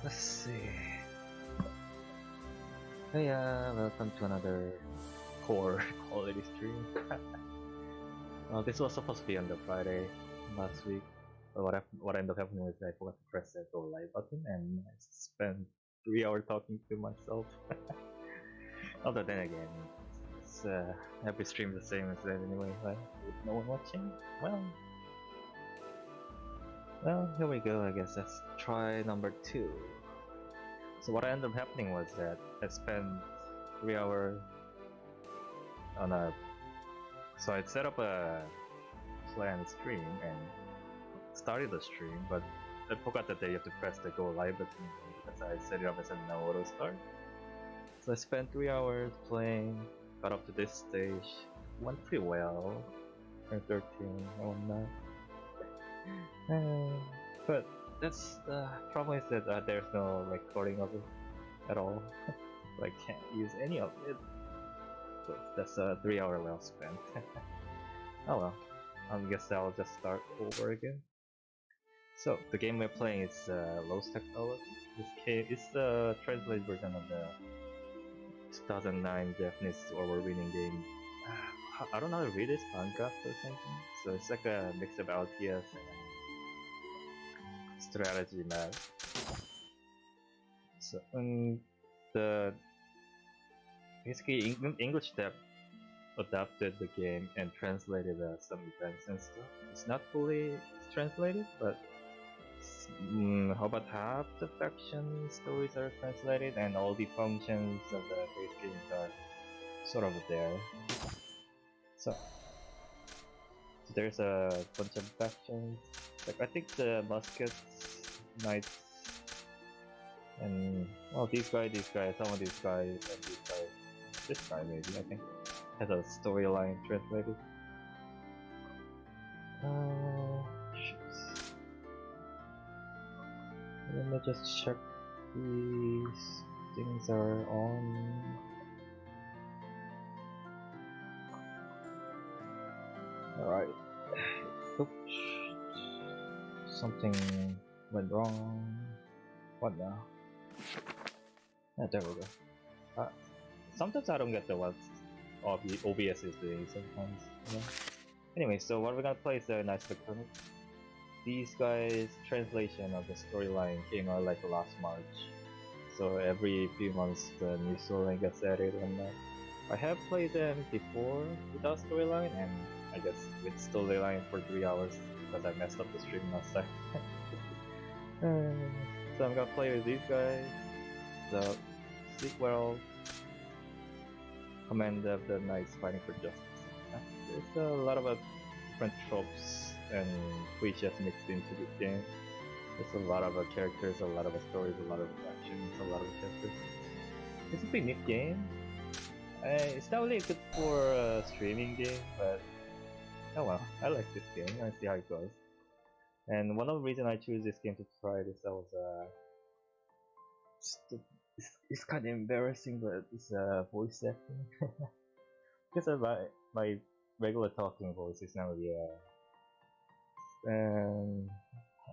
Let's see. Hey, welcome to another poor quality stream. This was supposed to be on the Friday last week, but what ended up happening was I forgot to press the go live button and I spent 3 hours talking to myself. Although then again, it's, every stream is the same as that anyway, right? With no one watching? Well, here we go, I guess. Let's try number 2. So what ended up happening was that I spent 3 hours on a... So I'd set up a planned stream and started the stream, but I forgot that you have to press the go live button because I set it up as a no auto start. So I spent 3 hours playing, got up to this stage, went pretty well, turned 13 and whatnot. But that's the problem is that there's no recording of it at all. So I can't use any of it. So that's a 3 hour well spent. Oh well, I guess I'll just start over again. So the game we're playing is Lost Technology. This game is the translated version of the 2009 Japanese award-winning game. I don't know how to read this, Minecraft or something. So it's like a mix of LTS and strategy map. So the basically English dub adapted the game and translated some events and stuff. It's not fully translated, but how about half the faction stories are translated and all the functions of the base games are sort of there. So there's a bunch of factions. Like I think the muskets, knights, and well these guys, some of these guys, and these guys. This guy maybe I think has a storyline translated. Shoots. Let me just check these things are on. Alright. Oops. Something went wrong. What now? Yeah, there we go. Sometimes I don't get what OBS is doing sometimes. You know? Anyway, so what we're gonna play is Nice Victory. These guys' translation of the storyline came out like last March. So every few months the new storyline gets added and I have played them before without storyline and I guess with storyline for 3 hours because I messed up the stream last time. So I'm gonna play with these guys. The sequel Command of the Knights Fighting for Justice. There's a lot of different tropes and cliches mixed into this game. There's a lot of characters, a lot of stories, a lot of actions, a lot of characters. It's a pretty neat game. It's not really good for a streaming game, but oh well, I like this game. I see how it goes. And one of the reasons I choose this game to try this, I was it's kind of embarrassing, but it's voice acting. Because my regular talking voice is not really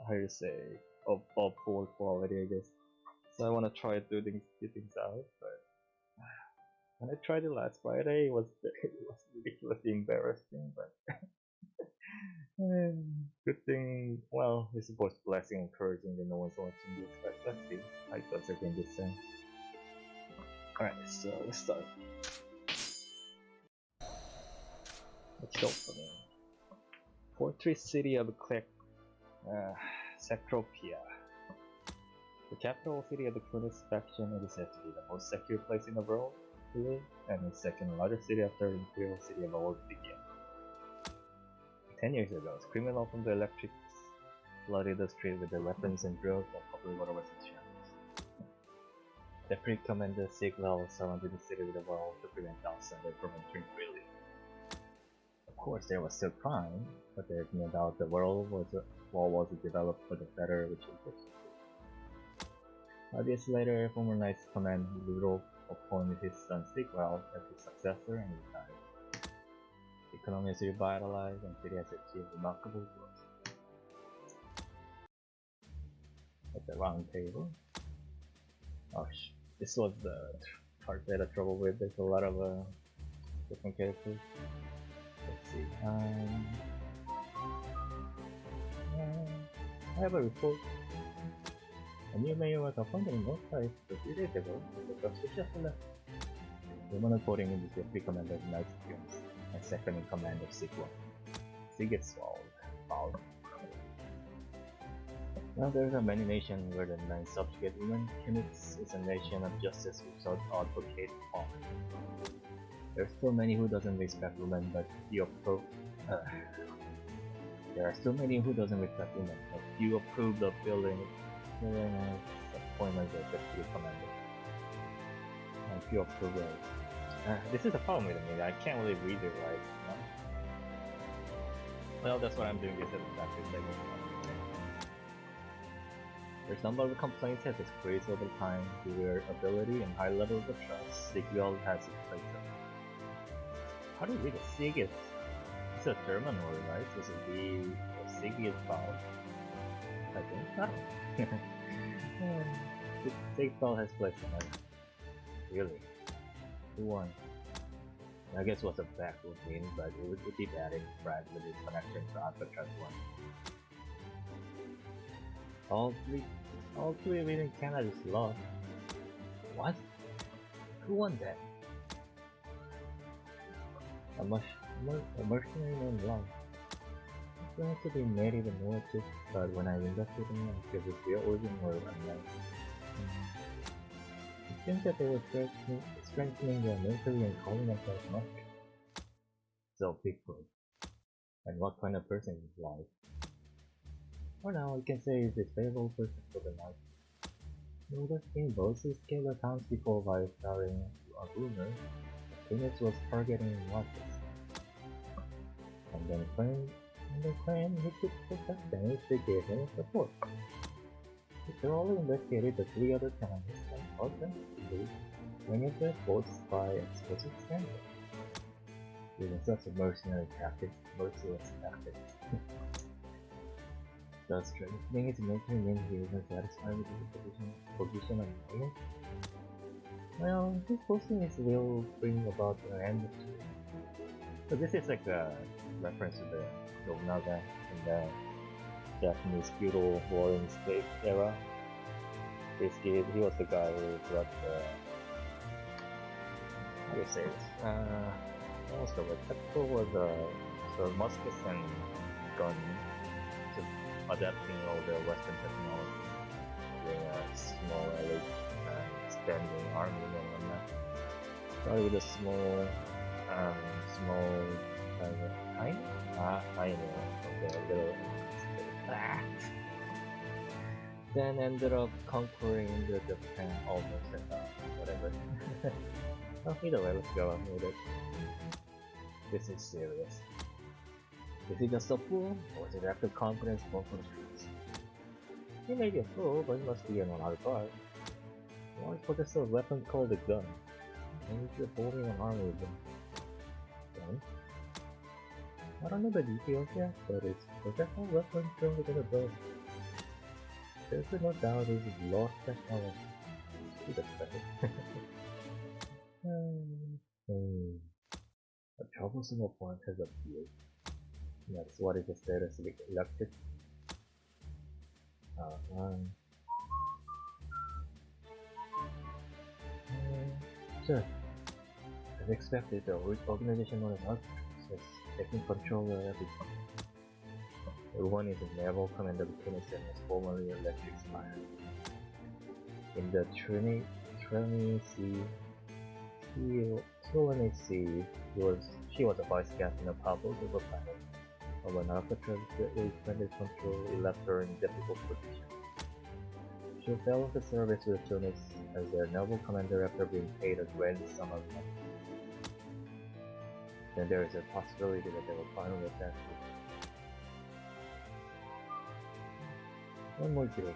how you say of poor quality, I guess. So I want to try to do things out, but when I tried it last Friday, it was ridiculously embarrassing. But good thing, well, it's supposed to be blessing, encouraging that no one's watching this. But let's see how it goes again this time. Alright, so let's start. Let's open Fortress City of Sectropia. The capital city of the Cunitz faction is said to be the most secure place in the world to live, and the second largest city after the imperial city of Old Vigia. 10 years ago, criminals from the electrics flooded the street with their weapons and drugs and public water was in shambles. Deputy Commander Siglau surrounded the city with a wall to prevent outsiders from entering freely. Of course, there was still crime, but there's no doubt the wall was developed for the better which 5 years later, former Knights Command Ludo appointed his son Siglau as his successor and retired. The economy is revitalized and the city has achieved remarkable growth. at the round table. Oh this was the part that I had trouble with. There's a lot of different characters. Let's see. I have a report. A new mayor was appointed in Northside a few days ago. The first just left. The woman reporting in the deputy commander of Knights Films and second in command of Sigma. Sig gets fouled. Now there's a many nations where the nine subjugate women. Cunitz is a nation of justice without advocate honor. There's still many who doesn't respect women, but few approve. There are still many who doesn't respect women, but few approve of building appointments as deputy commander. And few approve of. This is a problem with me. I can't really read it right. You know? Well, that's why I'm doing this as a practice segment. There's a number of complaints has increased over time due to their ability and high levels of trust. Sigwell has its place up. How do you read it? Sig is it's a German word, right? So the Sig is foul. I think. I don't know. Sigwell has place up. Really? Who won? I guess what's a back would mean, but it would be bad if Brad with his connection to Alcatraz won. All three winning candidates lost. What? Who won that? A mercenary named Long. It's going to be made even more too, but when I investigated him, because his real origin were unknown. It seems that they were strengthening their military and calling themselves Musket. So Bigfoot. And what kind of person is Long? For now, we can say he's a favorable person for the night. Notice King Bosses gave the townspeople by starting a rumor that Cunitz was targeting markets. And then claimed he could protect them if they gave him support. He thoroughly investigated the three other candidates and caused them to believe many of their votes by explicit scandal. Using such a mercenary merciless tactics. Does strengthening his military mean he isn't satisfied with the position of mayor? Well, his posting will bring about an end to it. So this is like a reference to the Nobunaga in the Japanese feudal warring state era. Basically, he was the guy who brought the... how do you say this? What was the word? Tactical was the muskets and gun. Adapting all the Western technology, doing a small elite expanding army and whatnot. Started with a small tiny little then ended up conquering the Japan almost whatever. Oh, either way, let's go on with it. This is serious. Is he just a fool, or is it after confidence born from the streets? He may be a fool, but he must be an honor guard. He always possesses a weapon called a gun, and he's holding an army with him. Gun? I don't know the details yet, but it's a professional weapon stronger than a bow. There's no doubt he's lost technology. He's a credit. A troublesome opponent has appeared. That's what is the status of the elected. Sir, as expected, the organization known as Alcatraz is taking control of everything. Everyone is a naval commander of Cunitz and was formerly elected expired. In the Trinity Sea, she was a vice captain of Pablo's overplanet. But when Alcatraz greatly expanded control, it left her in difficult position. She fell into service with Cunitz as their naval commander after being paid a grand sum of money. Then there is a possibility that they will finally attack you. One more thing.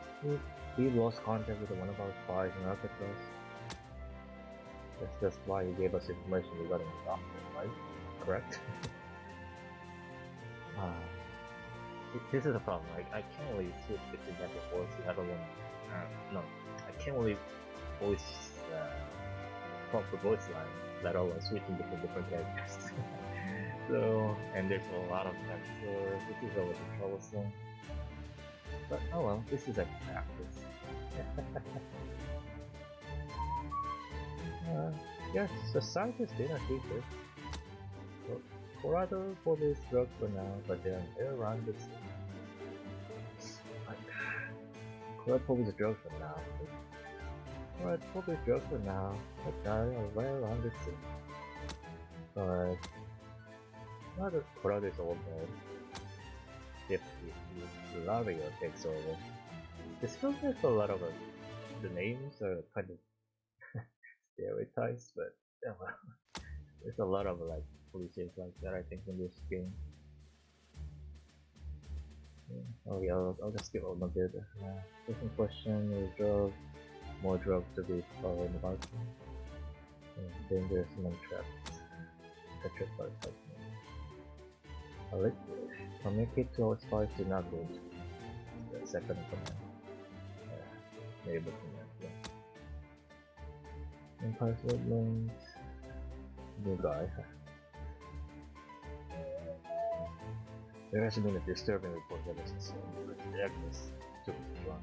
We lost contact with one of our spies in Alcatraz. That's just why he gave us information regarding the doctor, right? Correct? This is a problem. I can't really switch between back and forth. I don't want No, I can't really voice proper voice line, let alone switching between different characters. So, and there's a lot of that, so this is a little troublesome. But oh well, this is a practice. Yes, the scientists didn't think it. So, Corrado probably is drugged for now, but they're around this. Corrado probably is drugged for now. Corrado probably is drugged for now, but they're right around this. But Corrado is old man. If Lario takes over, this feels like a lot of the names are kind of stereotypes, but yeah, well, there's a lot of like cliches like that I think in this game. Yeah. Oh yeah, I'll just skip over a bit. Second question is drug, more drugs to be followed in the market. Dangerous and trapped. Petrified by liquid. Communicate to our spies to not go to the second command. Maybe command, yeah. Empire's movement. New guy. There has been a disturbing report that is concerned the Agnes took the run.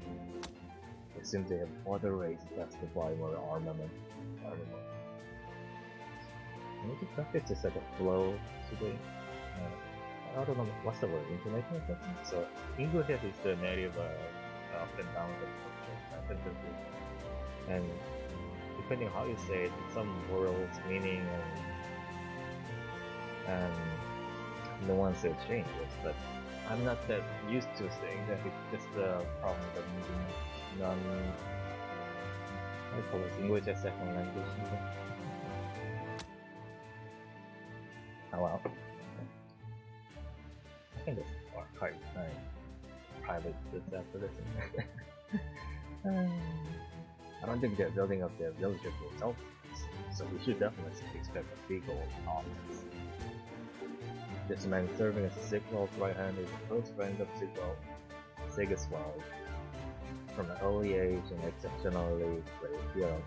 It seems they have other races that supply more armament. I need to practice this like a flow today. I don't know what's the word, intonation or something? So English is the native up and down sentences. And depending on how you say it, some words meaning and nuances changes, but I'm not that used to saying that. It's just the problem of using I call it English as second language. Oh well. I think it's archive private just after this. I don't think they're building up their villages for self-defense, so we should definitely expect a big old offense. This man serving as Sigwell's right hand is a close friend of Sigiswald. From an early age and exceptionally brave hero.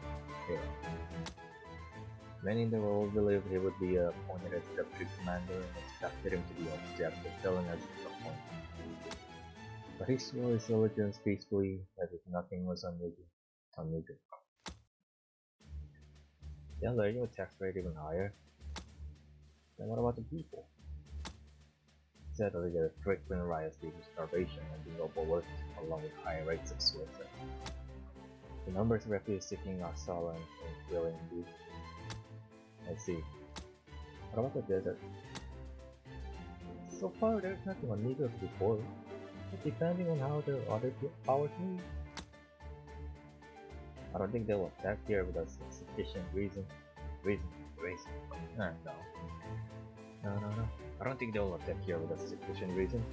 Many in the world believed he would be appointed as deputy commander and expected him to be objective, telling us disappointment. But he swore his allegiance peacefully, as if nothing was unusual. Yeah, letting the tax rate even higher. Then what about the people? Sadly, there are frequent riots due to starvation and being overworked, along with high rates of suicide. The numbers of refugees seeking asylum and willing to. Let's see. What about the desert? So far, there's nothing unusual to report, but depending on how the other powers move. I don't think they will attack here without sufficient reason. No. I don't think they will attack here without sufficient reason.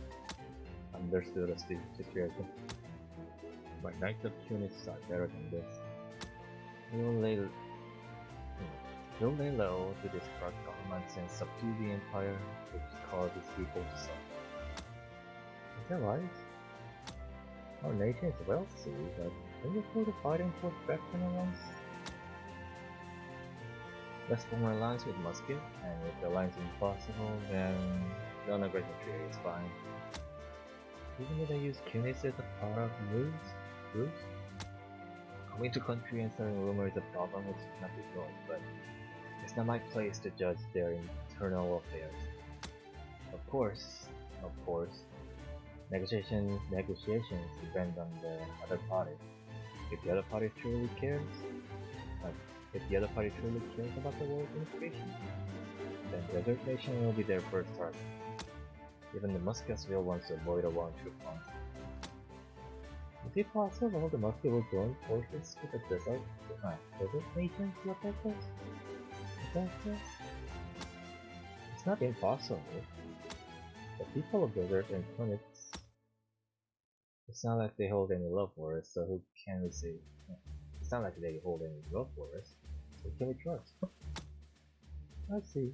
Understood the situation. My Knights of Cunitz are better than this. We'll lay low to discard governments and subdue the empire, which caused these people to suffer. Is that right? Our nation is wealthy, but can we afford fighting for fractional ones? Let's form an alliance with Musket, and if the alliance is impossible, then non-aggression treaty is fine. Even if I use Cunitz as a part of rules? Coming to country and starting rumors is a problem, which is not good, but it's not my place to judge their internal affairs. Of course, negotiations depend on the other party. If the other party truly cares about the world unification, then Desert Nation will be their first target. Even the Muskets will want to avoid a one-true front. Is it possible the Musket will join forces with the Desert Nation to attack us? It's not impossible. The people of Desert and Cunitz, it's not like they hold any love for us, so who can we say? It's not like they hold any love for us, so can we trust? I see.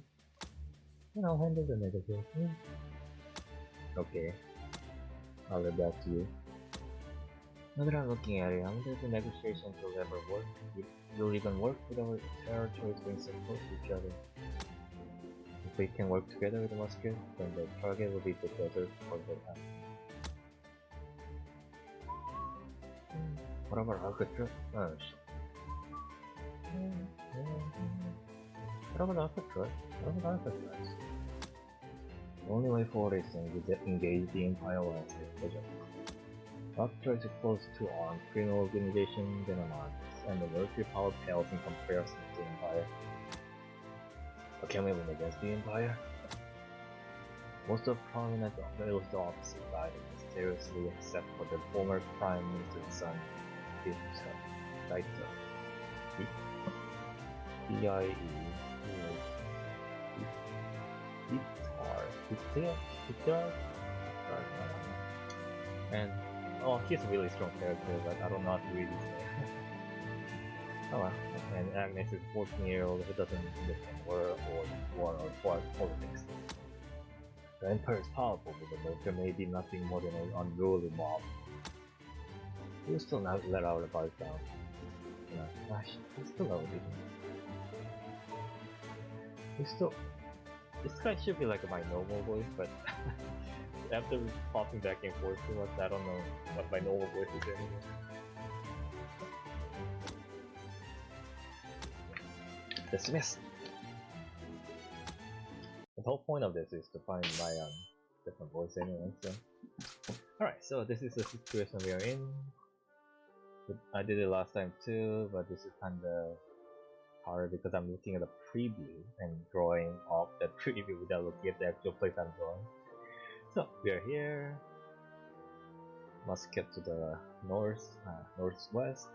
Then I'll handle the negotiation. Okay. I'll leave that to you. Now that I'm looking at it, I wonder if the negotiations will ever work. It will even work with our territories being so close to each other. If we can work together with the musket, then the target will be the desert or the town. What about Alcatraz? Oh shit. What about Alcatraz? What about Alcatraz? The only way forward is to engage the Empire landscape project. Alcatraz is close to armed criminal organizations and alliances, and the military power pales in comparison to the Empire. But can we win against the Empire? Most of prominent military officers died mysteriously except for the former Prime Minister's son, Daito. D-I-E. Guitar? And oh, he's a really strong character, but I don't know how to read his name. Oh well. And Agnes is a 14-year-old who doesn't understand war or politics. The Empire is powerful, but the military may be nothing more than an unruly mob. He will still not let our guard down. You know, gosh, he's still not leaving. He's still. This guy should be like my normal voice, but after popping back and forth too much, I don't know what my normal voice is anymore. Dismissed! The whole point of this is to find my different voice anyway, so... Alright, so this is the situation we are in. I did it last time too, but this is kinda hard because I'm looking at a preview and drawing off the preview without looking at the actual place I'm drawing. So, we are here. Musket to the northwest.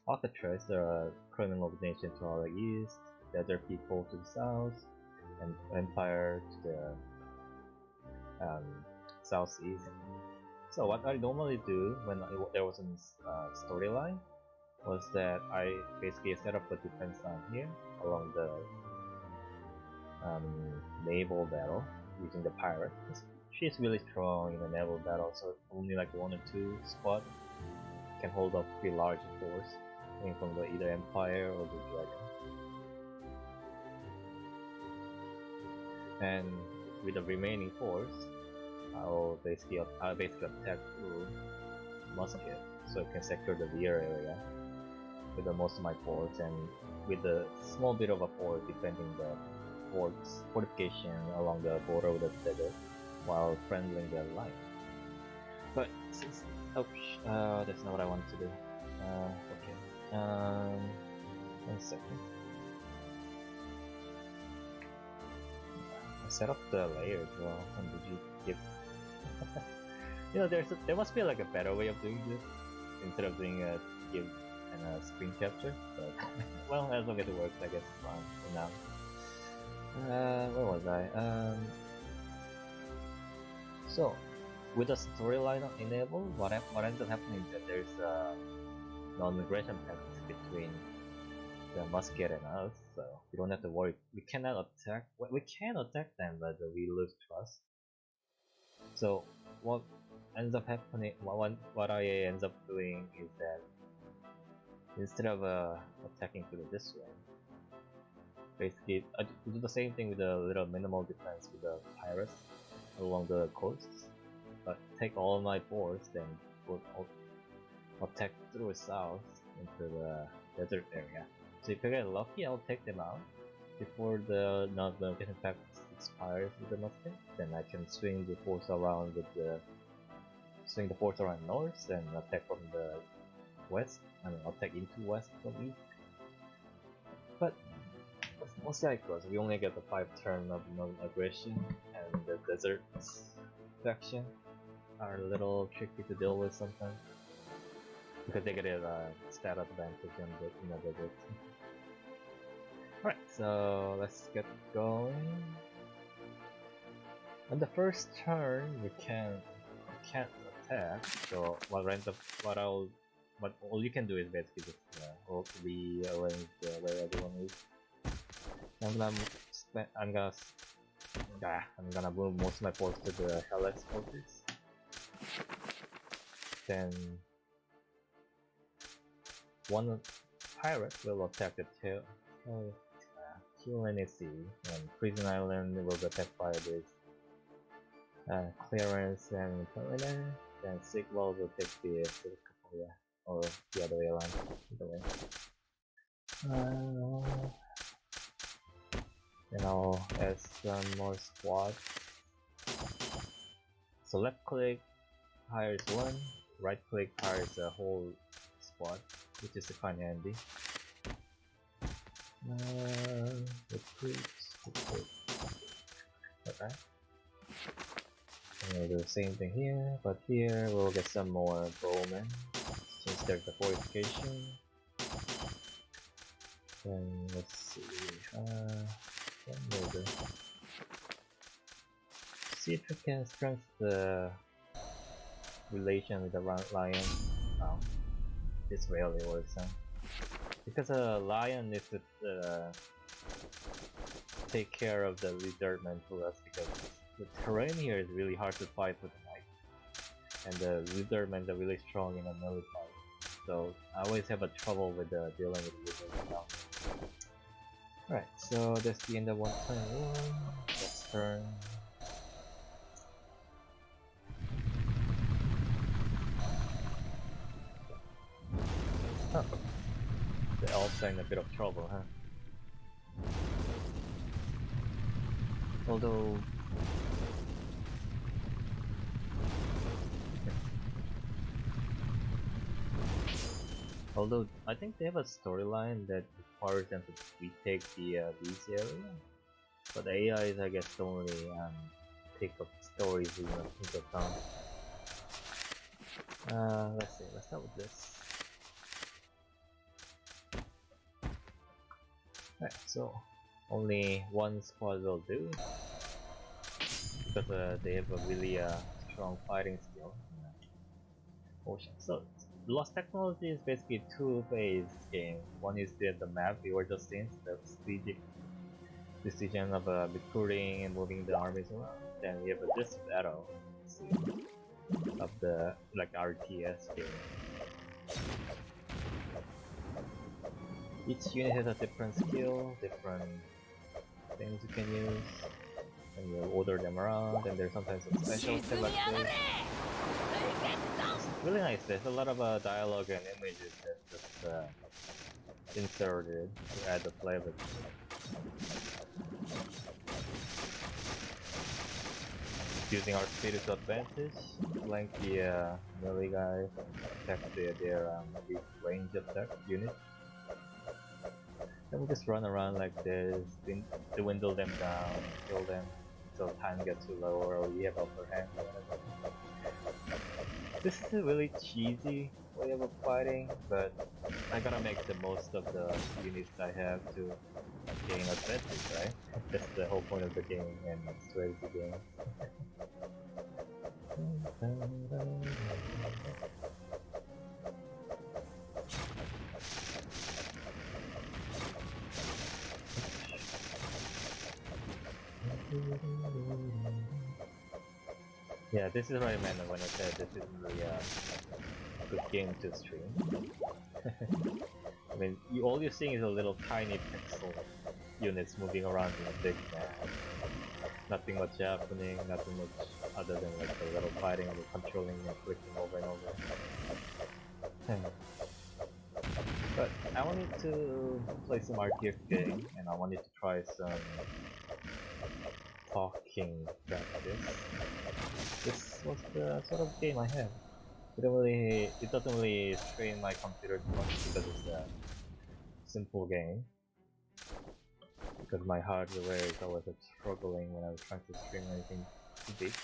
Alcatraz, there are criminal organization to our east, desert people to the south, and Empire to the southeast. So what I normally do when there was a storyline was that I basically set up a defense line here along the naval battle using the pirate. She's really strong in the naval battle, so only like 1 or 2 squad can hold up pretty large force coming from the either Empire or the Dragon. And with the remaining force, I'll basically attack through musket so I can secure the rear area with the most of my force, and with a small bit of a force defending the fortification along the border of the desert while friendlying the line. But since that's not what I wanted to do. Okay. 1 second. I set up the layer as well. And did you give? You know, there must be like a better way of doing this instead of doing a give and a screen capture. But well, as long as it works, I guess it's fine for now. Where was I? So, with the storyline enabled, what ends up happening is that there's a non-aggression pact between the musket and us, so we don't have to worry. We cannot attack. We can attack them, but we lose trust. So, what ends up happening? What I ends up doing is that instead of attacking through this way, basically I do the same thing with a little minimal defense with the pirates along the coasts, but take all my force, then attack through south into the desert area. So if I get lucky, I'll take them out before the non-aggression pact expires with the musket. Then I can swing the force around north and attack from the west. I mean, attack into west from east. But mostly like goes, we only get the 5 turn of non-aggression, and the desert faction are a little tricky to deal with sometimes because they get a stat advantage in the desert. Alright, so let's get going. On the first turn, we can't attack. So all you can do is basically just rearrange where everyone is. I'm gonna move most of my force to the Helix fortress. then one pirate will attack the Cunitz, and Prison Island will be attacked by this Clearance and Terminator, then Sigwell will take the Capoeira, or the other way around, either way. And I'll add some more squads. So left click hires one, right click hires a whole squad, which is kinda handy. Recruits. Okay. And we'll do the same thing here, but here we'll get some more bowmen, since there's the fortification. Then let's see, see if we can strengthen the relation with the lion. Oh, this rarely works, huh? Because a lion needs to take care of the lizardmen for us, because the terrain here is really hard to fight with the knight, and the lizardmen are really strong in a melee fight. So I always have a trouble with dealing with lizardmen now. Alright, so that's the end of 121. Next turn. Huh. The elves are in a bit of trouble, huh? Although I think they have a storyline that requires them to retake the Lee's area, but the AIs I guess don't really take up stories into account. Let's see, let's start with this. Alright, so only one squad will do, because they have a really strong fighting skill. So Lost Technology is basically a two-phase game. One is the map we were just in, the strategic decision of recruiting and moving the armies around. Then we have this battle of the RTS game. Each unit has a different skill, different things you can use, and you order them around, and there's sometimes a special selected. It's really nice. There's a lot of dialogue and images that just inserted to add the flavor to it. Using our speed to advantage, flank the melee guys, attack their range attack unit. Then we just run around like this, dwindle them down, kill them until time gets too low or we have upper hand. This is a really cheesy way of fighting, but I gotta make the most of the units I have to gain advantage, right? That's the whole point of the game and strategy game. Yeah, this is what I meant when I said this is really a good game to stream. I mean, all you're seeing is a little tiny pixel units moving around in a big map. Nothing much happening, nothing much other than like a little fighting and controlling and clicking over and over. But I wanted to play some RTS game, and I wanted to try some talking practice. This was the sort of game I have. It doesn't really strain my computer too much because it's a simple game. Because my hardware is always struggling when I was trying to stream anything too big.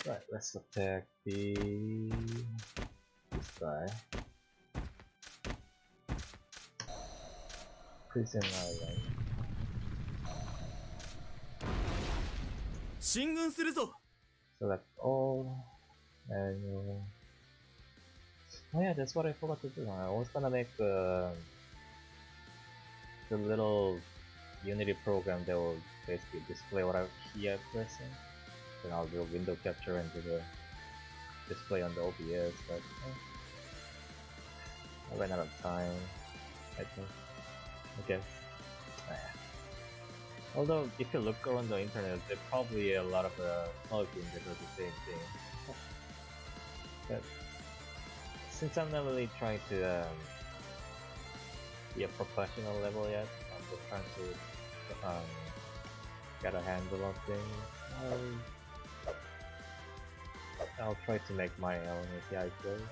Right, let's attack this guy. Prison Island. Select all, and oh yeah, that's what I forgot to do. I was gonna make the little Unity program that will basically display what key I'm pressing. Then I'll do window capture into the display on the OBS, but I ran out of time, I think. I guess. Although, if you look on the internet, there are probably a lot of plugins that do the same thing. But since I'm not really trying to be a professional level yet, I'm just trying to get a handle on things. I'll try to make my own API code.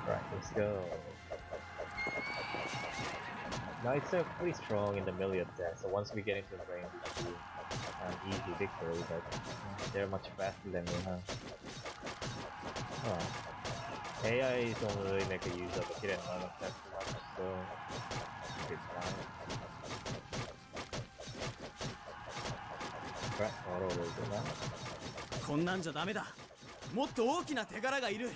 Right, let's go. Now it's pretty strong in the melee attack, so once we get into the range, it should be an easy victory, but they're much faster than me, huh? Oh. AI don't really make a use of the hit and run attack too much, so it's fine. Right, auto will do that. こんなんじゃダメだ。もっと大きな手柄がいる。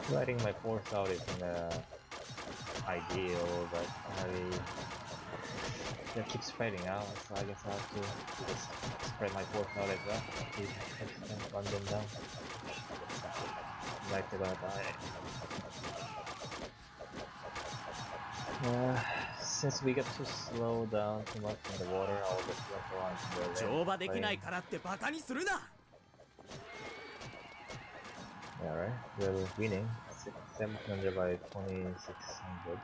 Spreading my force out isn't ideal, but it keeps spreading out, so I guess I have to just spread my force out as well. Just run them down. Like they're gonna die. Since we get to slow down too much in the water, I'll just jump around to the left. 乗馬できないからってバカにするな。Yeah, right. We're winning 700 by 2600.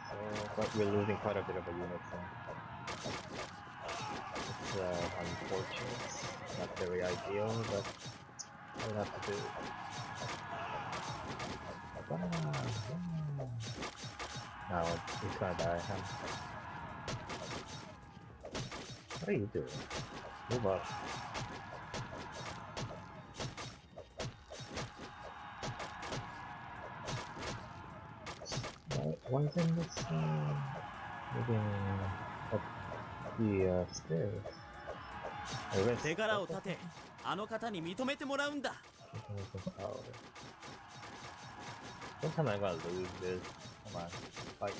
So, but we're losing quite a bit of a unit. So it's unfortunate. Not very ideal, but we'll have to do it. Now he's gonna die, huh? What are you doing? Move up. Why isn't this moving up the stairs? 手柄を立て、あの方に認めてもらうんだ。Sometime I'm gonna lose this. Come on, fight.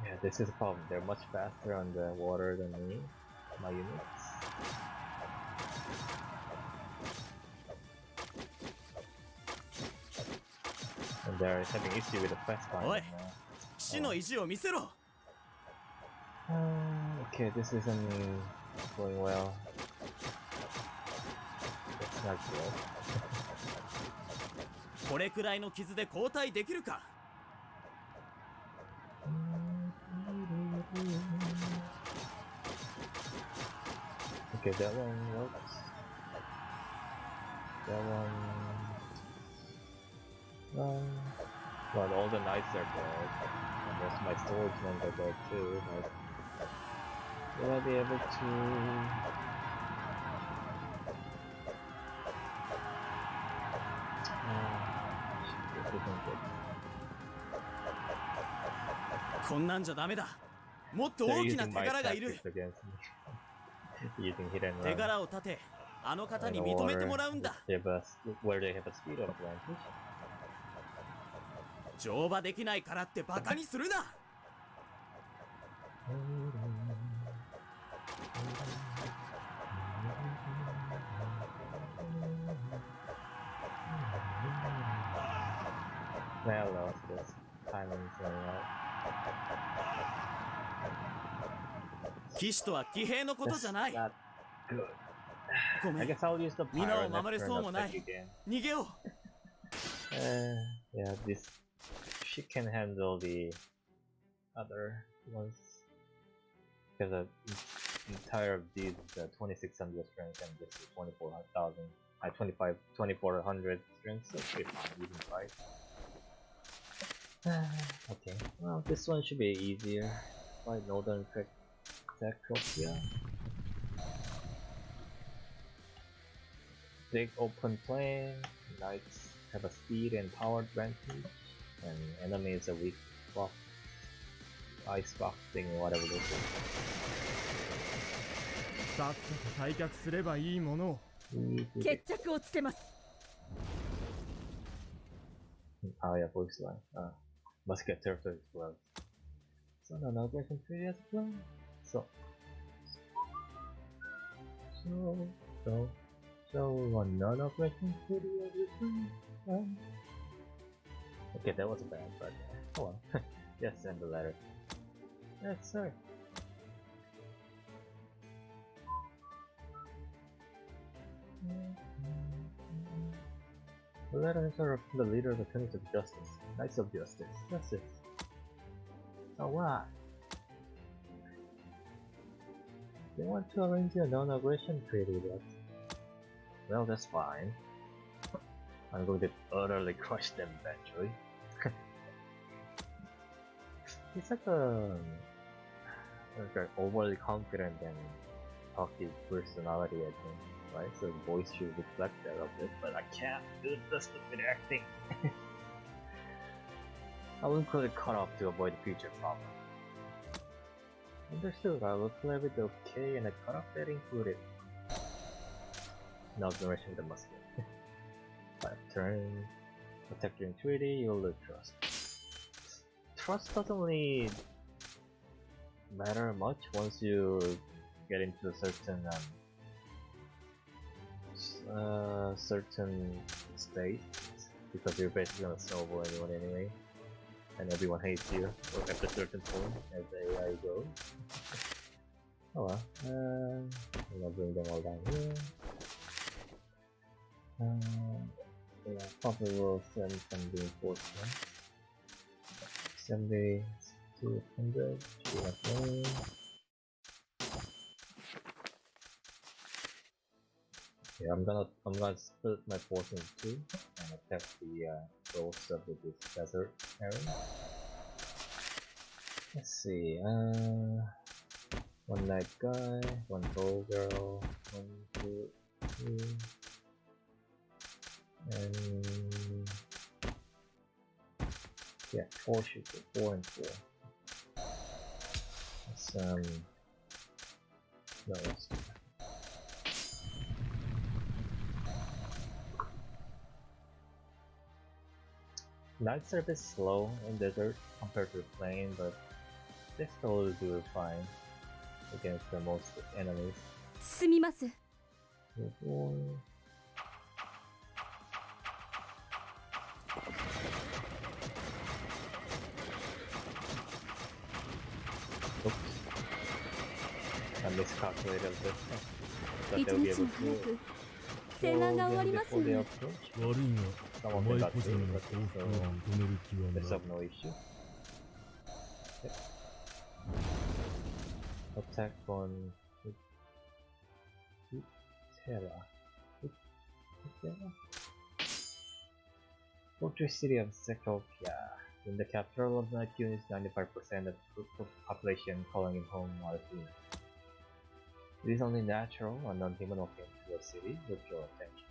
Yeah, this is a problem. They're much faster on the water than me, my units. And they're having issue with the quest line. Okay, this isn't going well. It's not good. これくらいの傷で交代できるか。Okay, that one works. That one. Well, all the knights are dead. And most of my swordsmen are dead too, but will I be able to... This isn't good. こんなんじゃダメだ。もっと大きな手柄がいる。Using hit and run. 手柄を立て、あの方に認めてもらうんだ。Where they have a speed advantage. 乗馬できないからってバカにするな。I lost this. Timing's running out. 騎士とは騎兵のことじゃない。 Not good. ごめ I ん。 guess I'll use the 皆を pyro 守れ next そう turn も of ない。 tech again. 逃げよう。Yeah, this she can handle the other ones because the entire of these 2600 strength and this is 24,000. 2400 strength, so it's fine. We can fight. Okay, well this one should be easier. Fight Northern Techropia. Big open plain. Knights have a speed and power advantage, and enemy is a weak buff ice boxing, whatever this is. さっさと退却すればいいものを。決着をつけます。 Oh yeah, voice line. Must get territory as well. So no aggression treaty as well. So one non-aggression treaty as well. Okay, that wasn't bad, but oh well. Just send the letter. Yes, sir. The letters are from the leader of the Cunitz of Justice. Knights of Justice. Justice. So what? They want to arrange a non-aggression treaty, but... Well, that's fine. I'm going to utterly crush them eventually. He's like an overly confident and cocky personality, I think. Right? So the voice should reflect that a bit, but I can't do the stupid acting. I will include a cutoff to avoid future problems. Understood, I will play with the OK and a cutoff that included. No ignoration with the musket. 5 turn. Protect during treaty, you'll lose trust. Trust doesn't really matter much once you get into a certain state, because you're basically gonna snowball anyone anyway, and everyone hates you at a certain point as the AI goes. Oh well, I'll bring them all down here. Yeah, probably will send some reinforcements. 70, 200, 200. Yeah, I'm gonna split my force in two and attack the ghosts of this desert area. Let's see, one night guy, one bow girl, 1, 2, 3, and yeah, 4 shooter, 4 and 4. That's no, that's Knights are a bit slow in desert compared to the plain, but they still do fine against the most enemies. 進みます。 Oops. I miscalculated a bit. Thought they would be able to 戦乱が終わりますよ before they ね。 approach. 悪いが、 Some お of them 前 got 個人 through, の but 幸福を認める気は let's な have no issue. Attack on Heya. Fortress city of Secopia. In the capital of Night Cunitz, 95% of the population calling it home while human. It is only natural a non-human walking into a city would draw attention.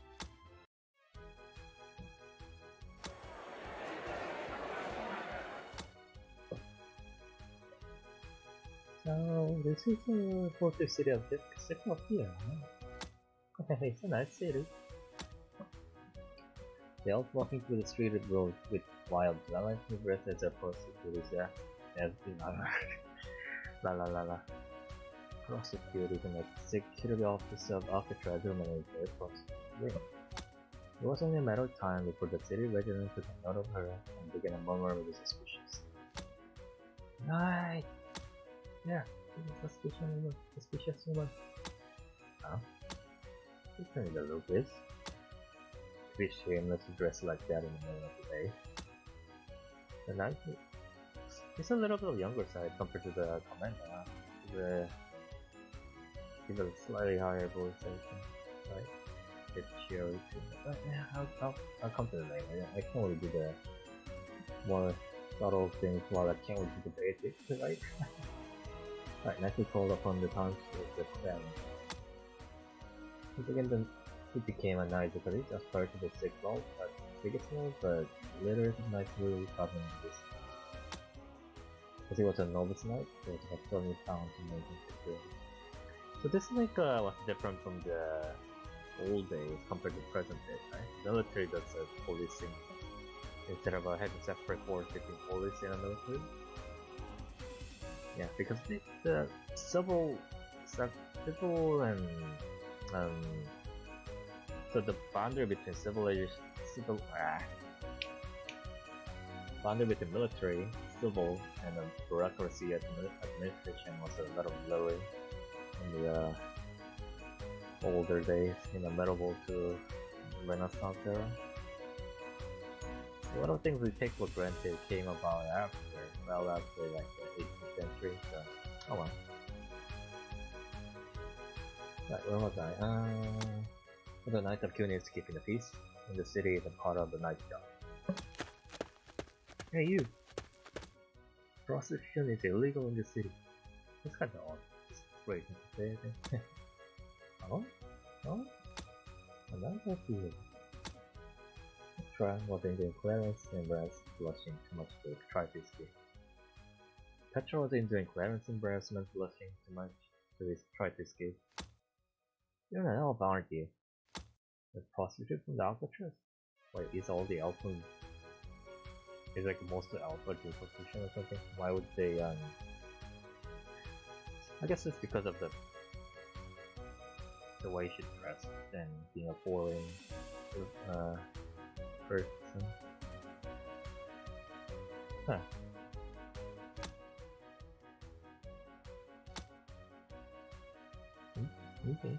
So this is the fortress city of Secopia. It's a nice city. The elf walking through the street road with wild dwelling breath as opposed to this as la la la la. Prosecuted in the security office of Alcatraz remained there across the room. It was only a matter of time before the city residents took note of her and began a murmur with the suspicious. Right! Yeah, suspicious woman. Huh? She's turning the look is. Be shameless to dress like that in the middle of the day. The knight is a little bit of younger side compared to the commander. He's a slightly higher voice station, right? It's cheery too. But yeah, I'll come to the later. I can't really do the more subtle things while I can't really do the basics, right? Alright, nicely called upon the townsfolk with the crown. He became a knight because he just started the sick vault at Sigismund, but later nicely gotten this. Because he was a novice knight, so it's like 20 pounds to make him secure. So this like was different from the old days compared to present day, right? Military does policing instead of having separate force between police and military. Yeah, because the civil and so the boundary between boundary between military, civil, and the bureaucracy administration was a lot lower in the older days, in the medieval to Renaissance era. A lot of things we take for granted came about after like the 18th century, so oh well. Right, where was I? The Knight of Cunitz keeping the peace in the city is a part of the night's job. Hey you! Prostitution is illegal in the city. That's kinda odd. It's great to say anything. Oh? Oh? And I'm happy with it. Petra was into Clarence and Brass blushing too much to try to escape. Petra was into Clarence embarrassment blushing too much to try to escape. You're an elf, aren't you? A prostitute from the Alcatraz? Wait, is all the elf from... Is like most of the alpha do prostitution or something? Why would they, I guess it's because of the way she dressed and being a foreign person. Huh. Okay.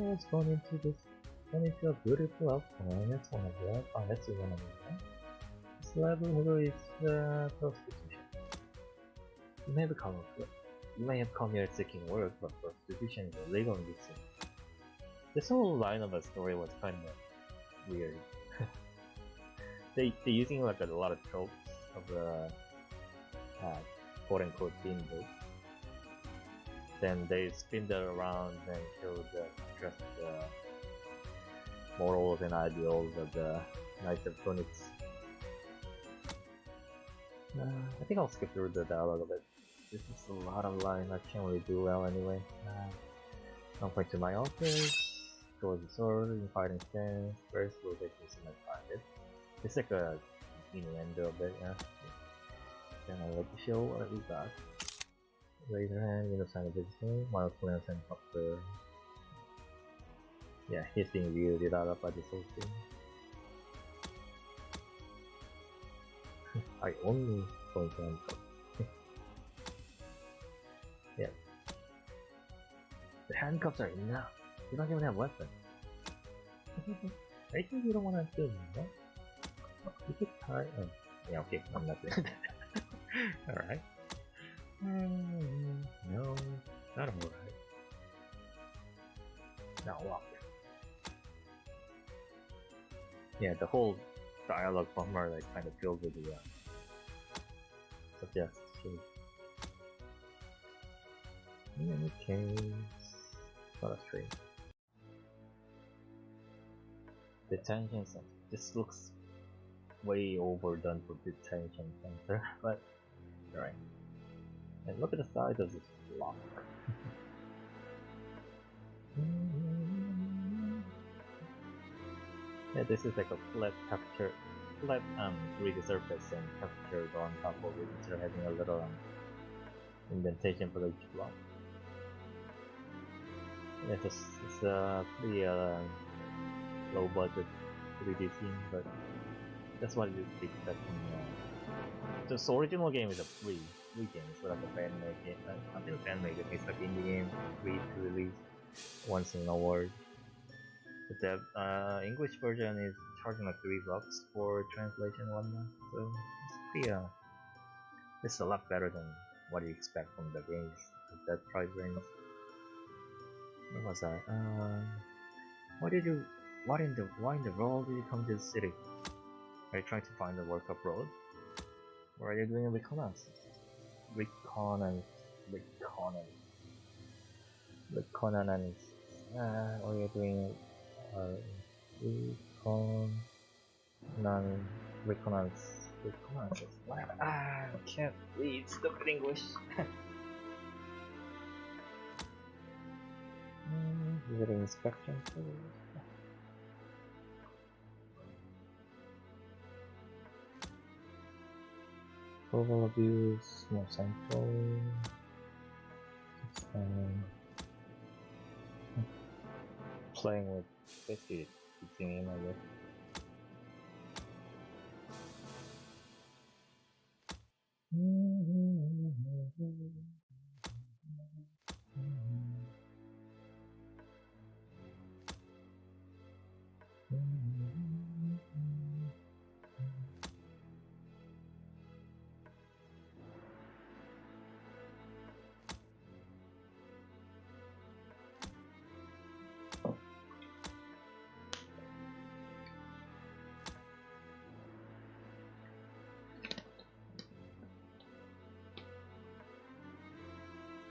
Let's go into a beautiful outcome. That's one of the that's one of them. This level is prostitution. You may have come here seeking work, but prostitution is illegal in this city. This whole line of a story was kind of weird. They're using like a lot of tropes of the quote-unquote theme book. Then they spin that around and show the morals and ideals of the Knights of Cunitz. I think I'll skip through the dialogue a bit. This is a lot of lines I can't really do well anyway. I'll point to my office, towards the sword, in fighting stance, first we'll take this in my pocket. It's like a innuendo a bit, yeah. Then I like to show what we got. Raise your hand, you know, sign of business, while Cunitz and Doctor. Yeah, he's being weirded out by this whole thing. I only point to handcuffs. Yeah. The handcuffs are enough. You don't even have weapons. I think you don't want to kill me, right? You could try. Oh. Yeah, okay, I'm not doing that. Alright. No, not alright. Now what? Yeah, the whole dialogue from her like kind of filled with the suggestions. In any case, what a strange. Detention center. This looks way overdone for detention center, but alright. And look at the size of this block. Yeah, this is like a flat 3D surface and texture on top of it instead of having a little indentation for each block. Yeah, it's a pretty low budget 3D scene, but that's what you expect from this original game is a free game. It's like a fan made game. I think fan made it. It's like indie game, free to release once in a world. But the English version is charging like $3 for translation and whatnot. So it's pretty it's a lot better than what you expect from the games at that price range. Where was I? Why in the world did you come to this city? Are you trying to find the work abroad? Or are you doing a reconnaissance? Or you're doing reconnaissance Wait, come on, just laugh. I can't read stupid English. Little inspection first. Oval abuse, more central. Playing with basically teaching him, I guess.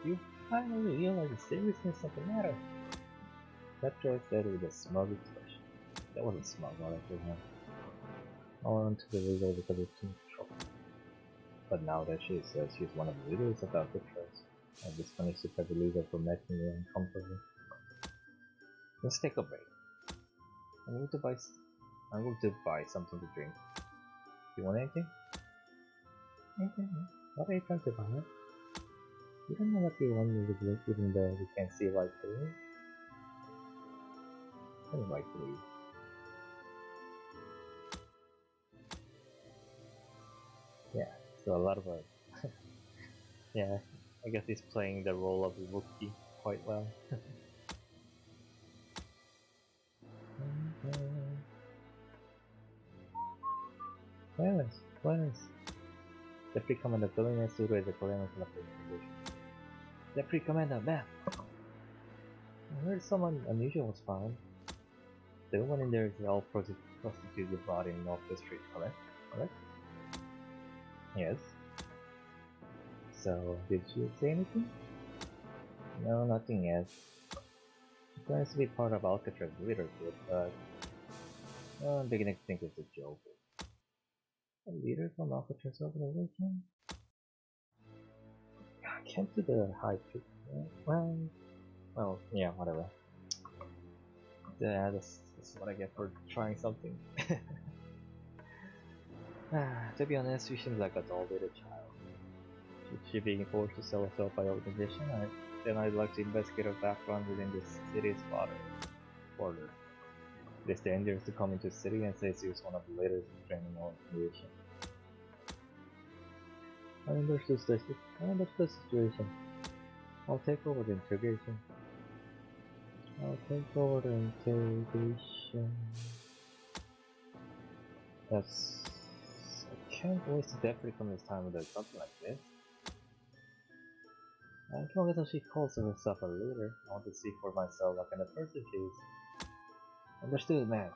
You finally realize the seriousness of the matter. Petra said with a smug expression. That wasn't smug, what I told her. I went to the leader because it's too trouble. But now that she says she's one of the leaders of the Alcatraz, I just punished the petty leader for making me uncomfortable. Let's take a break. I'm going to buy something to drink. You want anything? Anything? What are you trying to buy? You don't know what you want me to drink even though you can't see right through it? I don't like through. Yeah, so a lot of yeah, I guess he's playing the role of the rookie quite well. Buenas. Deputy Commander Cunitz to raise the Colonel to the investigation. Deputy Commander, man! I heard someone unusual was found. The woman in there is all prostituted body off the street, correct? Correct? Yes. So, did she say anything? No, nothing yet. She plans to be part of Alcatraz leadership, but I'm beginning to think it's a joke. A leader from Alcatraz organization? I can't do the high pitch. Well, yeah, whatever. Yeah, that's what I get for trying something. To be honest, she seems like a dull little child. Should she being forced to sell herself by organization, then I'd like to investigate her background within this city's border. It is dangerous to come into the city and say she was one of the latest training organization. I understood the situation. I'll take over the interrogation. That's... I can't waste a deputy from this time with something like this. As long as she calls herself a leader, I want to see for myself what kind of person she is. Understood, man.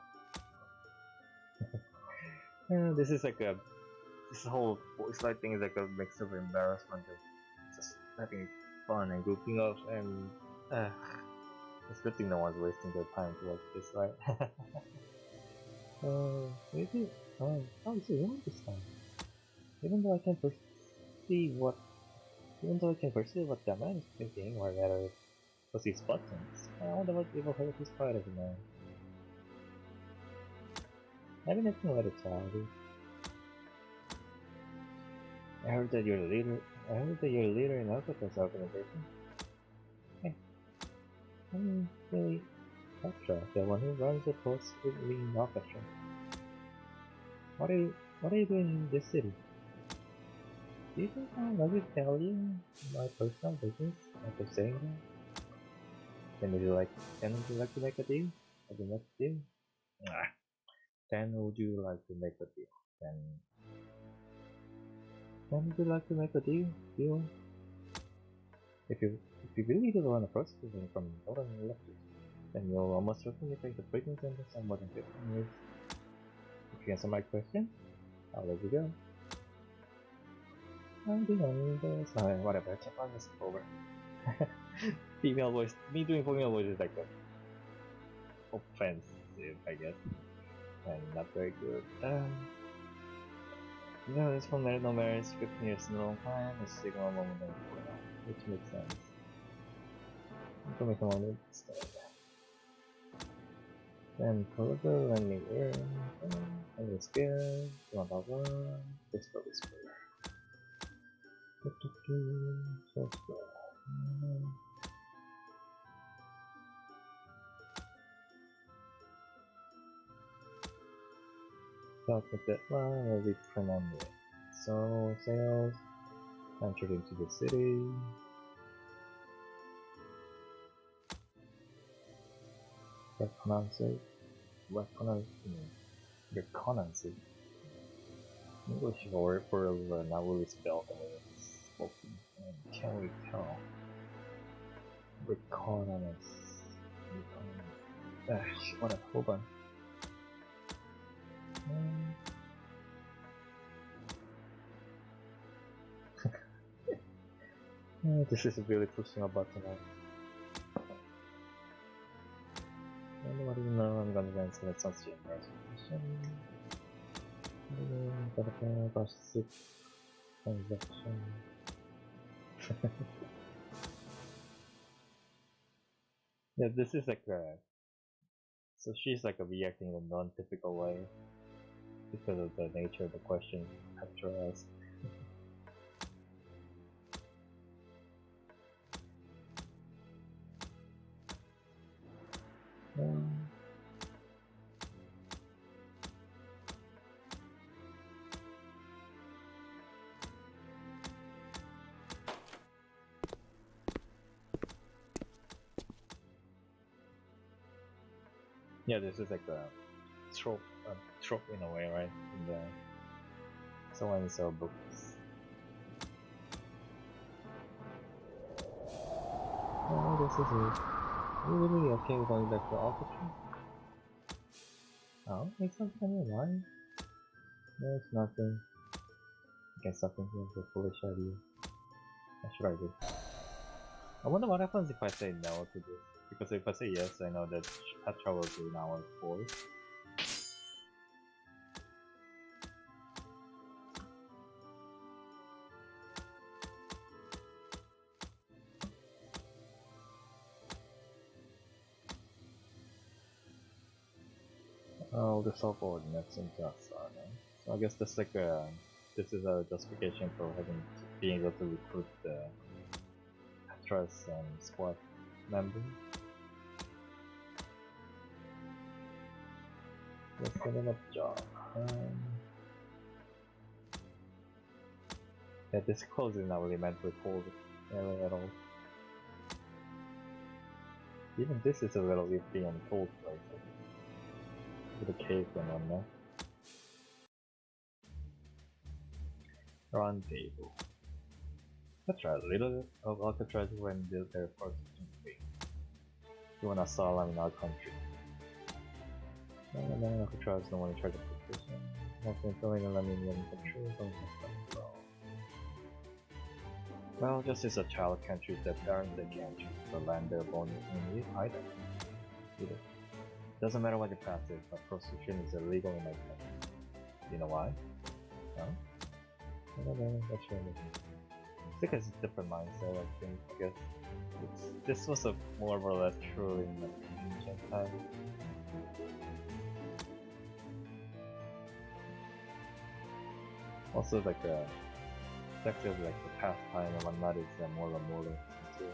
This is like this whole voice line thing is like a mix of embarrassment and just having fun and goofing off, and it's a good thing no one's wasting their time to watch this, right? Maybe. How is it wrong this time? Even though I can perceive what that man is thinking, or rather, was his buttons, I wonder what evil hurt his pride as a man. I mean, nothing like a child. I heard that you're a leader in Alcatraz organization. Hey, I'm really Petra, the one who runs the post in Alcatraz. What are you doing in this city? Do you think I'm allowed to tell you my personal business after saying that? Then would you like to make a deal? Or the next deal? Nah. Then would you like to make a deal? Then would you like to make a deal? If you believe you want to prostitute from Northern Electric, then you'll almost certainly take the prison sentence of more than 15 years. If you answer my question, I'll let you go. I'm being honest. Whatever, I can't find this over. Female voice, me doing female voice is like a offensive, I guess, and not very good. You know, this one no marriage 15 years in a long time, a single moment for now, which makes sense. To make a moment instead. Then colorful landing earn, and skill, 1000, physical display. So Start the deadline will be print on it. So sales entered into the city. Reconnaissance. English word for not really spelled the way it's spoken. And can't really tell. Reconnaissance. Whatever, hold on. This is really pushing a button out. Nobody know I'm gonna answer that sounds embarrassment. Transaction. Yeah, this is like a. So she's like reacting in a non-typical way because of the nature of the question Petra asked. Yeah, this is like a trope in a way, right? In the so and so books. Oh, this is it. Are you really okay with going back to Alcatraz? Oh, it's something on your mind? No, it's nothing. I guess something here is a foolish idea. What should I do? I wonder what happens if I say no to this. Because if I say yes, I know that Petra will do now at 4. Oh, the self-ordinates into Asana. So I guess that's like this is a justification for being able to recruit the Petra's squad members. Let's set him up job. Yeah, this clothes is not really meant for cold area at all. Even this is a little iffy and cold places. With the cave and whatnot. Rendezvous. Petra, a little of Alcatraz when built there for to an asylum in our country. Alcatraz no one in charge of position. Nothing filling and letting them control. Well, just as a child can't choose their parents, they can't choose the land they're born in either. Doesn't matter what your past is, but prostitution is illegal in my country. You know why? No? I don't know, that's really I think it's a different mindset, I guess. This was a more or less true in the ancient time. Also, like sex is like the pastime and whatnot is more moral too,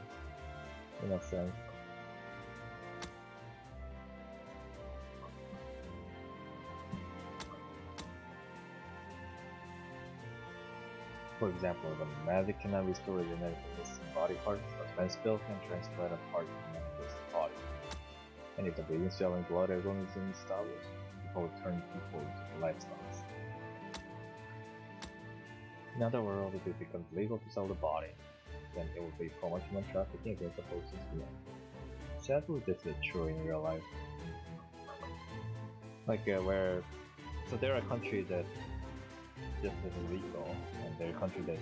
in a sense. For example, the magic cannot restore genetic missing body parts, but when spell can transplant a part from the person's body. And if the breeding cell and blood as long as it's established, people will turn people into lifestyles. In other words, if it becomes legal to sell the body, then it will be promotion and trafficking against the person's will. Sadly, this is true in real life. Like where, so there are countries that just is illegal, and there are countries that is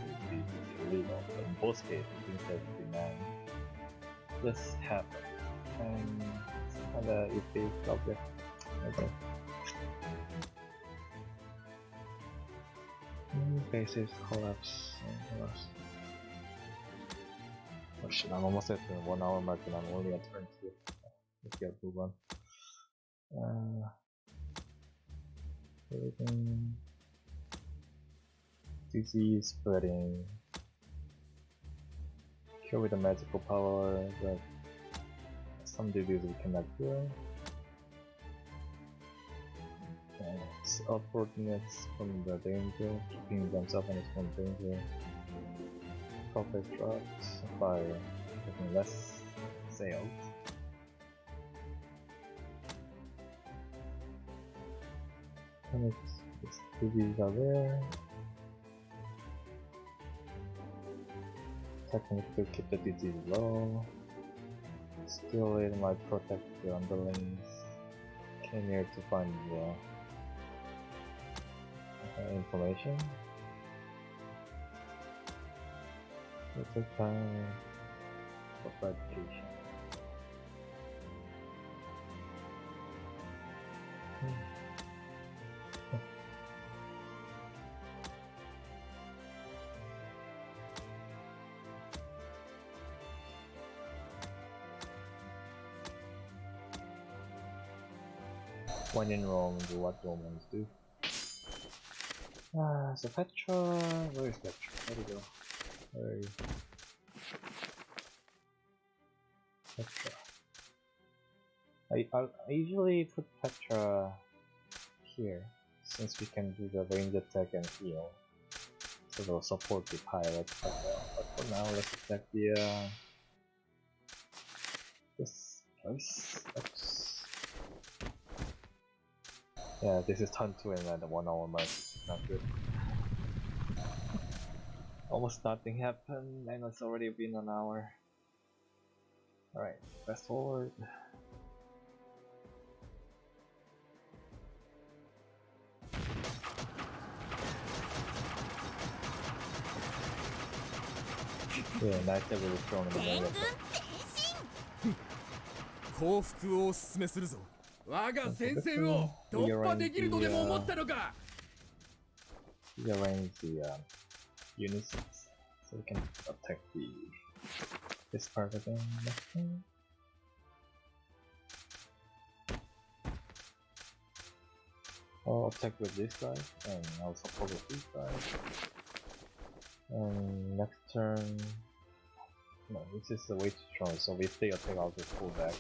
illegal. But in both cases, things that demand this happens, and it's kinda iffy subject, I think. cases collapse. Oh shit, I'm almost at the 1 hour mark and I'm only at turn 2. Let's get move on. Everything. Disease spreading. Cure with a magical power, but some disease we cannot cure. It's upwardness from the danger, keeping themselves and from danger. Profit drops by getting less sales. And it's disease are there. Technically keep the disease low. Still it might protect the underlings. Came here to find the information. It takes time for verification. When in Rome, do what Romans do. So Petra, where is Petra? Where do we go? Where are you? Petra. I usually put Petra here, since we can do the range attack and heal. So they'll support the pilot quite well. But for now, let's attack the this place. Yeah, this is turn 2 and at the 1 hour mark. Not good. Almost nothing happened and it's already been an hour. Alright, fast forward. Yeah, nice that we were thrown in the middle of it. 降伏をお勧めするぞ。我が戦線を突破できるとでも思ったのか。 Rearrange the units so we can attack this part again next time. I'll attack with this guy and I'll support with this guy. Next turn, no, this is way too strong. So if they attack, I'll just pull back.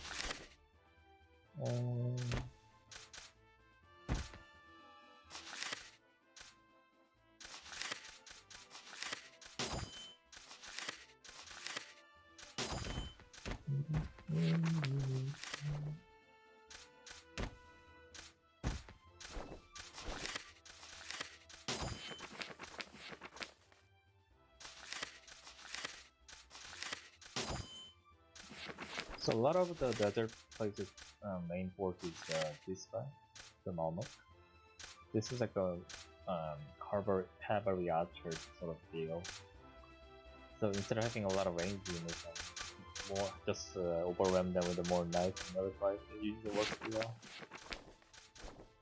So a lot of the desert places main port is this guy, the Malmok. This is like a cavalry archer sort of deal. So instead of having a lot of range units, more just overwhelm them with the more knights and other fight, it usually works pretty well.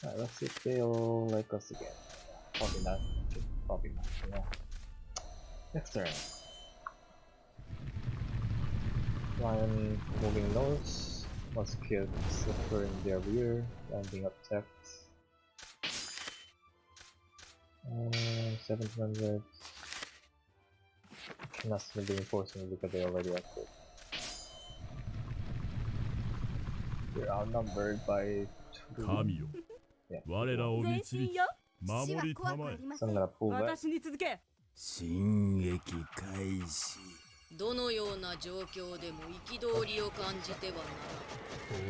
Alright, let's see if they'll like us again. Probably not. Okay, probably not. Yeah. Next turn. Lion moving north, Musket slipper in their rear, landing attacks. 700. Cannot still be reinforcing because they already active. We're outnumbered by 2. 神よ、 Yeah. 我らを導き守りたまえ。 So I'm gonna pull back. 私に続け。進撃開始。どのような状況でも憤りを感じてはな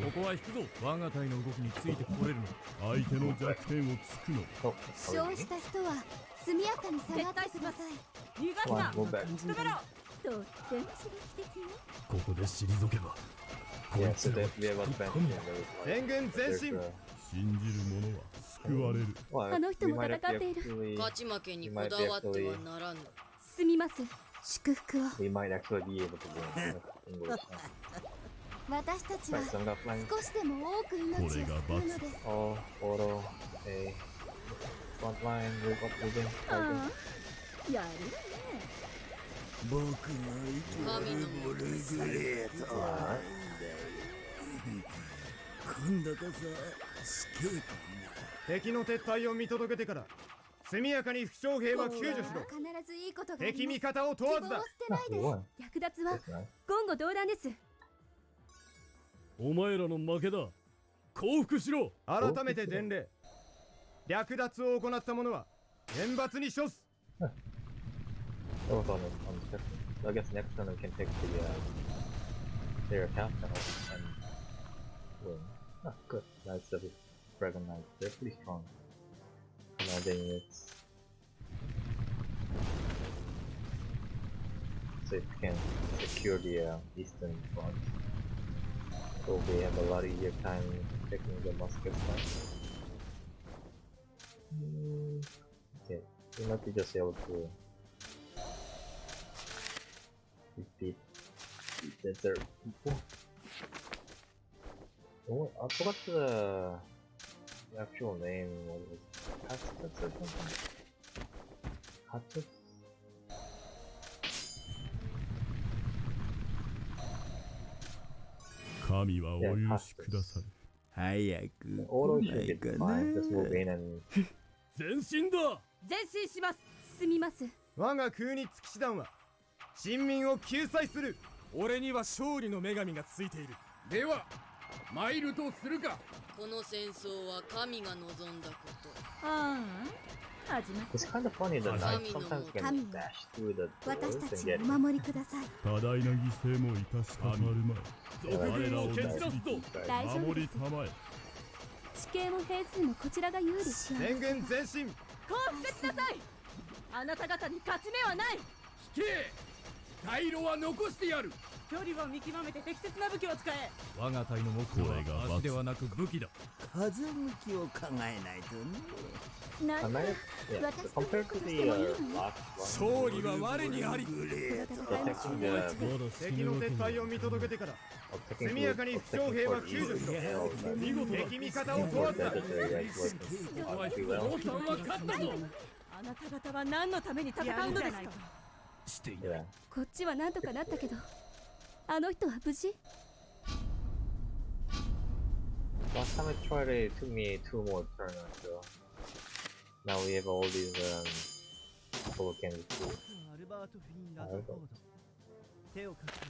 らん。ここは引くぞ。我が隊の動きについてこれるの。相手の弱点を突くの。 Oh, 負傷した人は速やかに下がってください。逃がす come な on, move back. 仕留めろ。とっても刺激的よ。ここで退けば。 Yeah, so they have advantage in those. 全軍前 There's 進。 a- 信じる者は救われる。 Well, あの人 we も might 戦っている。 actually, 勝ち負けにこだわってはならんの。すみます。祝福を。 we might actually be able to win English. 私たちは Right, so I'm gonna flank. 少しでも多く命を救うのです。 Oh, auto, a front line, move up, moving, あ target. あ、やる僕の神のボルグレート今度こそ死刑か敵の撤退を見届けてから速やかに負傷兵は救助しろ。必ずいいことがあります。敵味方を問わずだ。希望を捨てないで。 What? 略奪は That's nice. 言語道断です。お前らの負けだ。降伏しろ。改めて伝令。略奪を行った者は厳罰に処す。 That was on the second. So I guess next turn we can take their attack and win. Ah, good. That's the Dragon Knights. They're pretty strong. Commanding units. So it can secure the eastern front. So we have a lot easier time taking the musket front. Okay, we might be just able to defeat their people. Oh, I forgot the actual name. What was it? Cunitz or something? Cunitz? 神はお許しくださる。早く Oro should be fine. Just move in and 前進だ。前進します。進みます。我がクーニッツ騎士団は臣民を救済する。俺には勝利の女神がついている。では参るとするか。この戦争は神が望んだこと。ああ、始まっ it's kind of funny that knights sometimes can dash through the 私 doors た and ち get をお守りください。多大な犠牲も致し方あるまい。族軍を蹴散らすぞ。大丈夫守です。りたまえ。地形も兵数もこちらが有利。全軍前進。降伏しなさい。あなた方に勝ち目はない。引け。退路は残してやる。距離を見極めて適切な武器を使え。我が隊の目標は足ではなく武器だ。風向きを考えないとね。 I might have, yeah, so compared to the last one, 勝利は我にあり。 protecting the 敵の撤退を見届けてから速やかに負傷兵は救助しろ。見事敵味方を問わずだ。 well. さんは勝ったぞ。あなた方は何のために戦うのですか。してい Yeah. こっちは何とかなったけど、あの人は無事。 Last time I tried it took me 2 more turns, so now we have all these people can do. アルバート・フィン・ラザフォード手を貸して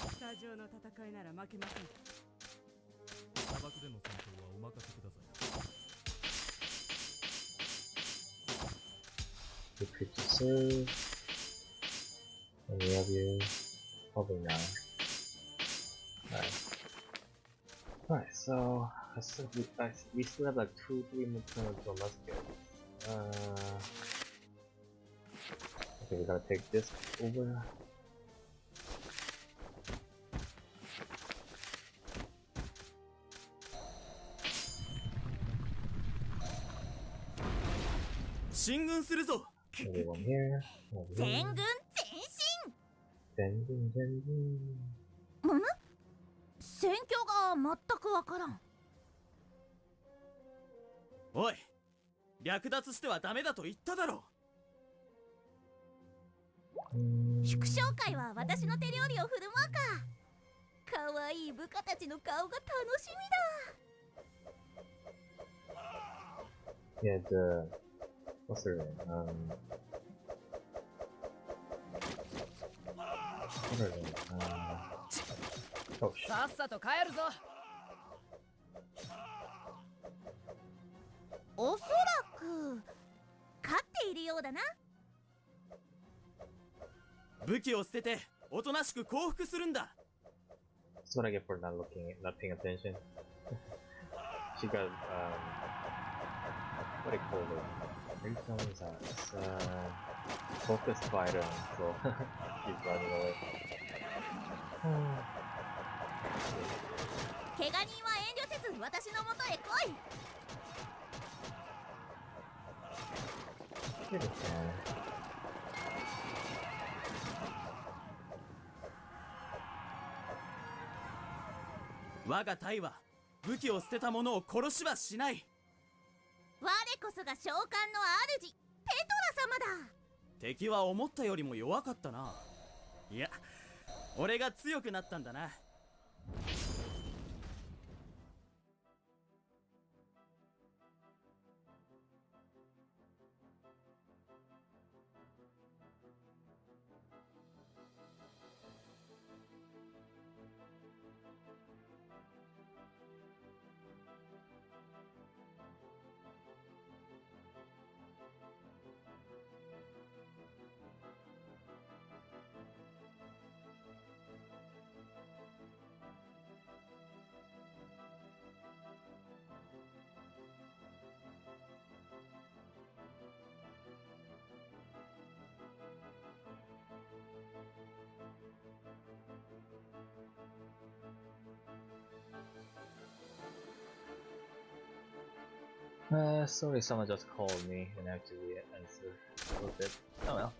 スタジオの戦いなら負けません。砂漠での戦闘はお任せください。 Retreat to serve. Any of you? Probably not. Alright. Alright, so we still have like 2-3 more turns for musket. Okay, we gotta take this over. Maybe one here. One here. 全軍前進。全軍。戦況が全くわからん。おい、略奪してはダメだと言っただろう。祝勝会は私の手料理を振る舞うか。かわいい部下たちの顔が楽しみだ。 Yeah, the what's her name? What's her name? Oh shit. さっさと帰るぞ。おそらく勝っているようだな。武器を捨てておとなしく降伏するんだ。 That's what I get for not paying attention. She got what do you call it? Three times focus fighter, so she's running away. 怪我人は遠慮せず私のもとへ来い。 Pretty fine. 我が隊は武器を捨てた者を殺しはしない。我こそが召喚の主ペトラ様だ。敵は思ったよりも弱かったな。いや、俺が強くなったんだな。Sorry, someone just called me and I have to answer. Okay. Oh well.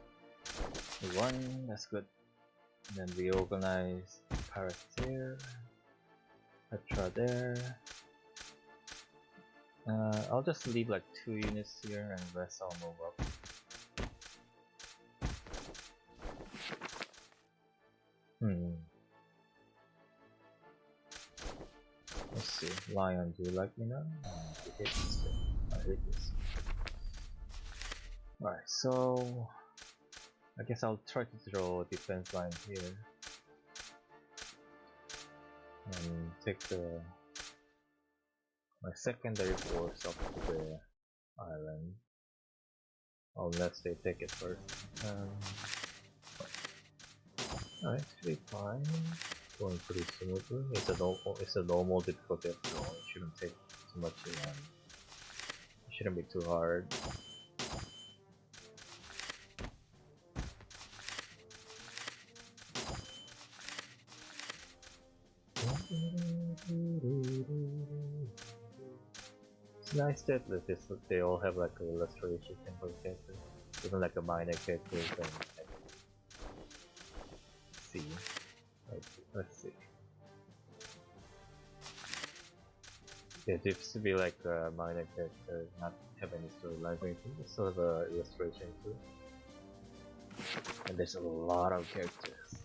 We won, that's good. And then we organize Pirates here, Petra there. I'll just leave like 2 units here and rest I'll move up. Let's see. Lion, do you like me now? You hate this thing. I hate this. Alright, so I guess I'll try to throw a defense line here and take my secondary force up to the island, unless they take it first. Alright, should be fine. Going pretty smoothly. It's a normal difficulty after all. It shouldn't take too much. It shouldn't be too hard. It's nice that they all have like an illustration for the characters, even like a minor characters and like, see. Let's see. Yeah, it used to be like a minor character, not have any storyline or anything, it's sort of a illustration too. And there's a lot of characters.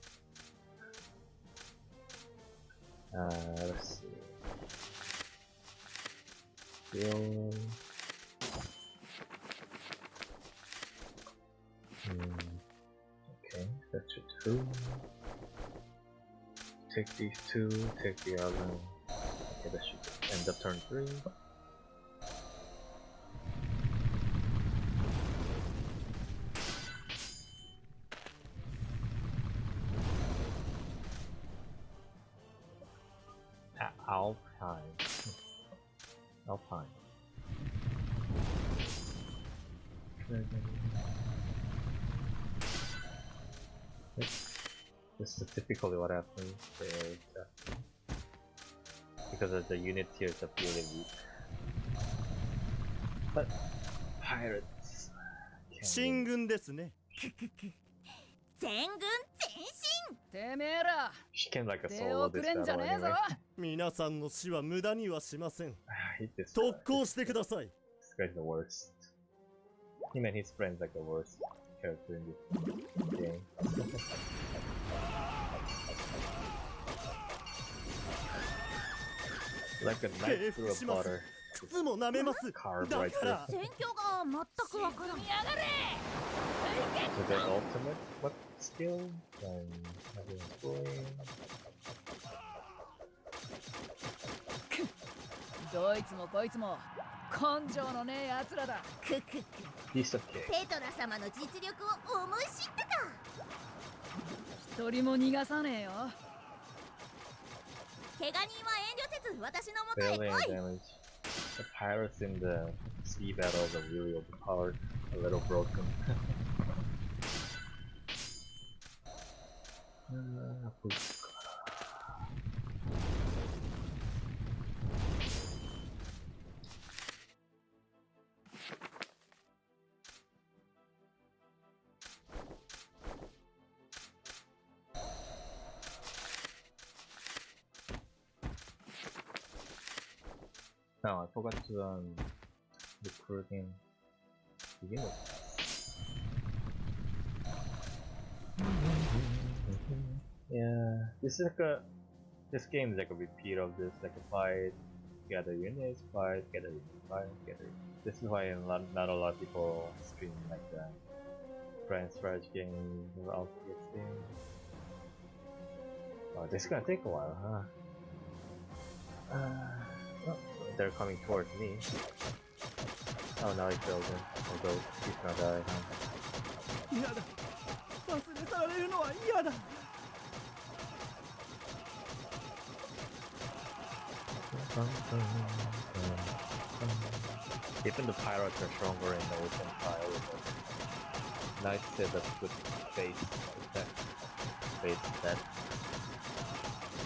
Let's see. Skill. Okay, that's a 2. Take these 2, take the other. Okay, that should end up turn 3. Alpine. Alpine. This is typically what happens there, because the unit tiers are really weak. But pirates. 進軍ですね。全軍前進。てめえら She came like a 出 solo 遅 this れんじゃ battle ねえぞ anyway. 皆さんの死は無駄にはしません。I hate this 特 guy. 攻してください。 This guy's the worst. Him and his friends like the worst character in this game. Like a knife through a butter. 靴も舐めます。 Carve だ right か through. ら戦況が全くわからん。 So their ultimate what skill? And having flame. どいつもこいつも根性のねえやつらだ。ククク。 Piece of cake. ペトラ様の実力を思い知ったか。一人も逃がさねえよ。怪我人は遠慮せず私のもとへ Barely 来 any い。 damage. The pirates in the sea battles are really overpowered. A little broken. Oh, I forgot to recruiting units. Yeah, this is like this game is like a repeat of this, like a fight, gather units, fight, gather units, fight, gather units. This is why not a lot of people stream like the grand strategy game or outfit thing. Oh, this is gonna take a while, huh? Oh, they're coming towards me. Oh, now he killed him. Although he's gonna die, huh? 嫌だ忘れ去られるのは嫌だ Even the pirates are stronger in the open fire. Knights is a good base that.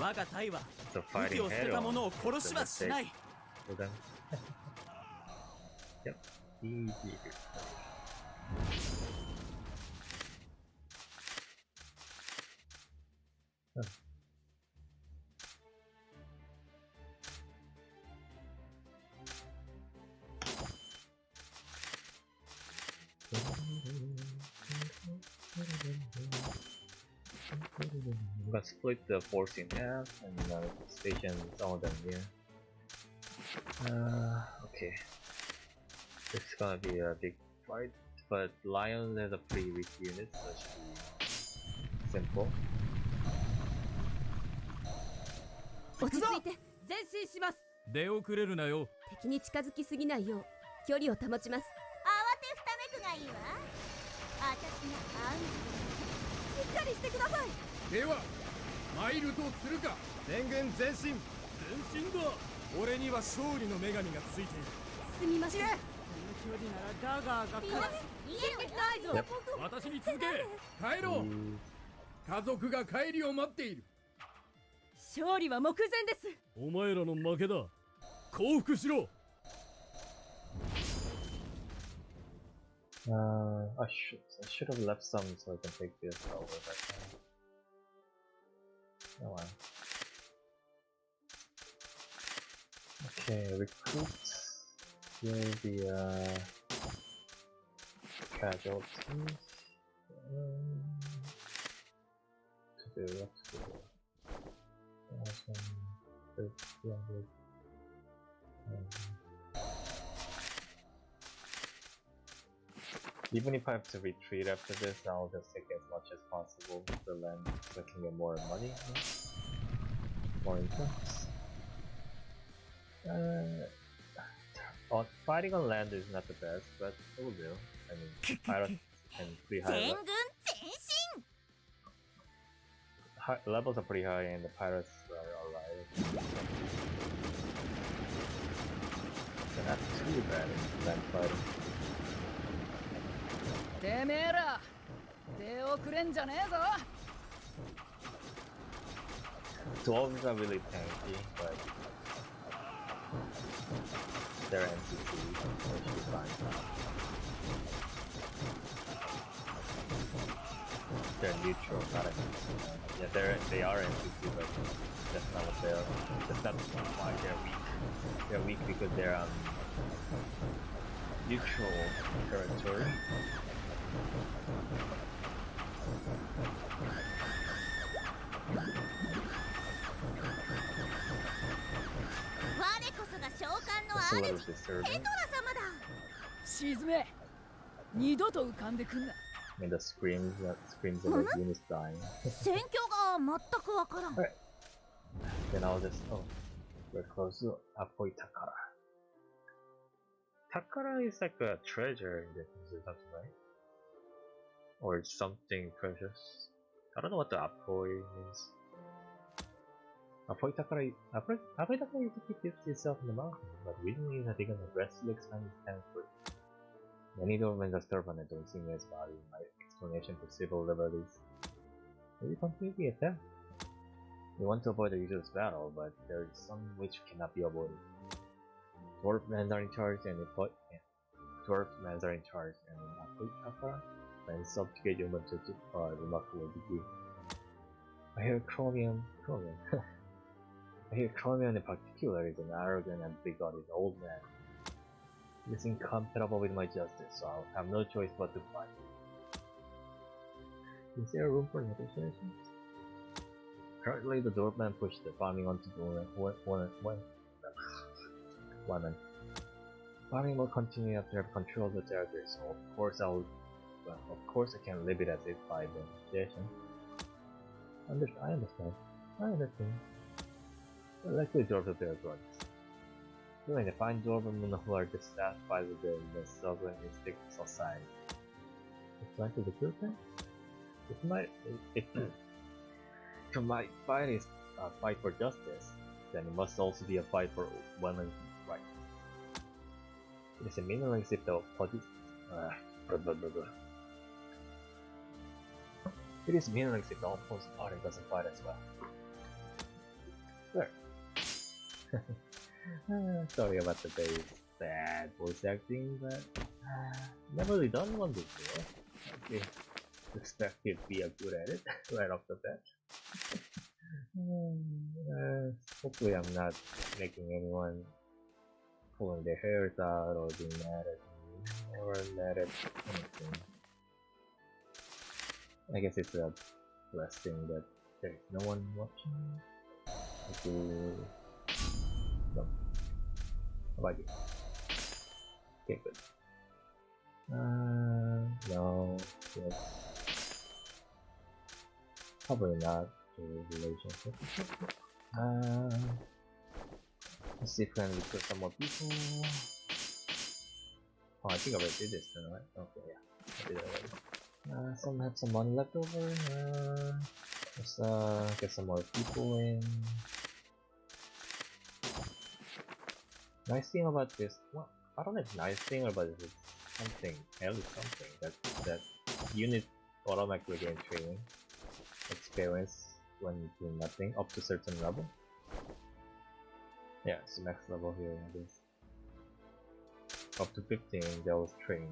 我が隊は So 武 fighting 器を捨て head た on 者を殺しは is し a な mistake い for them. Yep, easy. Huh. I'm gonna split the force in half and station some of them here. Okay. This is gonna be a big fight, but Lion has a pretty weak unit, so it should be simple. 落ち着いて前進します。出遅れるなよ。敵に近づきすぎないよう距離を保ちます。慌てふためくがいいわ。私が安しっかりしてください。では参るとするか。全軍前進。前進だ。俺には勝利の女神がついている。すみません。この距離ならダガーがみんな逃げるわよ。私に続け。帰ろう。家族が帰りを待っている。勝利は目前です。お前らの負けだ。降伏しろ。I should have left some so I can take this over that time. Oh well. Okay, recruit. Here the casualties. To do what to do. 300. Even if I have to retreat after this, I'll just take as much as possible to land so I can get more money, more incomes. Fighting on land is not the best, but it will do. I mean, pirates and pretty high 全軍前進。 levels are pretty high, and the pirates are alright. They're not too bad in land fighting. てめえら出遅れんじゃねえぞ。 Dwarves are really tanky, but they're NPCs, so it should be fine. They're neutral, not NPC. Yeah, they are NPC, but that's not what they are. That's not why they're weak. They're weak because they're neutral territory. That's a little disturbing. 沈め二度と浮かんでくんな。 I mean, the screams of the units dying. 戦況が全くわからん。 Alright. Then I'll just we're close to Apoi Takara. Takara is like a treasure in the something, right? Or something precious. I don't know what the Apoi means. Apoi Takara usually keeps itself in the mountain, but recently it has taken a drastically expanded territory. Many governments are stubborn and don't see me as value in my explanation for civil liberties. Maybe completely attempt. We want to avoid the useless battle, but there is some which cannot be avoided. Dwarf men are in charge and Takara and subjugate human to a remarkable degree. I hear chromium. Here, Chromium in particular is an arrogant and bigoted old man. He is incompatible with my justice, so I'll have no choice but to fight. Is there room for negotiations? Currently, the doorman pushed the farming onto the woman. Farming will continue after I have control of the territory, so of course I can leave it as if by the negotiation. I understand. I likely drove the bear grunt. Doing a fine doorman who are dissatisfied with the misogynistic society. It's like the good thing? If my fight is a fight for justice, then it must also be a fight for women's rights. It is meaningless if the It is meaningless if the opposing party doesn't fight as well. There. Sorry about the very bad voice acting, but never really done one before. Okay. Expect you to be good at it right off the bat. Hopefully I'm not making anyone pulling their hairs out or being mad at me or mad at anything. I guess it's a blessing that there's no one watching. No. How about you? Okay, good. No. Yes. Probably not a relationship. Let's see if we can recruit some more people. Oh, I think I already did this then, right? Okay, yeah. I did it already. Some have some money left over. Let's get some more people in. Nice thing about this, well, I don't know if nice thing or but it's something, at least something, that unit automatically gain training experience when doing nothing up to certain level. Yeah, it's the max level here, I guess. Up to 15 they'll train.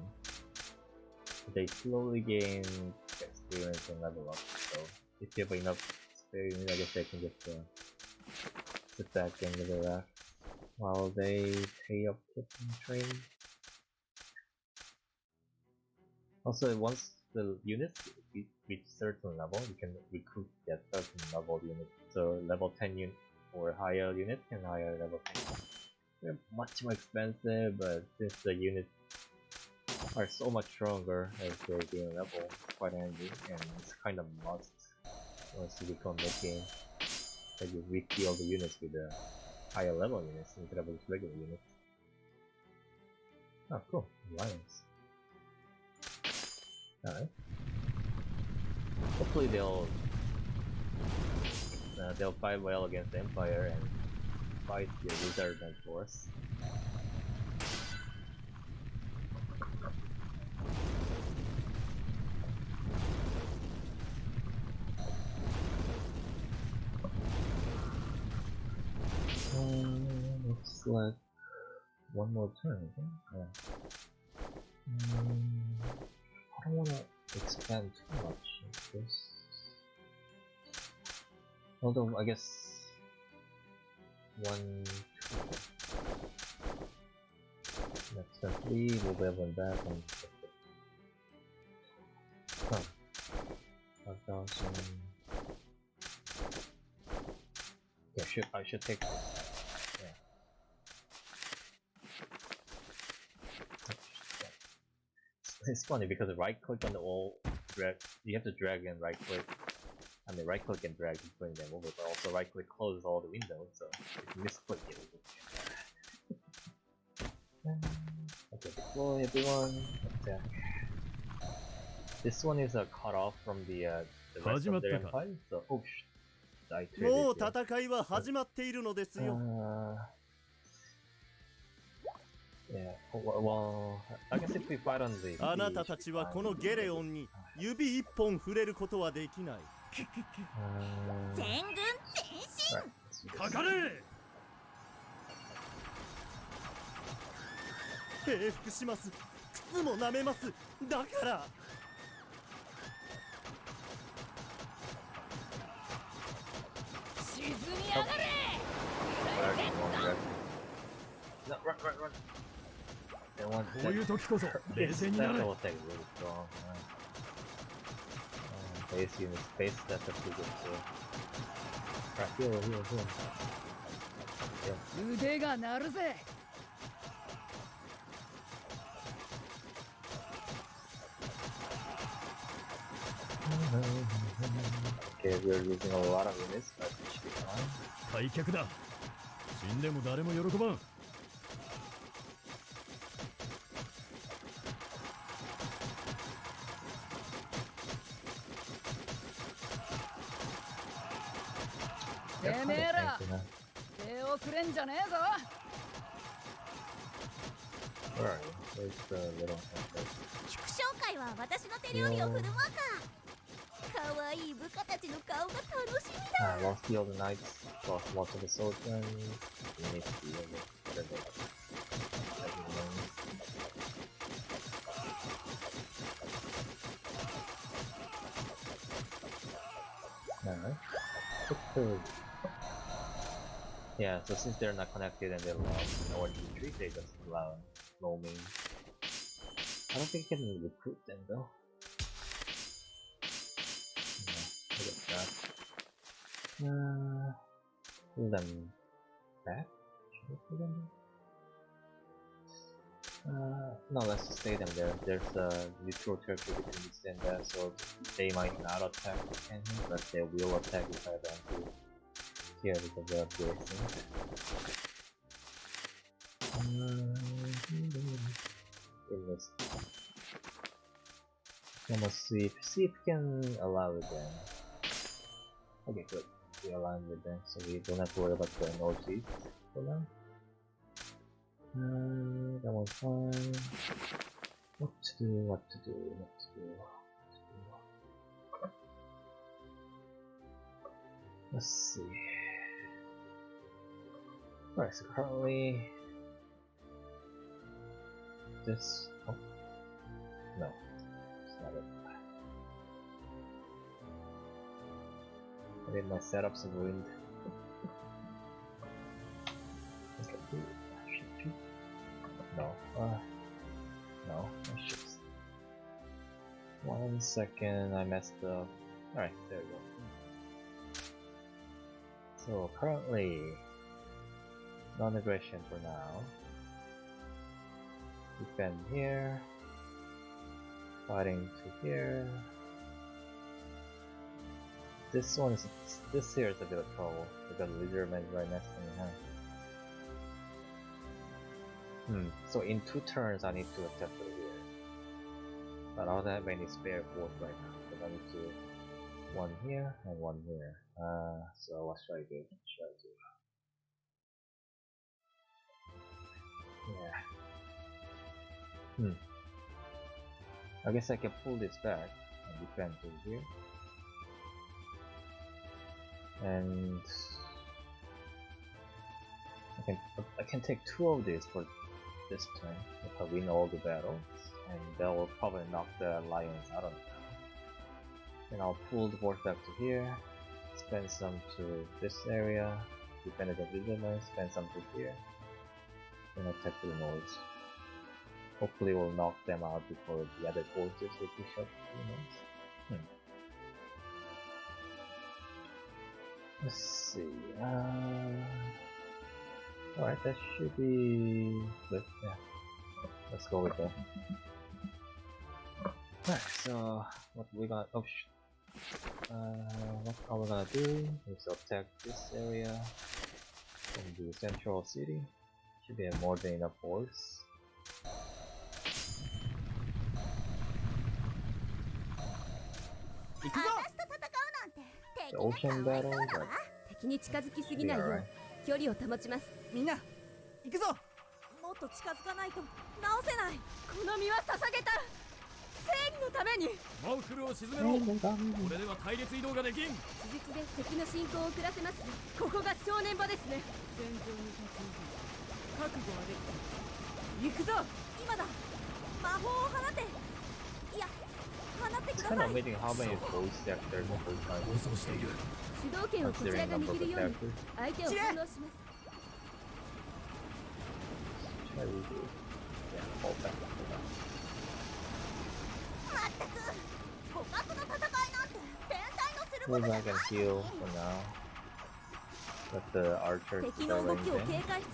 They slowly gain experience and level up, so if you have enough experience I guess they can just sit back and relax while they pay up to train. Also, once the units reach certain level, you can recruit that certain level unit. So level 10 unit or higher unit can hire level 10. They're much more expensive, but since the units are so much stronger as they gain level, it's quite handy and it's kind of must once you become mid-game that you refill the units with the higher level units instead of just regular units. Oh, cool. Alliance. Alright. Hopefully they'll fight well against the Empire and fight the Wizardman force. Looks like one more turn, I think. Yeah. I don't want to expand too much of this. Although, I guess... 1, 2... Next turn 3, we'll be able to back and... Huh. 5,000... Yeah, I should take this. Yeah. It's funny because right click on the wall, drag, you have to drag and right click. I mean right click and drag to bring them over, but also right click closes all the windows, so if you misclick it will okay, deploy everyone, attack. This one is a cut off from the rest of the empire, so oh shit. もう戦いは始まっているのですよ。Yeah, well, I guess if we fight on the あなたたちはこのゲレオンに指一本触れることはできない。全軍前進。かかれ。平服します。靴も舐めます。だから。沈みやがれ。No, run, run, run. They want こういう時こそ冷静にな that れ double tag is really strong. Base unit space, that's actually good too. Alright, heal, heal, heal. Yeah. 腕が鳴るぜ。 Okay, we're losing a lot of units, but it should be fine. 退却だ。死んでも誰も喜ばん。 てめえら手遅れんじゃねえぞ。 Where are you? Where's the little... 祝勝会は私の手料理を振る舞うか。かわいい部下たちの顔が楽しみだ。 lost the other knights, lost most of the soldiers. We need to be able to get it. Alright. Yeah, so since they're not connected and they lost nowhere to retreat, they just allow roaming. I don't think you can recruit them though. Yeah, look at that. Pull them back? Should I pull them back? No, let's just stay them there. There's a neutral territory between this and that, so they might not attack him, but they will attack if I don't do here because they have great things. Let's see if we can allow it then. Okay, good. We align with them, so we don't have to worry about the northeast for now. That one's fine. What to do, what to do, what to do, what to do. Let's see. Alright, so currently... this... oh. No. It's not it. I think my setups are ruined. No, no, I should. 1 second, I messed up. Alright, there we go. So currently, non-aggression for now. Defend here. Fighting to here. This here is a bit of trouble because the leaderman is right next to me, huh? So in 2 turns I need to attack through here. But I don't have any spare force right now. So I need to 1 here and 1 here. So what should I do? Yeah. I guess I can pull this back and defend through here. And I can take 2 of these for this turn if I win all the battles, and that will probably knock the alliance out of it. Then I'll pull the force back to here, spend some to this area, defend against Villainers, spend some to here, then attack to the north. Hopefully we'll knock them out before the other forces will push up to the north. Let's see, alright, that should be good, yeah. Let's go with that. Alright, so what we got, oh what are we gonna do is attack this area from the central city. Should be more than enough force. The ocean battle, but 敵に近づきすぎないよう距離を保ちます。みんな行くぞ。もっと近づかないと直せない。この身は捧げた。正義のために。マウフルを沈めろ。これでは隊列移動ができん。事実で敵の進行を遅らせます。ここが正念場ですね。戦場に立つ以上覚悟はできた。行くぞ。今だ。魔法を放て。いや、放ってく it's だ kind さ of い。 amazing how many voice actors are trying 暴走している。主導権をこちらが握るように相手を翻弄します。What do we do? Yeah, fall back. まったく互角の戦いなんて天才のするこ Hold とじゃ back ない and heal for now. Let the archer 敵 do の the 動きを range 警 in. 戒しつ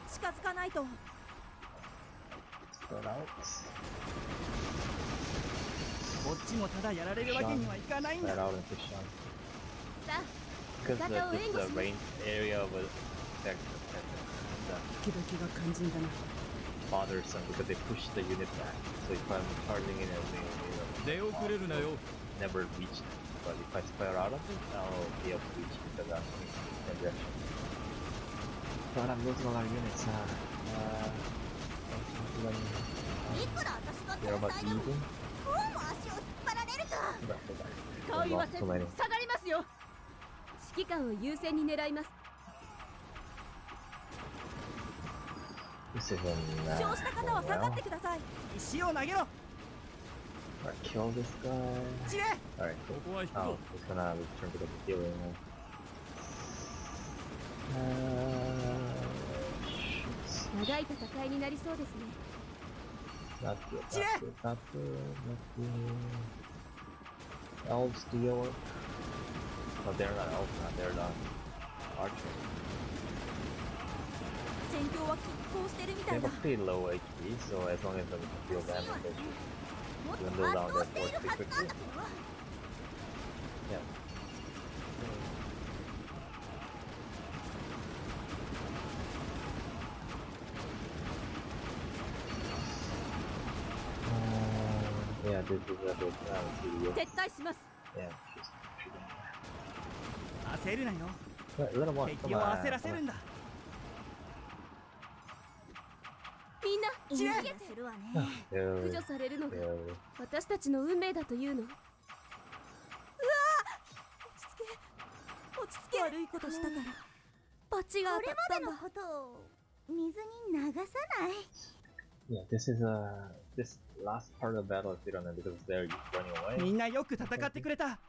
つ近づかないと。 Spread out. こっちもただやられるわけにはいかないん Spread だ。 out and push on. さあ Because 味方を援護 the します range area of effect 時々が肝心だな。 bothersome because they push the unit back. So if I'm charging in and they 出遅れるなよ never reach it. But if I spread out of it, I'll be able to reach it because I'm in the direction. But I'm losing a lot of units. いくら私が They're 天 about 才でも even. こうも足を引っ張られるか。顔言わせず Too many. 下がりますよ。指揮官を優先に狙います。 This isn't 負傷した方は going 下がっ well. てください。石を投げろ。 Alright, kill this guy. 散れ。 Alright, こ cool. こは引く Oh, ぞ he's gonna return to the healing. Shoots. 長い戦いになりそうですね。 Not good, not good, not good, not good. Elves do your work. Oh, they're not elves, they're not archers. 戦況は拮抗してるみ They たい have だ a。pretty low HP, so as long as they can deal damage, they should. もっと Even though 圧 down 倒 their してい force る pretty はずなん quickly. だけど。 Yeah. Yeah, this is a bit serious. 撤退します。 Yeah, just shoot him. 焦るなよ。 Little one, 敵 come を on. 焦らせるんだ。みんなイライラするわね。駆 Dude, 除されるのが dude. 私たちの運命だというの。落ち着け。悪いことしたから罰がこれ当たったんだ。までのことを水に流さない。 Yeah, this last part of the battle is different because they're running み away. んなよく戦ってくれた。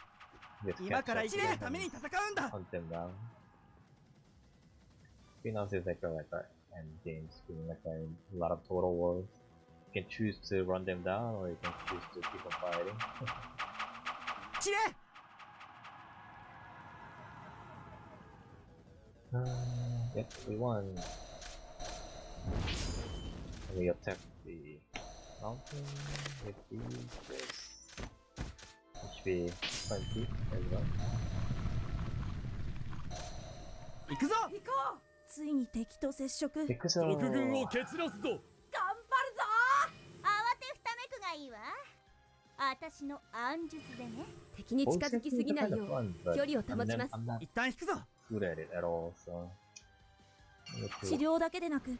Let's 今から catch 生 up きる to ため them に and 戦うんだ。 hunt them down. Spin-offs is like that and games being like a lot of total wars. You can choose to run them down or you can choose to keep on fighting. 散れ。 Yep, we won. And we attacked the mountain with this. HP 20 as well. 行くぞ。行こう。ついに敵と接触。頑張る Because 賊軍を蹴散らすぞぞ。慌てふためくがいいわ。私の暗術でね。敵に近づきすぎないよう距離を保ちます。 I'm not 一旦引くぞ。 good at it at all, so 治療だけでなく if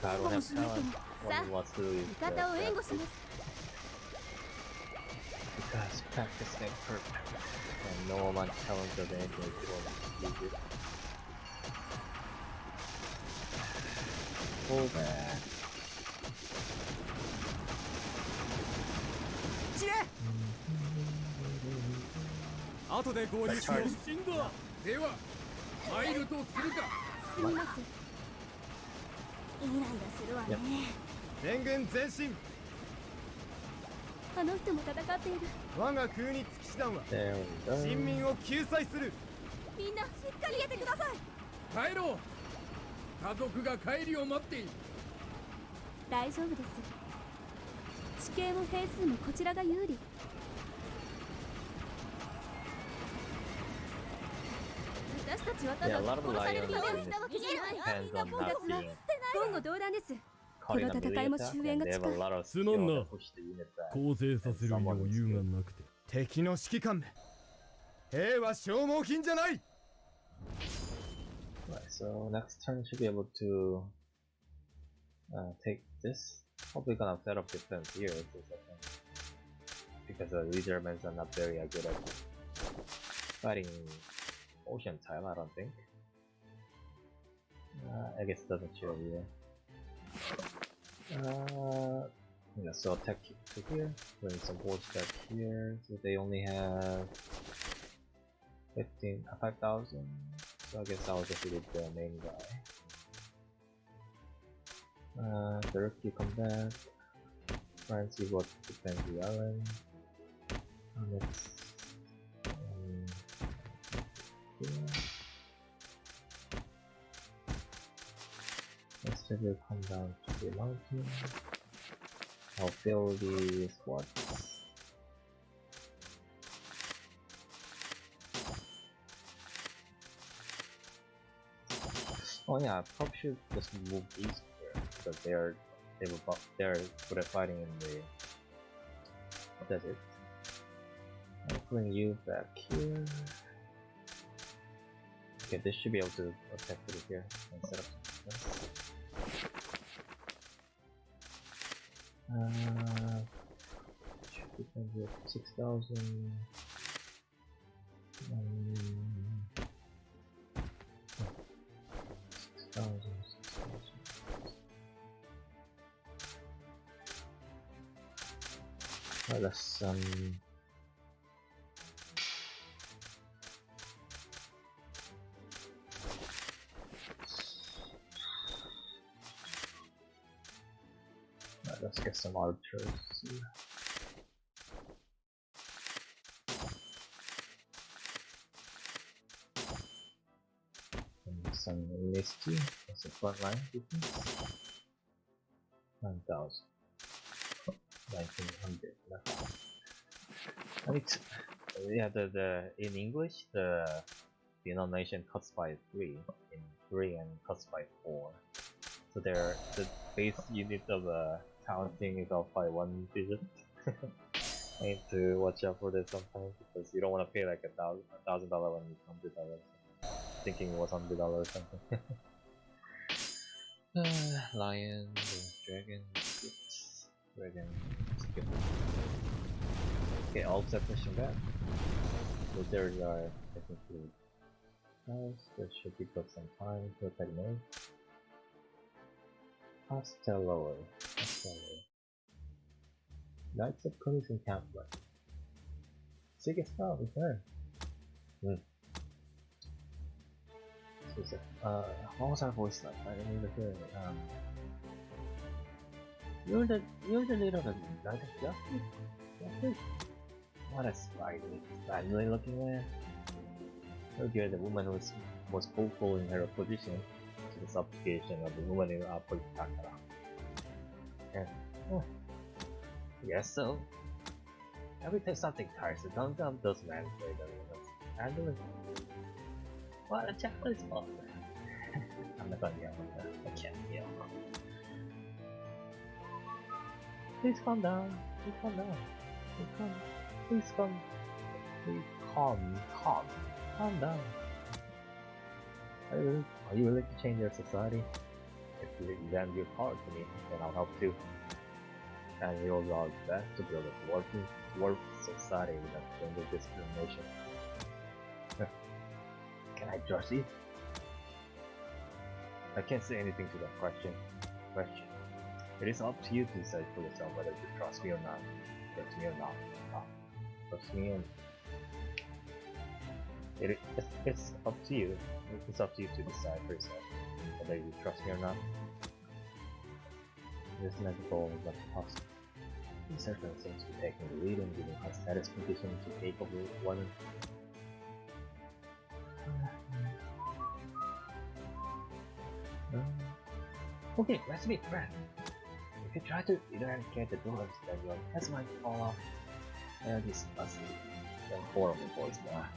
I don't have talent, what he wants to do is 味方を援護します。 because practice makes perfect, and no amount of talent does anything if you don't use it. Pull back. 散れ。後で合流しよう死んだでは入るとするか進みます。イライラするわね。全軍前進。あの人も戦っている。我が空日騎士団は There we go. 人民を救済する。みんなしっかりやってください。帰ろう家族が帰りを待っている大丈夫です。地形も兵数もこちらが有利。私たちはた Yeah, だ a lot of 殺される lions ため in にしたわけじゃない。 depends on not being 言語道断です。 caught in a この戦いも melee attack, 終焉 and が they have 近 a い。 lot of すまん skill な to push the unit back. 構成させる余裕がなくて敵の指揮官め。兵は消耗品じゃない。 Right, so next turn should be able to take this. Probably gonna set up defense here for a second. Because the Reservements are not very good at fighting ocean time, I don't think. I guess it doesn't show here. Yeah, so attack to here, bring some force back here, so they only have 5,000, so I guess I'll defeat the main guy. Turkey come back. France what defend the island. Let's yeah. Instead will come down to the mountain. I'll fill the squad. Oh yeah, I probably should just move east here because they're good at fighting in the desert. I'm putting you back here. Okay, this should be able to attack it here and set up should be 6,000. 6,000. Oh, that's let's get some archers. And some listy as a front line defense. 9,000. 1900. I mean, yeah, the in English the denomination cuts by 3 in 3 and cuts by 4. So the base unit of counting is off by 1 digit. I need to watch out for this sometimes because you don't want to pay like $1,000 when it's $100. Thinking it was $100 or something. Lion, dragon, dragon, skip. Okay, all set pushing back. Lizards are technically nice. There should be took some time to attack me. Hostile. Knights of Cunitz and Campbell. Sick stuff, return. What was our voice like? I didn't even hear it. You're the leader of the Knight of Justice? What a sprightly looking man. You're the woman who was most vocal in her opposition to the subjugation of the woman in Upper Takara. And, yes, so every time something tires to come down, those men say that we must handle it. What a chocolate spot! I'm not gonna yell at that. I can't yell. Please calm down. Please calm down. Please calm down. Are you willing to change your society? If you lend your power to me, then I'll help too. And we will do our best to build a work society without gender discrimination. Can I trust you? I can't say anything to that question. It is up to you to decide for yourself whether you trust me or not. Trust me or not. Trust me or not. It's up to you. It's up to you to decide for yourself whether you trust me or not. This next goal is not possible. He certainly seems to be taking the lead in giving us status condition to capable women. Okay, let's be friends. If you try to eradicate the dwarves, then your heads might fall off. This must be a horrible voice now.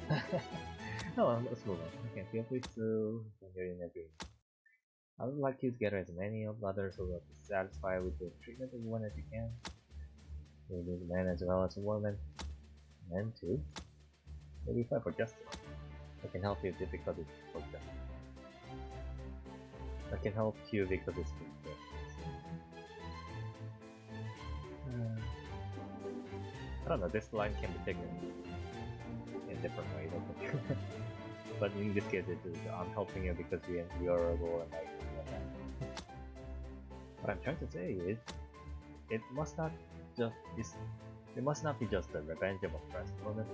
No, let's move on. Okay, feel free to you're in agreement. I would like you to gather as many of others who will be satisfied with the treatment of women as you can. We need men as well as women. Men too. Maybe fight for justice. I can help you with difficulties for justice. I can help you because it's difficult. I don't know, this line can be taken in different ways, I think. But in this case, I'm helping you because you're endurable and like that. What I'm trying to say is, it must not be just the revenge of oppressed women.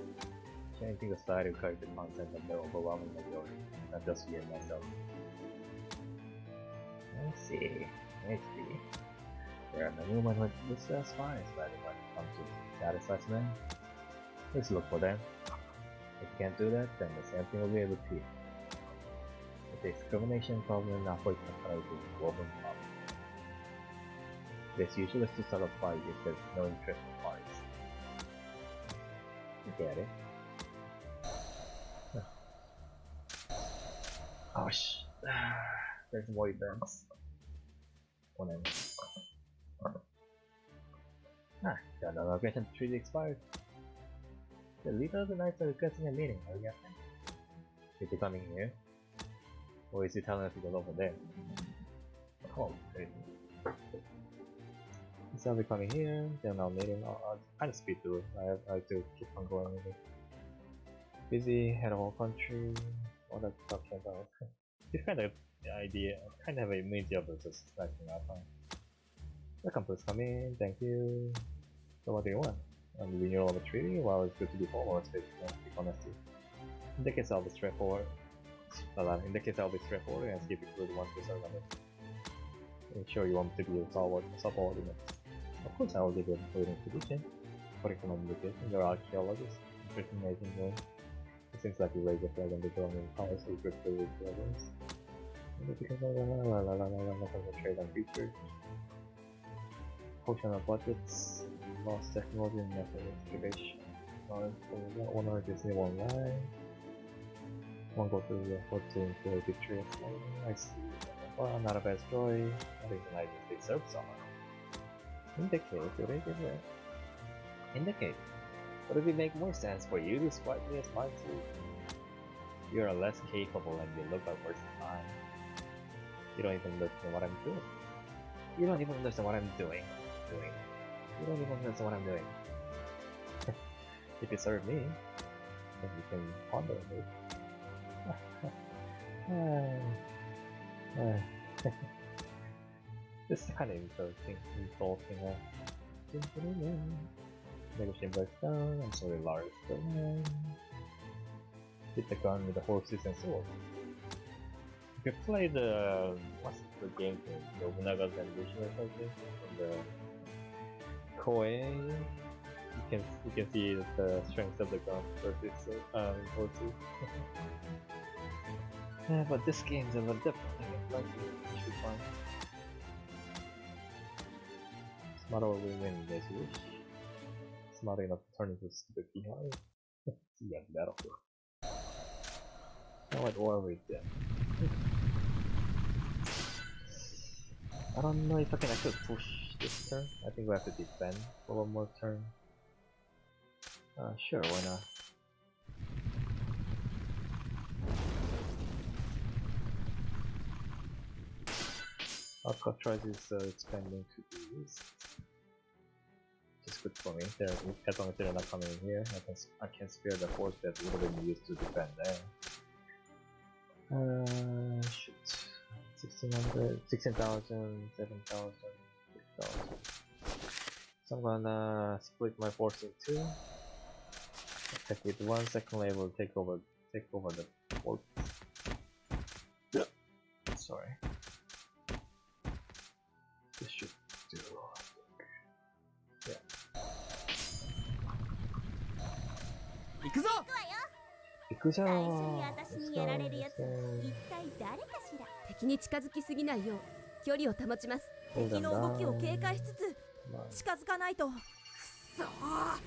Changing society requires the consent of the overwhelming majority, not just you and myself. I see. HP. There are many women with distress fires, but when it comes to that assessment, let's look for them. If you can't do that, then the same thing will be repeated. The discrimination problem now for compared to global problem. It is usually to start a fight if there's no interest in parties. You get it? Oh sh. There's more events. Got another question 3D expired. The leader of the Knights are requesting a meeting. Are you asking? Is he coming here? Or is he telling us to go over there? Oh, crazy. He's be coming here, then I'll meeting. I'll kind of speed through it. I have to keep on going with it. Busy, head of whole country. What are you talking about? This kind of idea, kind of have an image of it just snacking up on. Welcome, please come in, thank you. So what do you want? Renewal of a treaty? Well, it's good to be formal, let's be honest. In the case I'll be straightforward. In the case I'll be straightforward and skip it through the ones we serve on it. Ensure you want to be a subordinate. Of course I will give you a leading position. According to my indication, you're archaeologists, interesting amazing game. It seems like you raise a flag and become in power so you grip the weak levels. Trade and features. Potion of budgets. Lost technology and method excavation. One hour Disney online. One go to the 14 to a victory. I see. Well, not a bad story. I think the United States serves someone. Indicate. Would it make more sense for you to swipe me as mine too? You are less capable and you look like worse than mine. You don't even understand what I'm doing. You don't even understand what I'm doing. You don't even understand what I'm doing. If you serve me, then you can ponder me. This is kind of insulting. Negotiation breaks down. I'm sorry, Lars. Hit the gun with the horses and swords. If you play the what's the game called? Nobunaga's Ambition or something from the Koei, you can see the strength of the gun versus horses. Yeah, but this game's a little different. Like it should be fun. Smarter will win as you wish. Smart enough to turn into a stupid behind. Yeah, battlefield. Now what are we then? I don't know if I can actually push this turn. I think we have to defend for one more turn. Sure, why not? Alcatraz is expanding to the east. Which is good for me. As long as they're not coming in here, I can spare the force that would have been used to defend there. Shoot. 1600, 16,000, 7,000, 6,000. So I'm gonna split my force in two. Attack with one, second level take over the fort. Yep. Sorry. This should do. Yeah. 行くぞ。行くぞー。最初に私にやられるやつ一体誰かしら。敵に近づきすぎないよう距離を保ちます。敵の動きを警戒しつつ近づかないと。くそー、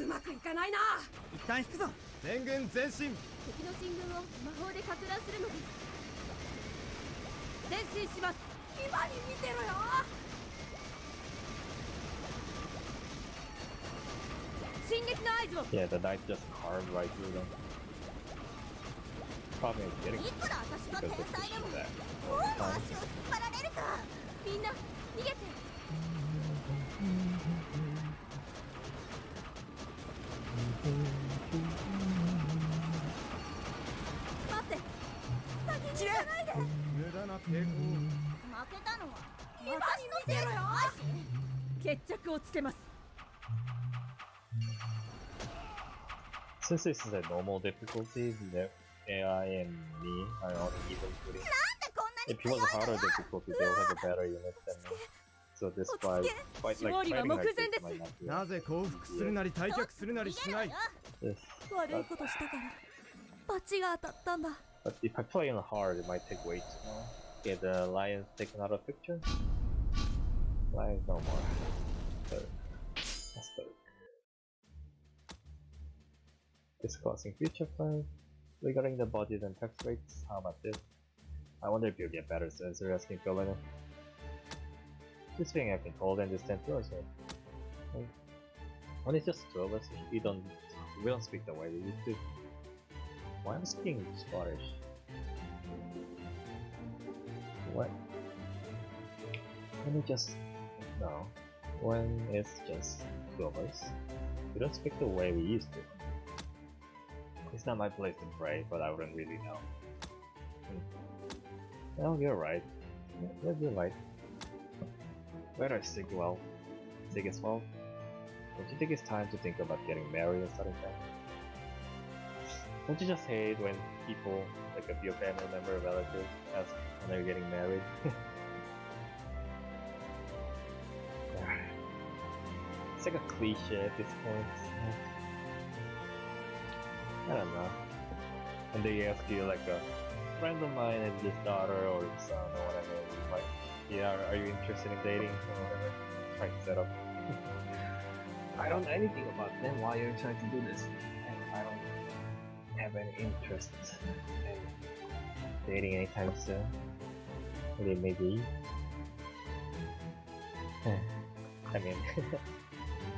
うまくいかないな。一旦引くぞ。全軍前進。敵の進軍を魔法でか乱するのです。前進します。今に見てろよ。進撃の合図を。 Yeah, the knight just carved right through them. Probably getting いくら私が because 天 of 才でも that. 王の足を引っ張られるか。みんな逃げて。待って、先に行かないで。無駄な抵抗。負けたのは私のせいじゃないし。決着をつけます。 Since this is a normal difficulty, the AI and me are on even footing. なんでこんなに If he was harder difficulty, they would have a better unit than me. So this fight like fighting like this might not be なぜ降伏するなり退却するなりしない this. 悪いことしたから罰が当たったんだ But if I play on hard, it might take way too long. Get the lions taken out of picture. Lions no more. Third. That's third. Discussing future plans. Regarding the budget and tax rates, how about this? I wonder if you'll get better sensor asking for Lena. This thing I can hold and distance yours. When it's just two of us, we don't speak the way we used to. Why am I speaking Scottish? What? Let me just no. When it's just two of us, we don't speak the way we used to. It's not my place to pray, but I wouldn't really know. Well, you're right. You're right. Where do I sig well? Sig as well? Don't you think it's time to think about getting married and starting family? Don't you just hate when people, like a few family member or relatives, ask when they're getting married? It's like a cliche at this point. I don't know. And they ask you like a friend of mine and his daughter or son or whatever, like, yeah, are you interested in dating or whatever? Trying to set up. I don't know anything about them. Why are you trying to do this? And I don't have any interest in dating anytime soon. Maybe, maybe. I mean,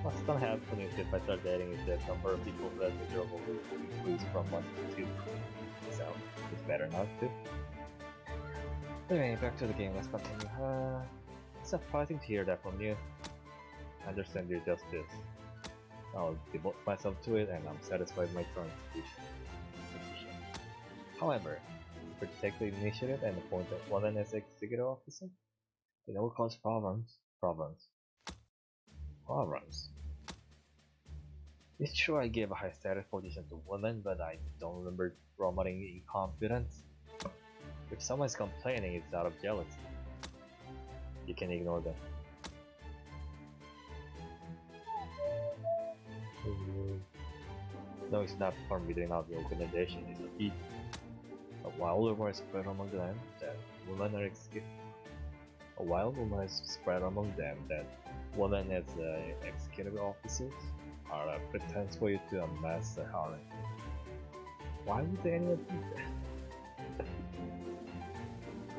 what's gonna happen if I start dating is the number of people that miserable will increase from 1 to 2. So, it's better not to. Anyway, back to the game, let's continue. It's surprising to hear that from you. I understand your justice. I'll devote myself to it and I'm satisfied with my current position. However, if you take the initiative and appoint one as executive officer, it will cause problems. It's true I gave a high status position to women, but I don't remember promoting incompetence. If someone's complaining, it's out of jealousy. You can ignore them. No, it's not from within the organization, it's a beat. A wild rumor is spread among them that women are women as executive officers are a pretense for you to amass a harem. Why would anyone do that?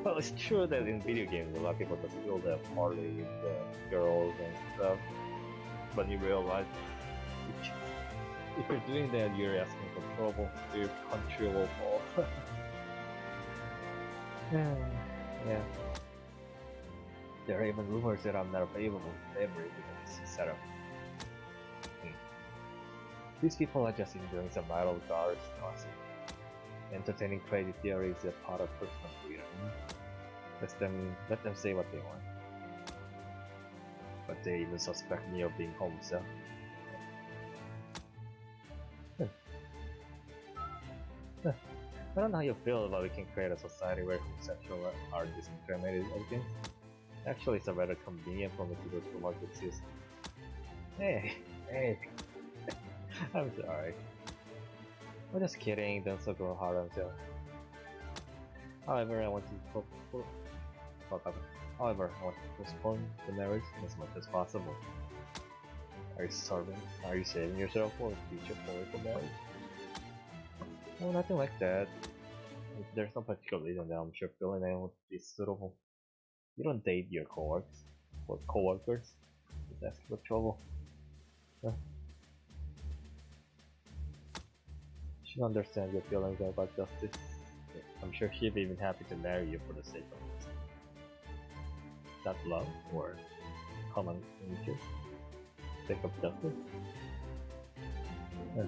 Well, it's true that in video games a lot of people just feel that party with the girls and stuff, but you realize if you're doing that, you're asking for trouble to your country will fall. Yeah. There are even rumors that I'm not available to every setup. These people are just enjoying some idle guards gossip. Entertaining crazy theories is a part of personal freedom. Let them say what they want. But they even suspect me of being homosexual. I don't know how you feel about we can create a society where homosexuals are discriminated against. Actually, it's a rather convenient for me to go to market system. Hey! I'm sorry. I'm just kidding, don't so go hard on yourself. However, I want to postpone the marriage as much as possible. Are you saving yourself for a future political marriage? No, nothing like that. There's no particular reason that I'm sure Phil and I would be suitable. You don't date your coworkers. That's for trouble. Huh? She understands your feelings about justice. I'm sure she'd be even happy to marry you for the sake of it. Not love or common interest. Sake of justice. Yeah.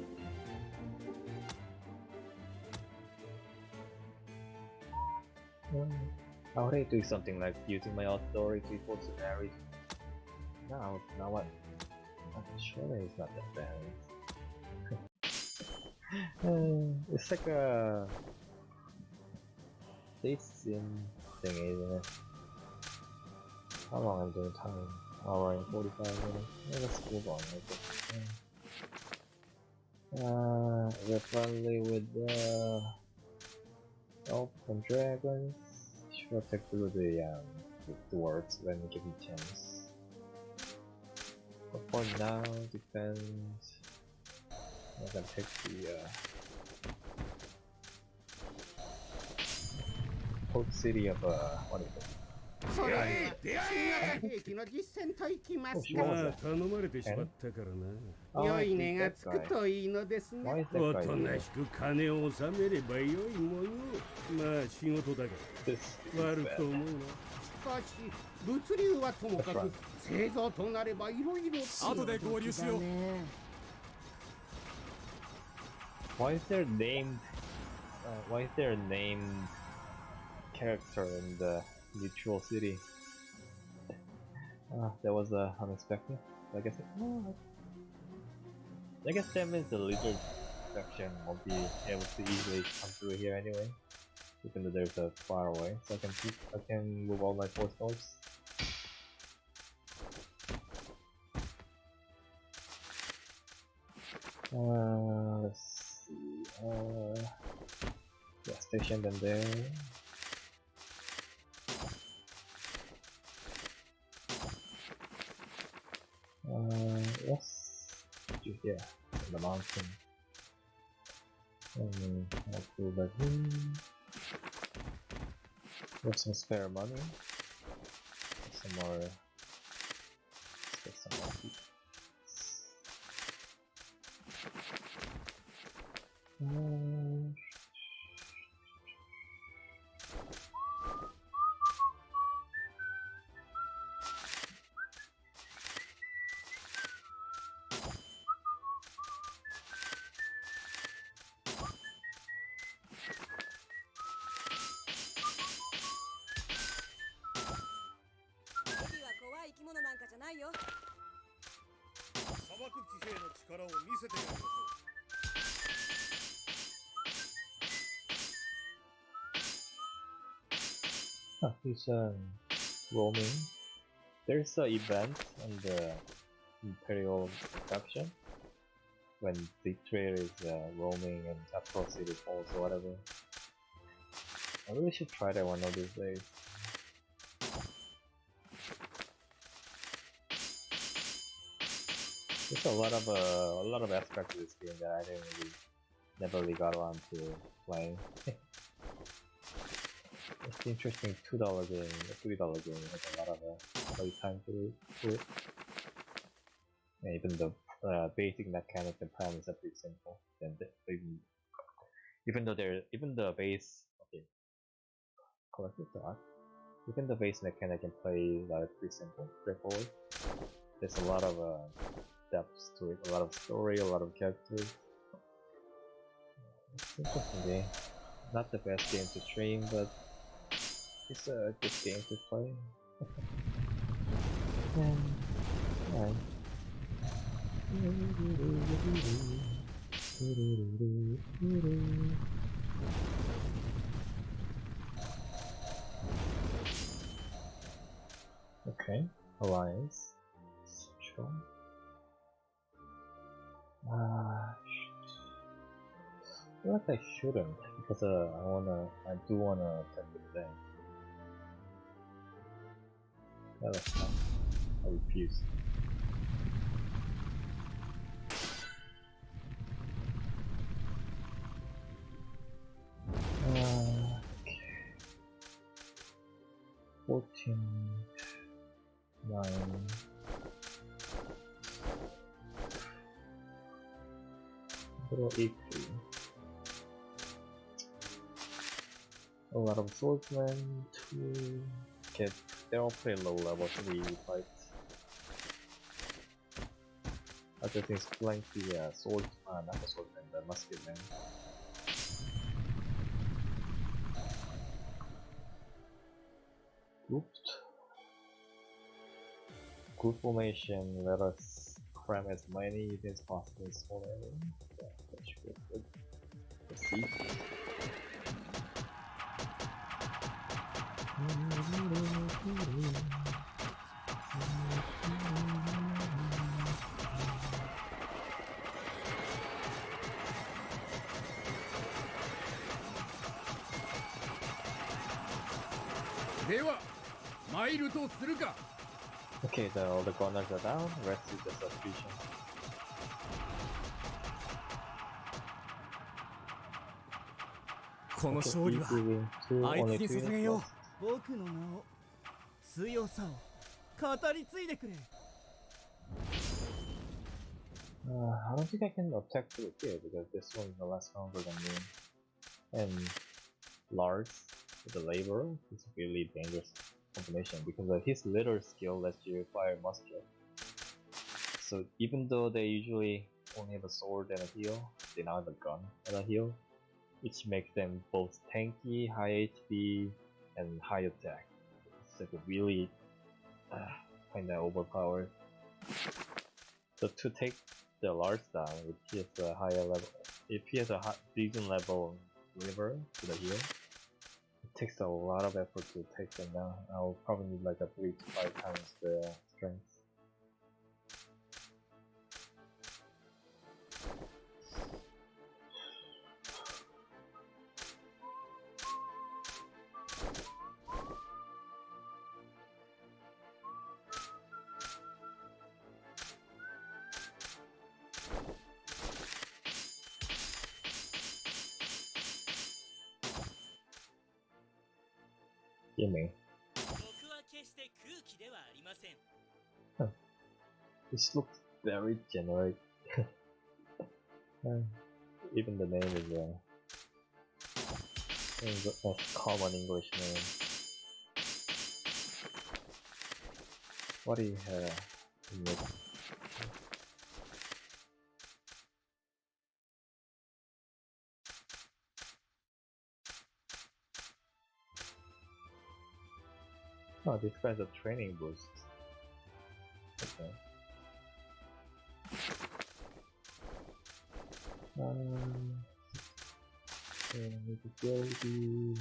I would hate doing something like using my authority to force a marriage. No, now what? Surely it's not that bad. It's like a... They seem thingy, isn't it? How long I'm doing time? Hour and 45 minutes. Yeah, that's move on, I guess. We're friendly with Elf and Dragons. Should take through the dwarves when given chance. But for now, depends. I'm gonna pick the Port City of what is it? それ新型兵器の実戦といきますか。まあ頼まれてしまったからな。良い値がつくといいのですね。おとなしく金を納めればよいもの。まあ仕事だが悪く思うな。しかし物流はともかく製造となればいろいろ。後で合流しよう。Why is there named character in the mutual city? That was unexpected. I guess that means the lizard section won't be able to easily come through here anyway, even though there's a far away. So I can move all my force nodes. Let's see. Yeah, station them there. Yes, here in the mountain. I'll do that. We have some spare money. Some more. Let's get some more heat. He's roaming. There's an event on the Imperial faction when the trader is roaming and across city falls or whatever. I really should try that one of these days. There's a lot of aspects of this game that I never really got around to playing. It's an interesting $2 game, a $3 game with a lot of play time to it. And even the basic mechanics and premise are pretty simple. Then even the base, okay, collective thought. Even the base mechanic and play pretty simple, straightforward. There's a lot of depth to it, a lot of story, a lot of characters. It's an interesting game. Not the best game to stream, but it's a good game to play. Yeah. Okay, Alliance. Central. I feel like I shouldn't, because I do wanna attack the thing. No, that's not. I refuse. Okay. 14, 9. Little 8. A lot of swordsmen, 2. Okay, they're all pretty low level 3 fights. Other things flank the sword, not the swordman, the musketman. Group formation, let us cram as many units as possible in small area. Yeah, that should be good. Let's see. では参るとするか。 Okay, all the gunners are down. Rest is just attrition. この勝利はあいつに捧げよう。僕の名を、強さを語り継いでくれ。I don't think I can attack through here because this one is less stronger than me. And Lars, the laborer, is a really dangerous combination because his little skill lets you fire musket. So even though they usually only have a sword and a heal, they now have a gun and a heal, which makes them both tanky, high HP, and high attack. It's like a really kinda overpowered. So to take the Lars down, if he has a higher level, if he has a decent level river to the heal, it takes a lot of effort to take them down. I'll probably need like a 3 to 5 times the strength. Gaming. This looks very generic. Even the name is a common English name. What do you have in it? Oh, this guy's a training boost. Okay. Agility.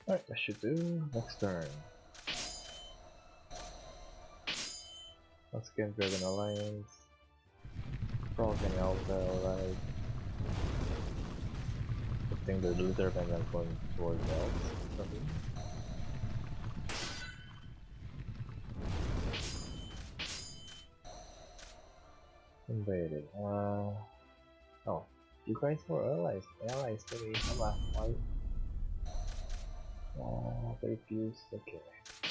Alright, that should do. Next turn. Once again, Dragon Alliance. Frog and Alpha, alright. I think the Luther band are going towards Elves. Invaded. Oh, you guys were allies. Allies to me. Come on, fight. They fused. Okay.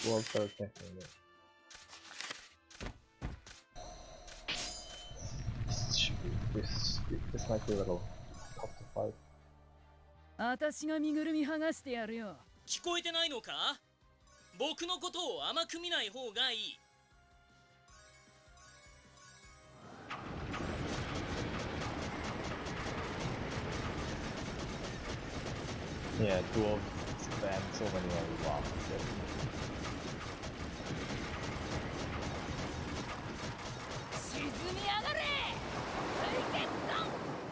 Worlds are attacking me. This might be a little tough to fight. 私が身ぐるみ剥がしてやるよ。聞こえてないのか？僕のことを甘く見ない方がいい。Yeah, dual spam so many locks.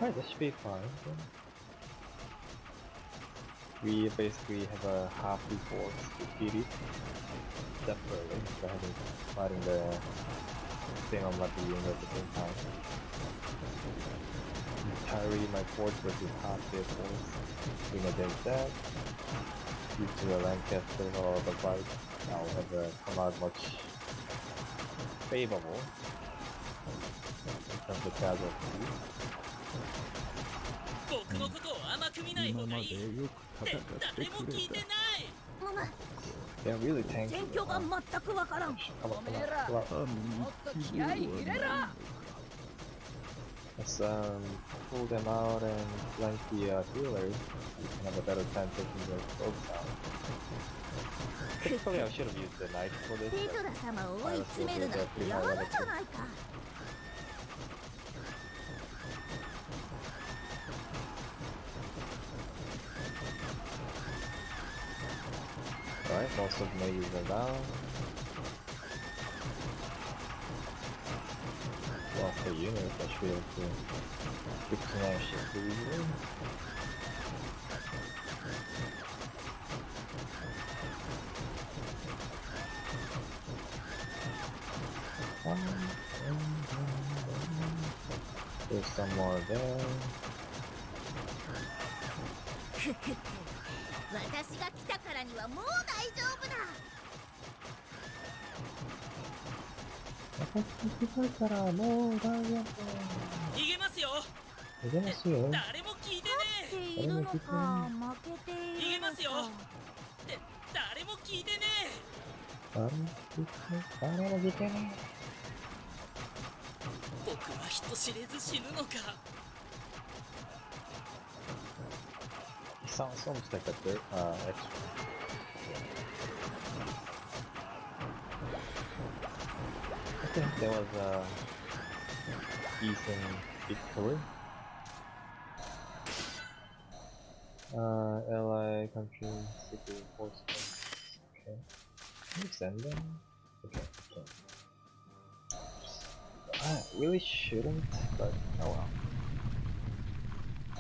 Alright, that should be fine. We basically have a half force to defeat it. Definitely, so fighting the same unlucky unit at the same time. Entirely my force versus half their force. Doing against that. Due to the Lancaster or the fight, I'll have come out much favorable in terms of casualties. 僕のことを甘く見ない方がいい。って誰も聞いてない。They're really tanky. 戦況が全くわからん。おめえら、もっと気合い入れろ。Let's pull them out and flank the healers. You can have a better time taking their folks out. Typically I should have used the knight for this, ペ but トラ様を追い I 詰 also める did なん that て pretty や high る level じゃないか。 Alright, most of the mages are down. Well, for units, I should be able to keep smashing pretty easily. There's some more there. 私が来たからにはもう大丈夫だ。逃げますよ。逃げますよ。誰も聞いてねっているのか、負けているのか。逃げますよ。誰も聞いてね誰も聞いてね。僕は人知れず死ぬのか。Sounds almost like a third, extra. I think there was a decent victory. Ally, country, city, force. Okay. Can you send them? Okay, okay. I really shouldn't, but oh well.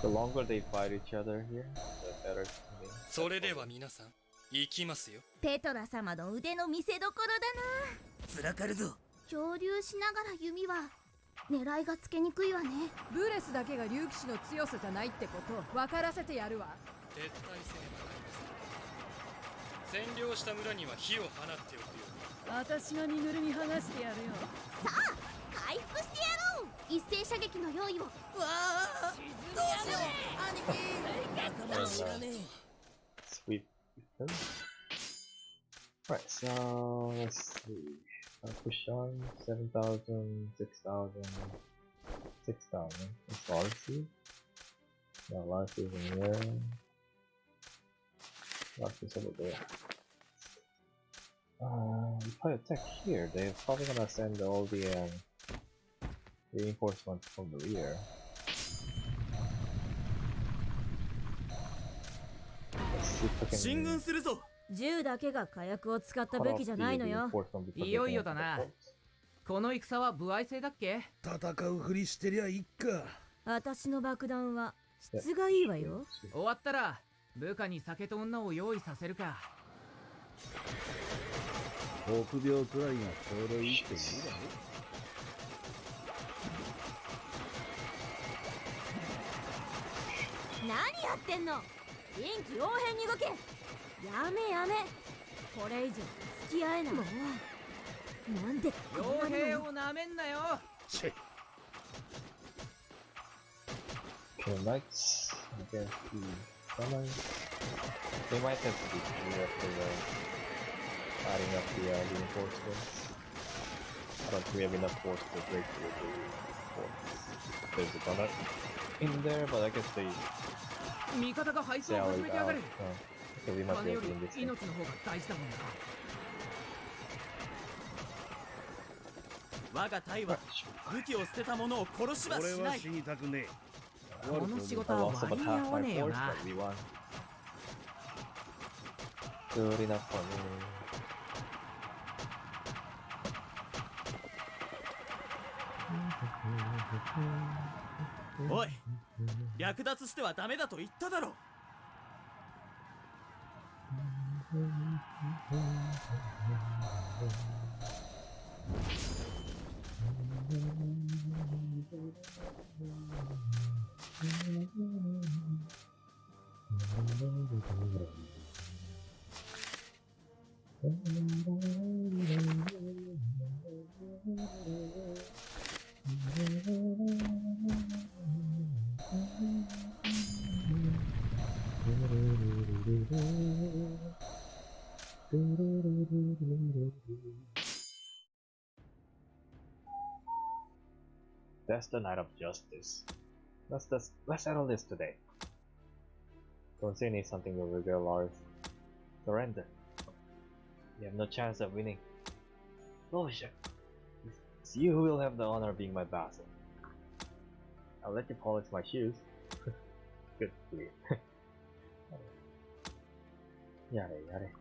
The longer they fight each other here, the better to me. それでは皆さん、行きますよ。ペトラ様の腕の見せ所だな。つらかるぞ。漂流しながら弓は狙いがつけにくいわね。ブレスだけが竜騎士の強さじゃないってことを分からせてやるわ。撤退せねばなりません。占領した村には火を放っておくよ。私が身ぐるみ剥がしてやるよ。さあ回復してやろう。一斉射撃の用意を。わあ、どうしよう兄貴。仲間知らねえ。Sweet. Alright, so let's see. Push on 7,000, 6,000, 6,000. It's Larcy. Yeah, Larcy's in here. Larcy's over there. If I attack here, they're probably gonna send all the reinforcements from the rear. Let's see if I can 進軍するぞ。銃だけが火薬を使った武器じゃないのよ。いよいよだな。この戦は歩合制だっけ？戦うふりしてりゃいっか。私の爆弾は質がいいわよ。終わったら部下に酒と女を用意させるか。臆病くらいがちょうどいいって言うだろ。何やってんの。臨機応変に動け。やめやめ。これ以上付き合えない。もうなんでこんなに傭兵をなめんなよ。Kill knights against the summons. They might have to be free after adding up the reinforcements. I don't think we have enough force to break through the force. There's a gunner in there, but I guess they 味方が配送を始めてやがる。 so we must 金 be よ able り to win this 命 thing. の方が大事だもんな。我が隊は武器を捨てた者を殺しはし俺な。はい死にたくねえ。この仕事 I は lost 割 about に合 half わ my ねえよ force, な。 but we won. Good enough for me. おい、略奪してはダメだと言っただろ。That's the night of justice. Let's settle this today. Don't say need something you'll regret, Lars. Surrender. You have no chance of winning. Bullshit. It's you who will have the honor of being my vassal. I'll let you polish my shoes. Good for you. Yare.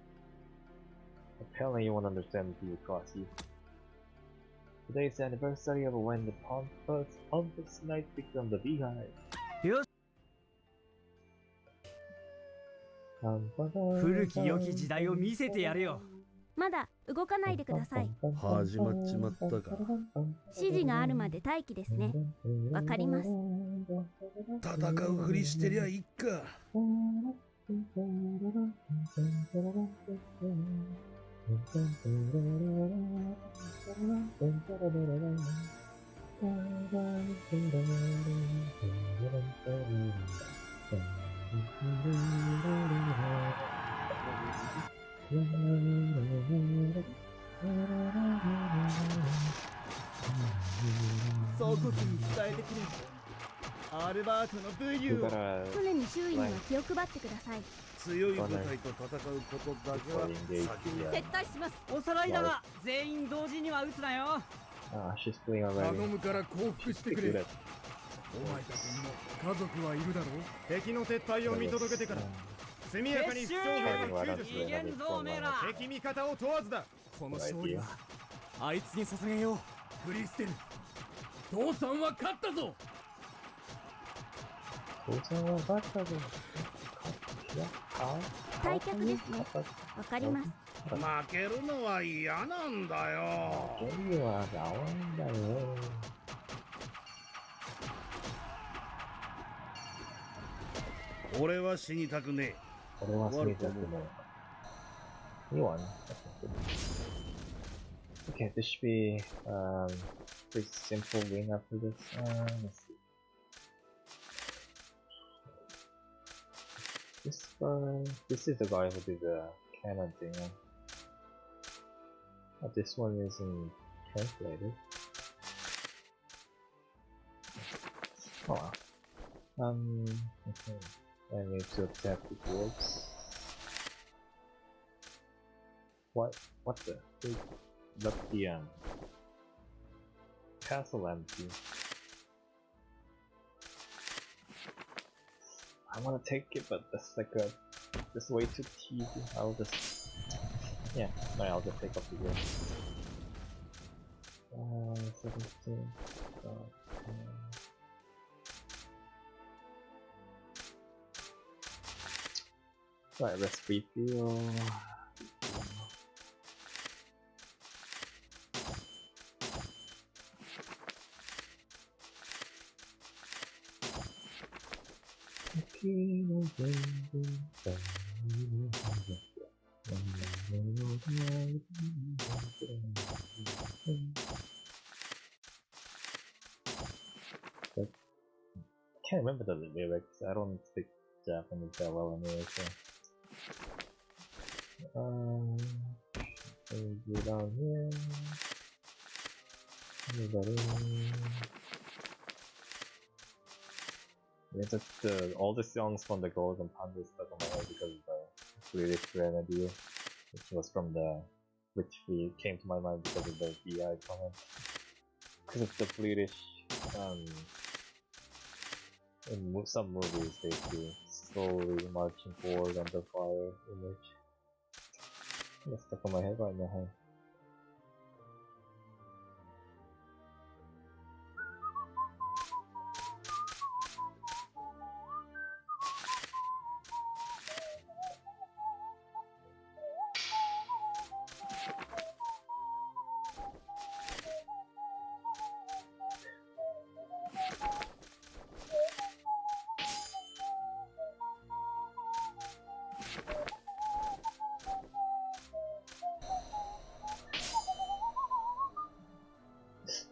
Apparently you won't understand who will cost you. Today is the anniversary of when the pompous knight became the beehive. 古き良き時代を見せてやるよ。まだ動かないでください。始まっちまったか。指示があるまで待機ですね。わかります。戦うふりしてりゃいっか。祖国に伝えてくれ。アルバートの武勇を。常に周囲には気を配ってください。強い部隊と戦うことだけは先に撤退します。おさらいだが全員同時には撃つなよ。頼むから降伏してくれ。お前たちにも家族はいるだろう。敵の撤退を見届けてから速やかに不祥兵を救助し敵味方を問わずだ。この勝利はあいつに捧げよう。クリステル、父さんは勝ったぞ。退却ですね。わかります。負けるのは嫌なんだよ。俺は死にたくねえ。Okay, this should be pretty simple win after this. Let's see. This is the guy who did the cannon thing. This one isn't translated. Oh well. Okay. I need to attack the dwarves. What the? They left the castle empty. I want to take it, but that's like that's way too easy. I'll just I'll just take up the game. 17. Right, let's refuel. I can't remember the lyrics. I don't speak Japanese that well anyway, so. Go down here. Yeah, just all the songs from the Golden Panda stuck on my head because of the British Grenadier, which came to my mind because of the BI comment. Because of the British, in some movies they do slowly marching forward under fire image. That's stuck on my head right now.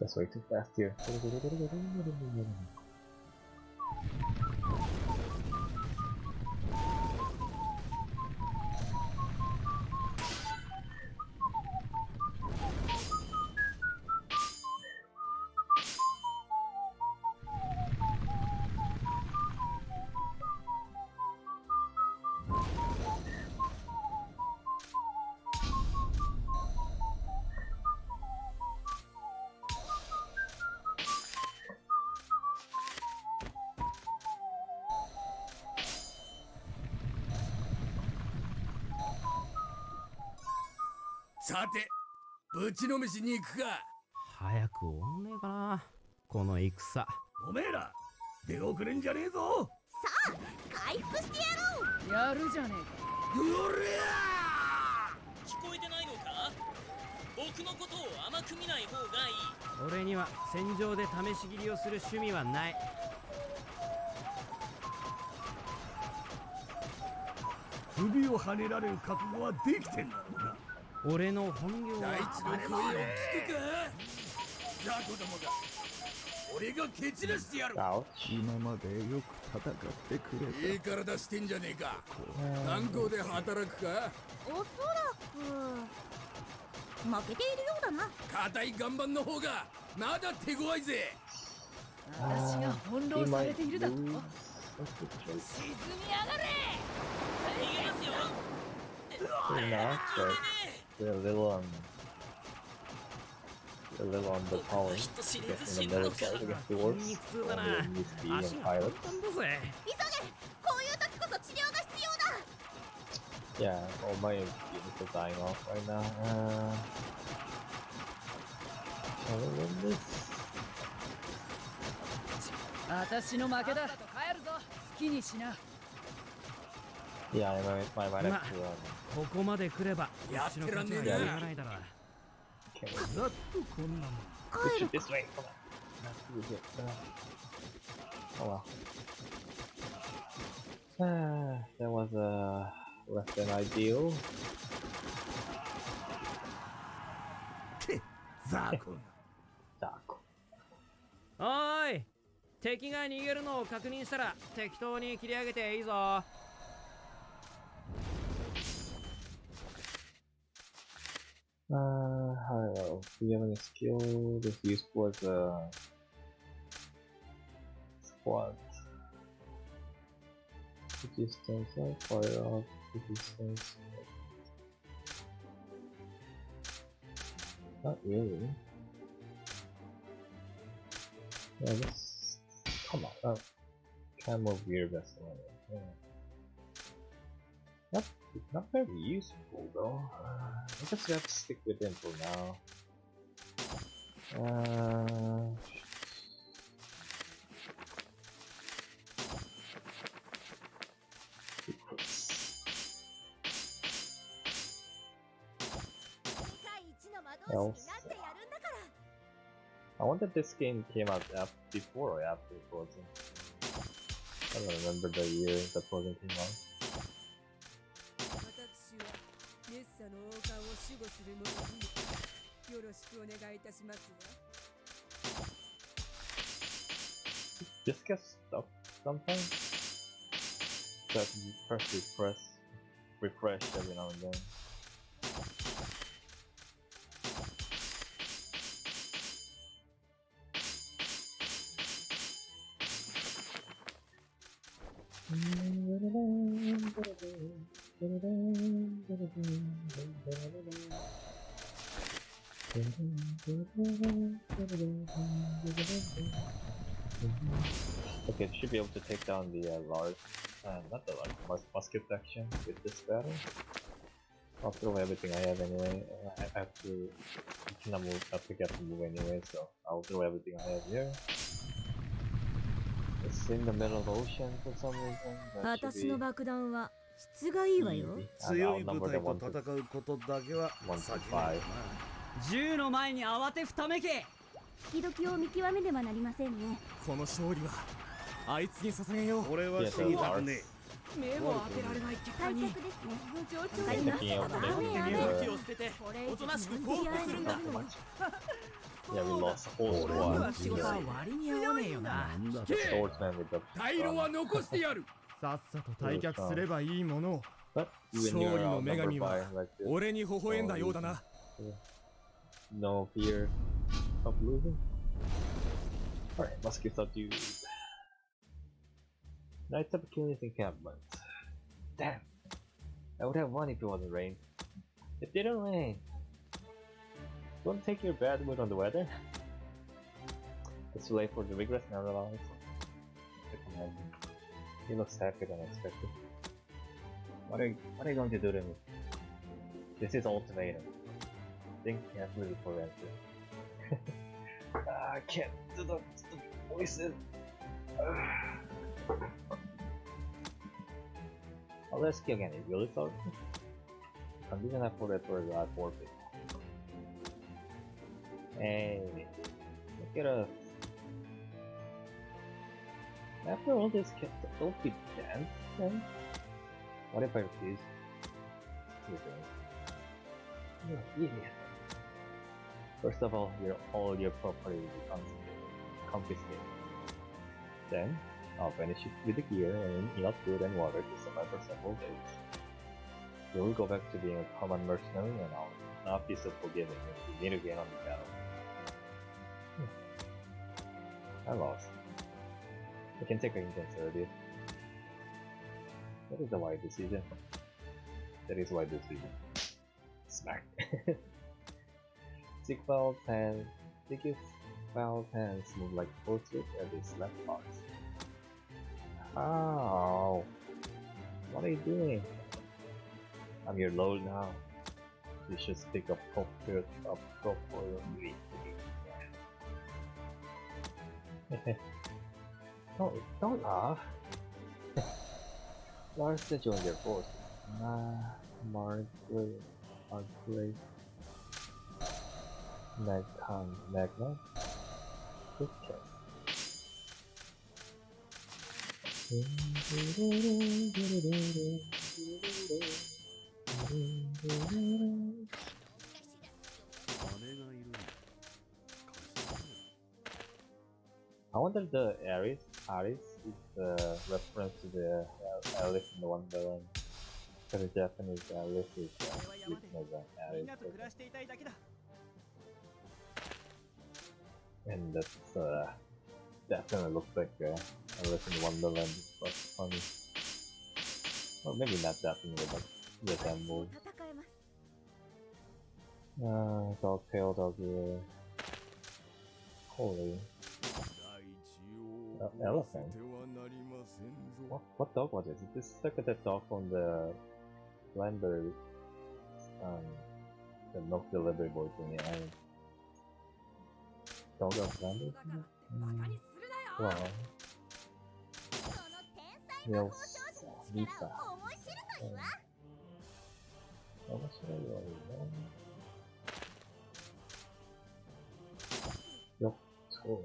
That's way too fast here. さて、ぶちのめしに行くか。早く終わんねえかな、この戦。おめえら、出遅れんじゃねえぞ。さあ、回復してやろう。やるじゃねえか。うおりゃ聞こえてないのか？僕のことを甘く見ない方がいい。俺には戦場で試し切りをする趣味はない。首をはねられる覚悟はできてんだろうな。俺の本業は大地の声を聞くか。ザコどもが俺が蹴散らしてやる。今までよく戦ってくれた。いい体してんじゃねえか。炭鉱で働くか。おそらく負けているようだな。硬い岩盤の方がまだ手強いぜ。私が翻弄されているだと。沈みやがれ。逃げますよ。They're a little underpowered in the middle side against the orcs. And they use speed and pilots. 急げ、こういう時こそ治療が必要だ。Yeah, all my units are dying off right now. Shall we win this? 私の負けだ。帰るぞ。好きにしな。Yeah, I might have to. ここまで来ればやってらんねえな。やらないだろう。ざっとこんなもん。Push it this way. Come on. Let's use it. Oh well. That was less than ideal. ザコ。おーい、敵が逃げるのを確認したら適当に切り上げていいぞ。Hello. Do you have any skill that's useful as a squad? Resistance, fire off, resistance. Not really. Yeah, this. Come on. Camel gear vessel. Yeah. Not very useful though. I guess we have to stick with him for now. Else. I wonder if this game came out before or after Frozen. I don't remember the year that Frozen came out. This gets stuck sometimes. So I have to refresh every now and then. Okay, should be able to take down the large, not the large, musket section with this battle. I'll throw everything I have anyway. I have to, I cannot move, I forget to move anyway, so I'll throw everything I have here. It's in the middle of the ocean for some reason. That should be 質がいいわよ。強い部隊と戦うことだけは避けないな。銃の前に慌てふためけ。時々を見極めねばなりませんね。この勝利はあいつに捧げよう。俺は死にたくねえ。目を当てられない結果に。対策ですね。状況I'm thinking of making 気を捨てておとなしく降伏するんだ。 yeah, we lost the whole squad. 割に合わねえよな。 The swordsman with the 退路は残してやる。さっさと退却すればいいものを。 But even 勝利 you're の女 outnumbered 神 by は like this. 俺に微笑んだようだな。 No fear of losing. Alright, muskets are due. Knights of Cunitz encampment. Damn! I would have won if it wasn't rain. It didn't rain! Don't take your bad mood on the weather. It's too late for the vigorous nevertheless. He looks happier than expected. What are you going to do to me? This is ultimatum. think carefully for answer. I can't do the voices. Oh, let's kill again. It really sucks. Condition I put it for the forfeit. Hey, look at us. After all this, don't be dance then? What if I refuse? You're an idiot. First of all your property becomes confiscated. Then, I'll banish it with the gear and enough food and water to survive for several days. You will go back to being a common mercenary and I'll not be so forgiving if we meet again on the battle. I lost. I can take a intense earlier. That is a wise decision. That is a wise decision. Smack. Thick valve hands move like portraits at this left box. Ow! What are you doing? I'm your lord now. You should speak appropriately. Don't laugh. Lars said join their force. Margaret. Magna. Okay. I wonder the Aris is the reference to the Alice in the Wonderland. Because the Japanese Alice is written as an Aris. And that's definitely looks like Alice in Wonderland, but funny. Or maybe not definitely, but resembles. Dog tail, dog ear. Holy. Elephant? What dog was it? Is this like that dog from the blender, the milk delivery boy thing? Dog of blender? Wow. Yes, Lisa. Yup. Cool.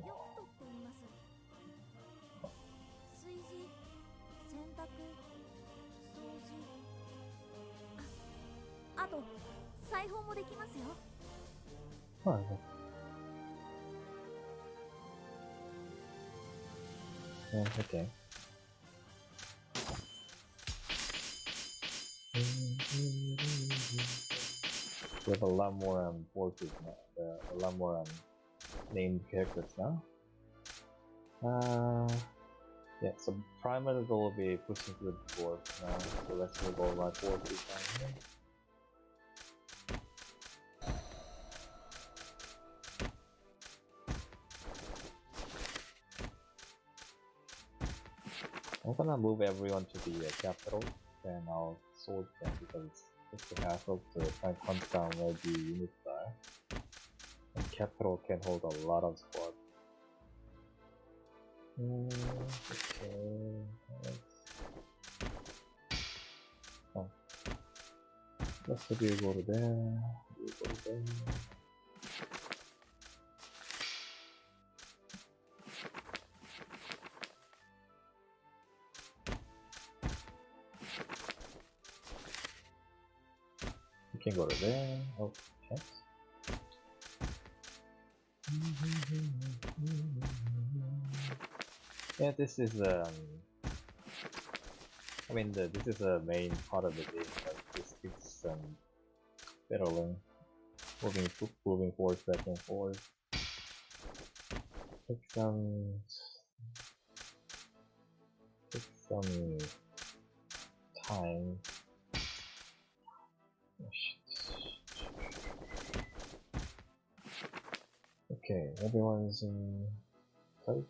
あと裁縫もできますよ。はい。Okay. We have a lot more forces now. A lot more named characters now. Yeah, so primary goal will be pushing through the board now. So let's move all my forces down here. I'm gonna move everyone to the capital, then I'll sort them because it's the hassle to try and hunt down where the units are. And capital can hold a lot of squads. Okay. Oh. Let's go to there. You go to there. You can go to there. Oh, okay. Yeah, this is I mean, this is the main part of the game. Like this is battling, moving forward, back and forth. Take some time. Oh, shit. Okay, everyone's in place.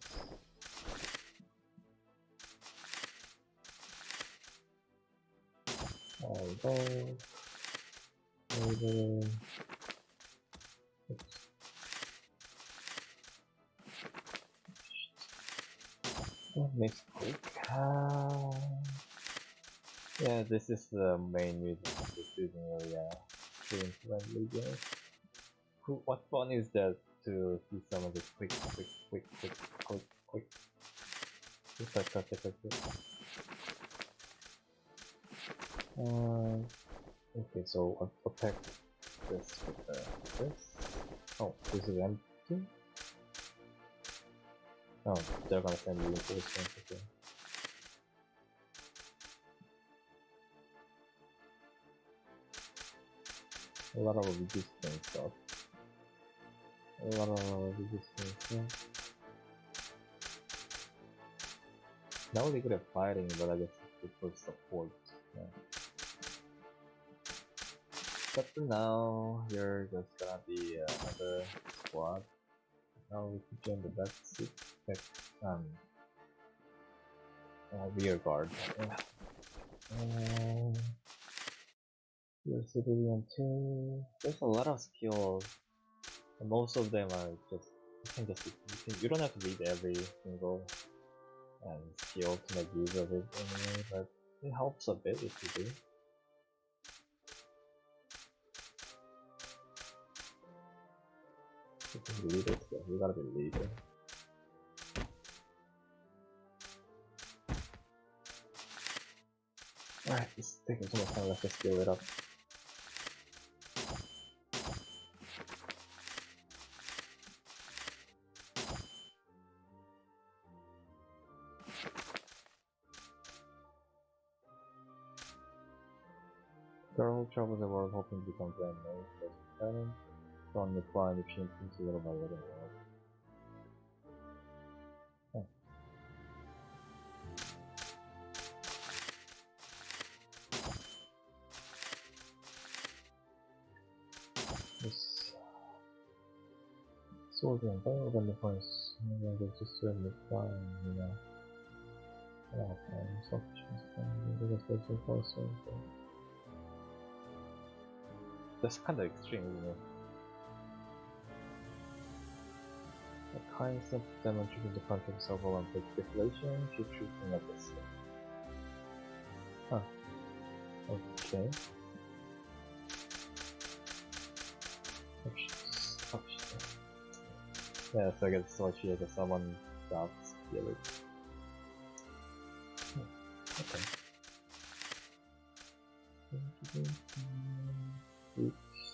There we go. Makes quick. Yeah, this is the main reason this isn't really stream friendly game. What fun is that to see some of the quick. Just like cut. Okay, so I'll protect this with this. Oh, this is empty? Oh, they're gonna send reinforcements again. A lot of resistance stuff. Yeah. Not really good at fighting, but I guess it's good for support. Yeah. But for now, you're just gonna be another squad. Now we can join the back seat. Rear guard. You're civilian too. There's a lot of skills. And most of them are just you don't have to read every single skill to make use of it anyway, but it helps a bit if you do. You can read it, so you gotta be leader. Alright, it's taking so much time, let's just scale it up. Girl who travels the world hoping to become grand maid, but talent, from the flying machine into little by little world. Oh. This soldier and battle than the points, and they just swim the flying, you know. Okay, so that's kind of extreme, isn't it? A kind simple demonstration the context of Olympic deflation, keep treating like this. Huh. Okay. Oh shit. Yeah, so I guess so much here that someone doubts the other. Okay.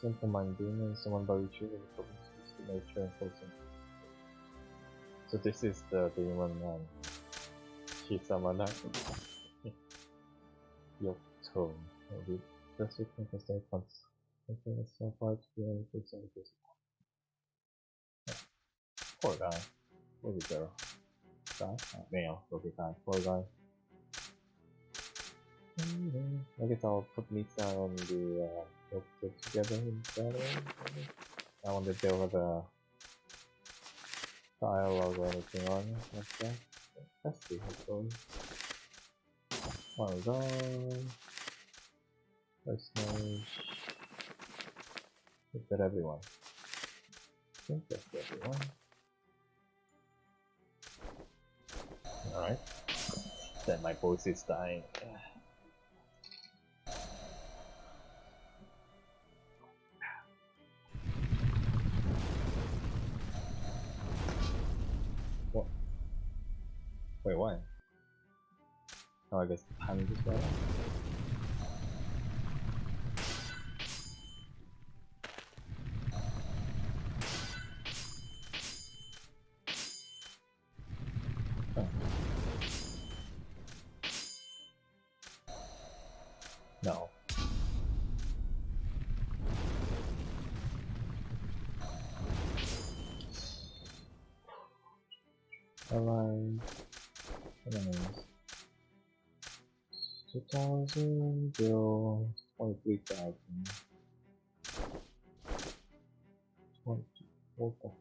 Simple minding and someone by retrieving the provinces to nature and forcing. So this is the demon Shisamana Yokto. Maybe just we can stay constant. Okay, let's so far to be able to say this. Poor guy. Where's the girl? Guy? Male, okay, guy. Poor guy. I guess I'll put Misa and the together instead. I wonder if they'll have a dialogue or anything on it like that. Let's see how it goes. One gone. First mage. Is that everyone? I think that's everyone. Alright. Then my voice is dying. What? Wait, why? Oh, I guess the timing is better. Oh. No. Alright. 2,000 bill 23,000. 24,000.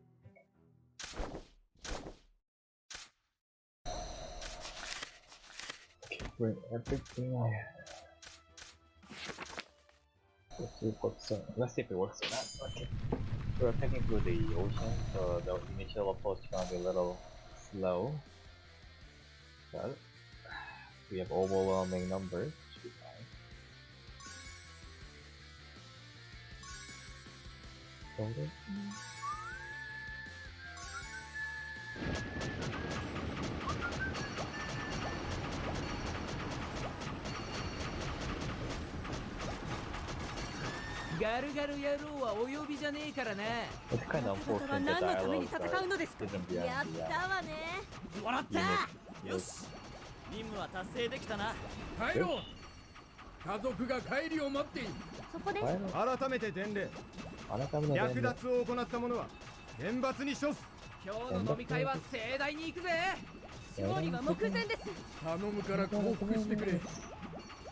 Okay, bring everything I have. Let's see if it works or not. Okay. We're attacking through the ocean, so the initial approach is gonna be a little slow. Well, we have overwhelming numbers. Should be fine. Hold it. Garu Garu Yaru wa oyobi ja nee kara ne. It's kind of unfortunate the dialogue isn't beyond やっ the たわね笑った unit. よし任務は達成できたな帰ろう家族が帰りを待っているそこです改めて伝令略奪を行った者は厳罰に処す今日の飲み会は盛大に行くぜ勝利は目前です頼むから降伏してくれ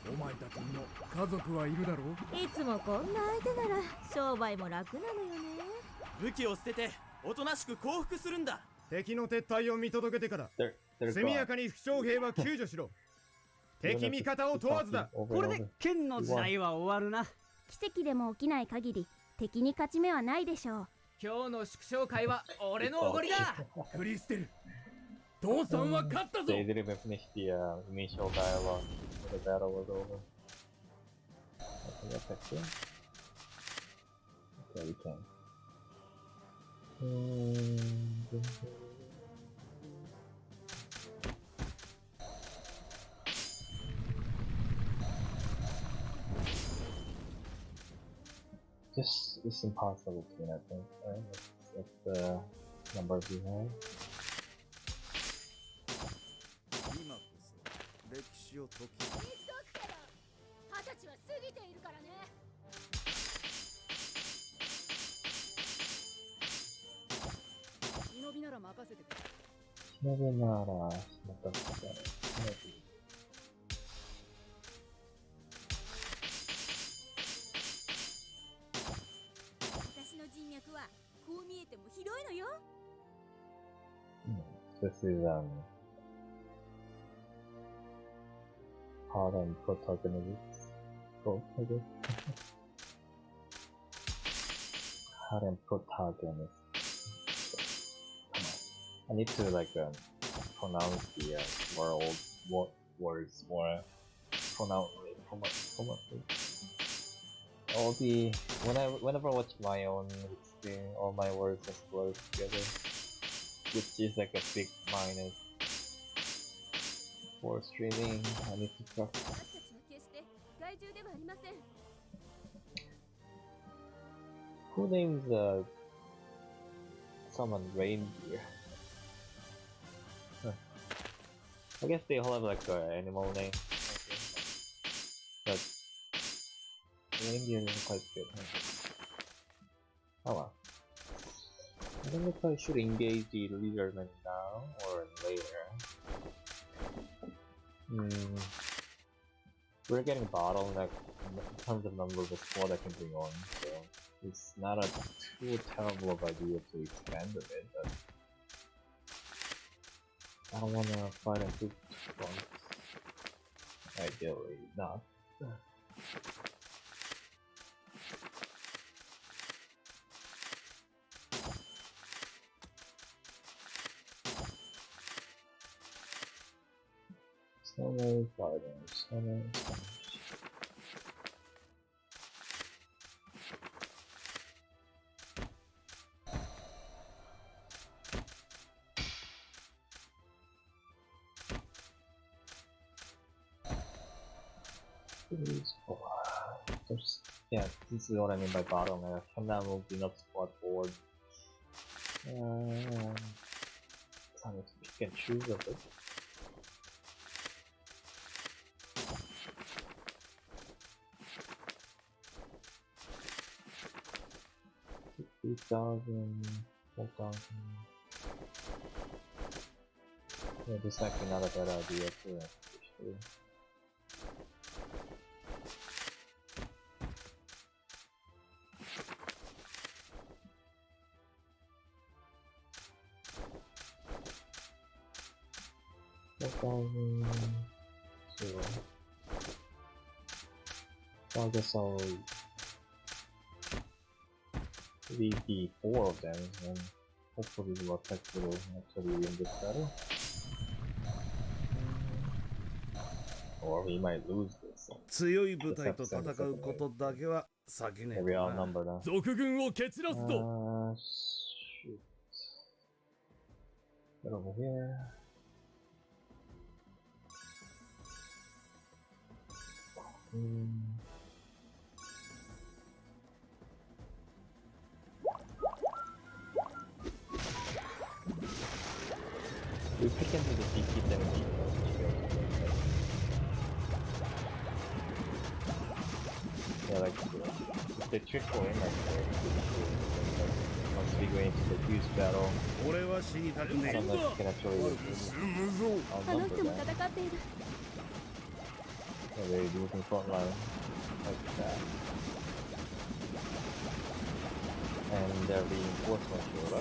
お前たちにも家族はいるだろういつもこんな相手なら商売も楽なのよね武器を捨てておとなしく降伏するんだ敵の撤退を見届けてから速やかに負傷兵は救助しろ敵味方を問わずだこれで剣の時代は終わるな奇跡でも起きない限り敵に勝ち目はないでしょう今日の祝勝会は俺のおごりだクリステル父さんは勝ったぞ They didn't even finish the initial dialogue when the battle was over. I think that's actually. Okay, we can. This is impossible to win, I think, right? That's the number we have. 今こそ歴史を解き言っとくけど20歳は過ぎているからね忍びなら任せてくれ忍びなら任せて私の人脈はこう見えても広いのよ This is hard on protagonists. Hard on protagonists. Come on. I need to like pronounce the words more pronouncedly. All the whenever I watch my own stream, all my words just blur together, which is like a big minus for streaming. I need to practice. 私たちは決して害獣ではありません Who names someone reindeer? Huh. I guess they all have like an animal name, but reindeer is quite good. Huh? Oh well. I don't know if I should engage the leaderman now or later. We're getting bottleneck in terms of number of squad I can bring on, so it's not a too terrible of idea to expand a bit, but I don't wanna fight in two fronts. Ideally not. Summer fighters, summer. Yeah, this is what I mean by bottleneck. I cannot move enough squad forward. Time to pick and choose a bit. $3,000. Yeah, this is actually not a bad idea too, actually. So I guess I'll leave the 4 of them, and hopefully the attack will actually win this battle. Or we might lose this. 強い部隊と戦うことだけは避けねえ。 Maybe outnumbered now. 賊軍を蹴散らすと。 Shoot. Get over here. We pick into the DP damage. Yeah, like if they trickle in like once we go into the huge battle, I don't know if you can actually outnumber that. Yeah, they're losing front line like that. And their reinforcements showed up.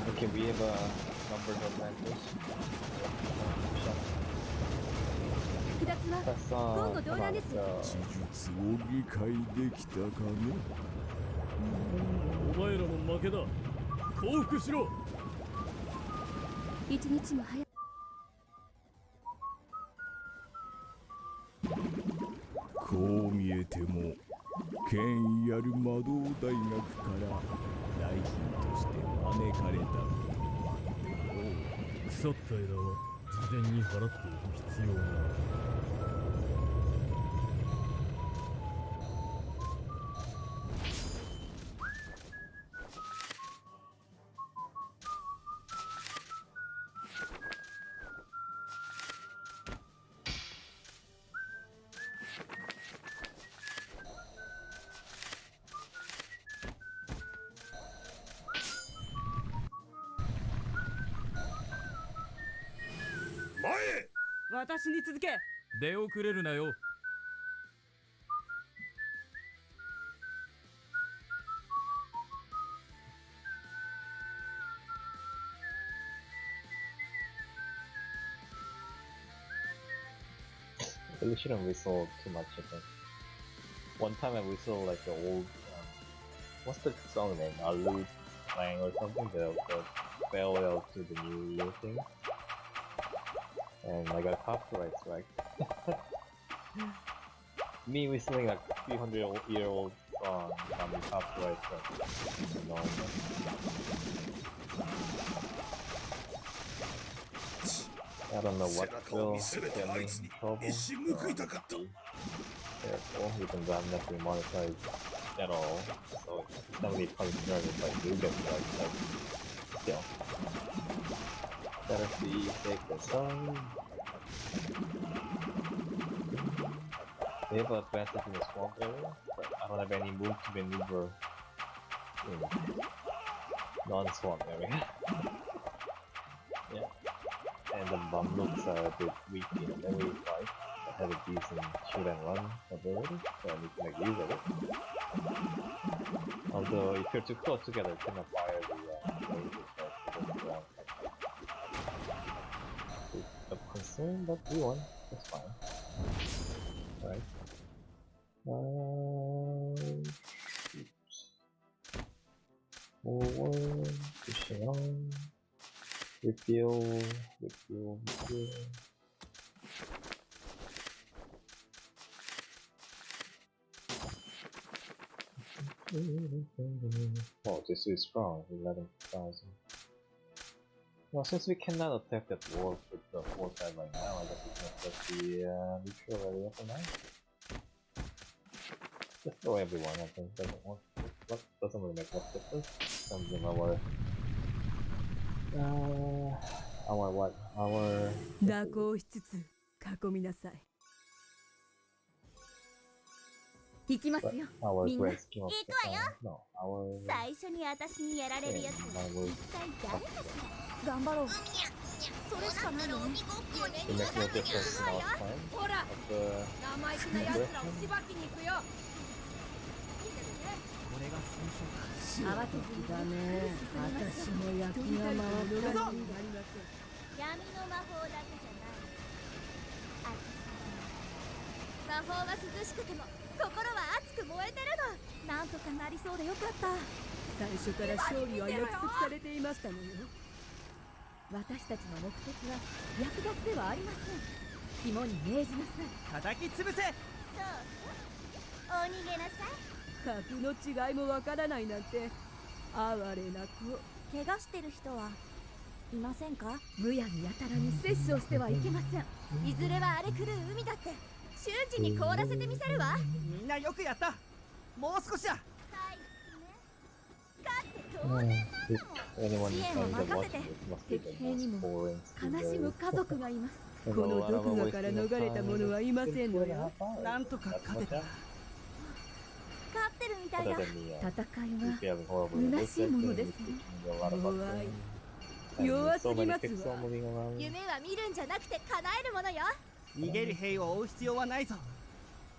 Okay, we have a numbers advantage. That's come on, 理解できたかね。お前らも負けだ。降伏しろ。一日も早く。こう見えても権威ある魔導大学から来賓として招かれた。腐った枝は事前に払っておく必要がある。私に続け。出遅れるなよ。We shouldn't whistle too much, I think. One time I whistled like the old, what's the song name? Alu Lang or something, the farewell to the new year thing. And I got copyright strike. Me whistling like 300-year-old song got me copyright strike. Annoying. I don't know what will get me in trouble. Careful, even though I'm not being monetized at all. So it's not really concerned if I do get like still. Better see, take the sun. They have an advantage in the swamp area, but I don't have any move to maneuver in non-swamp area. Yeah. And the Mamluks are a bit weak in melee fight. I have a decent shoot and run ability, so I need to make use of it. Although if you're too close together, you cannot fire the lasers that of concern, but we won. That's fine. Alright. Forward, pushing on. Refuel. Oh, this is strong. 11,000. Well, since we cannot attack that dwarf with the 4 side right now, I guess we can attack the neutral area for now. Just throw everyone, I think. Doesn't really make much difference. Comes in our what? Our 蛇行しつつ囲みなさい。行きますよ。みんな。行くわよ。No, our 最初に私にやられるやつは一体誰かしら。頑張ろう。それしかないよね。 it makes no difference in our plan. ほら、生意気な奴らをしばきに行くよ。これが最初慌てずだね。私も焼きが回るぞ。闇の魔法だけじゃない。魔法は涼しくても心は熱く燃えてるの。なんとかなりそうでよかった。最初から勝利は約束されていましたのよ。私たちの目的は略奪ではありません。肝に銘じなさい。叩き潰せ。そうそう、お逃げなさい。格の違いもわからないなんて哀れな子。怪我してる人はいませんか？むやみやたらに殺生してはいけません。いずれは荒れ狂う海だって瞬時に凍らせてみせるわ。みんなよくやった。もう少しだ。Anyone 支援を trying to 任 watch せて。 this must be 敵 the 兵に most も boring 悲しむ家族がいます。こ There's a の lot of 毒牙 wasting から of 逃れた time 者はいませんのよ。なんとか勝てた。勝ってるみたい Other だ。 than the 戦い you は feeling horrible 虚しいものですね。 a lot of 弱 buttons い。 and 弱 so すぎ many ます pixels わ。 moving around. 夢は見るんじゃなくて叶えるものよ。逃げる兵を追う必要はないぞ。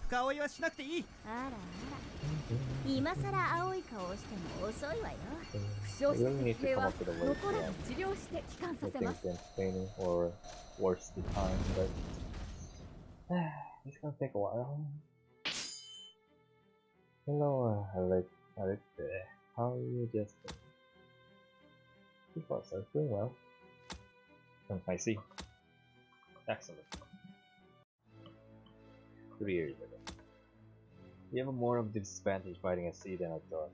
深追いはしなくていい。あらあら、今さら青い顔をしても遅いわよ。負傷した敵兵は残らず治療して帰還させま Things す。 entertaining or worse the time, but it's gonna take a while. Hello, Alex. How are you just? People are doing well. I see. Excellent. 3 years ago. We have more of this advantage fighting at sea than I thought.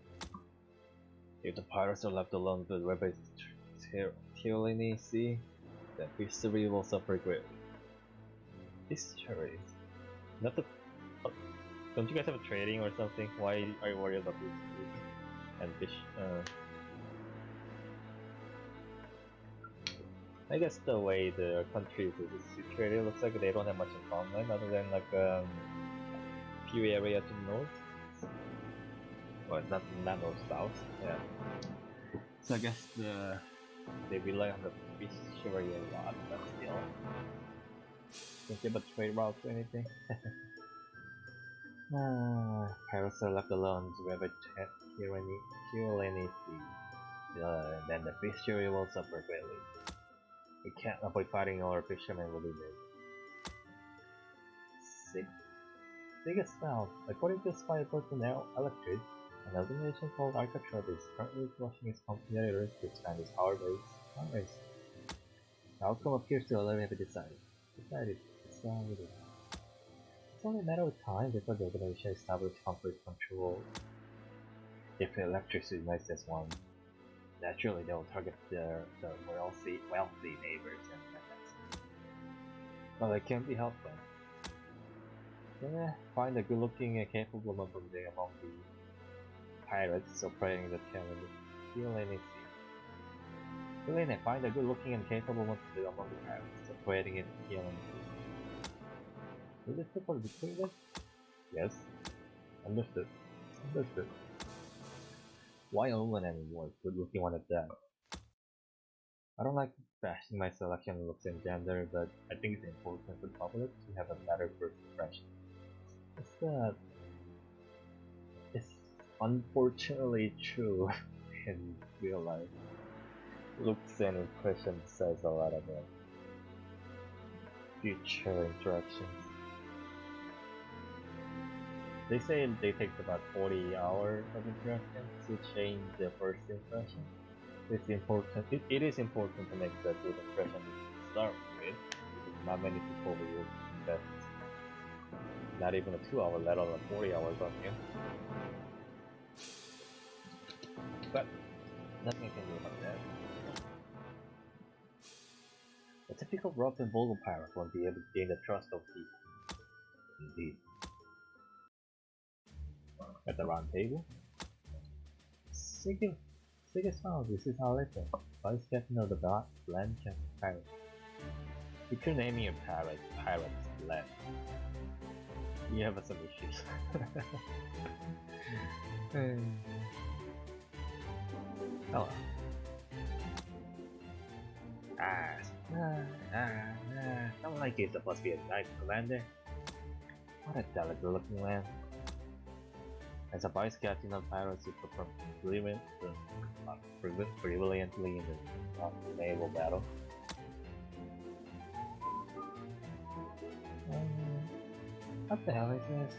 If the pirates are left alone with rebels tyranny sea, then history will suffer greatly. History? Not the... Don't you guys have a trading or something? Why are you worried about history? And fish... I guess the way the countries is situated looks like they don't have much in common other than like few area to the north. Well, not north south. Yeah. So I guess they rely on the fishery a lot, but still. Don't give a trade route or anything. Pirates are left alone to rebel tyranny sea. Then the fishery will suffer greatly. We can't avoid fighting our fishermen will be dead. Biggest found. According to spy person Electric, an organization called Alcatraz is currently rushing its competitors to expand its power base. The outcome appears to already have been decided. It's only a matter of time before the organization establishes complete control. If Electric unites as one, naturally they will target the wealthy neighbors and methods. But it can't be helped then. Find a good-looking and capable woman from among the pirates operating the tyranny sea. Find a good-looking and capable woman from among the pirates operating in the tyranny sea. Is this people between them? Yes. Understood. Why a woman anymore? Good-looking one at that. I don't like bashing my selection of looks and gender, but I think it's important for the public to have a better first impression. It's unfortunately true in real life. Looks and impression says a lot about future interactions. They say they take about 40 hours of interaction to change the first impression. It's important. It is important to make the good impression to start with, because not many people will invest not even a 2 hour, let alone 40 hours on you. But nothing you can do about that. A typical rough and vulgar pirate won't be able to gain the trust of people. Indeed. At the round table, Sigismund, this is our letter. Vice Captain of the Land Pirate. If you're naming your pirates Land, you have some issues. Hello. Someone like you supposed to be a knight commander. What a delicate looking man. As a vice captain of pirates, you perform brilliantly in the naval battle. What the hell is this?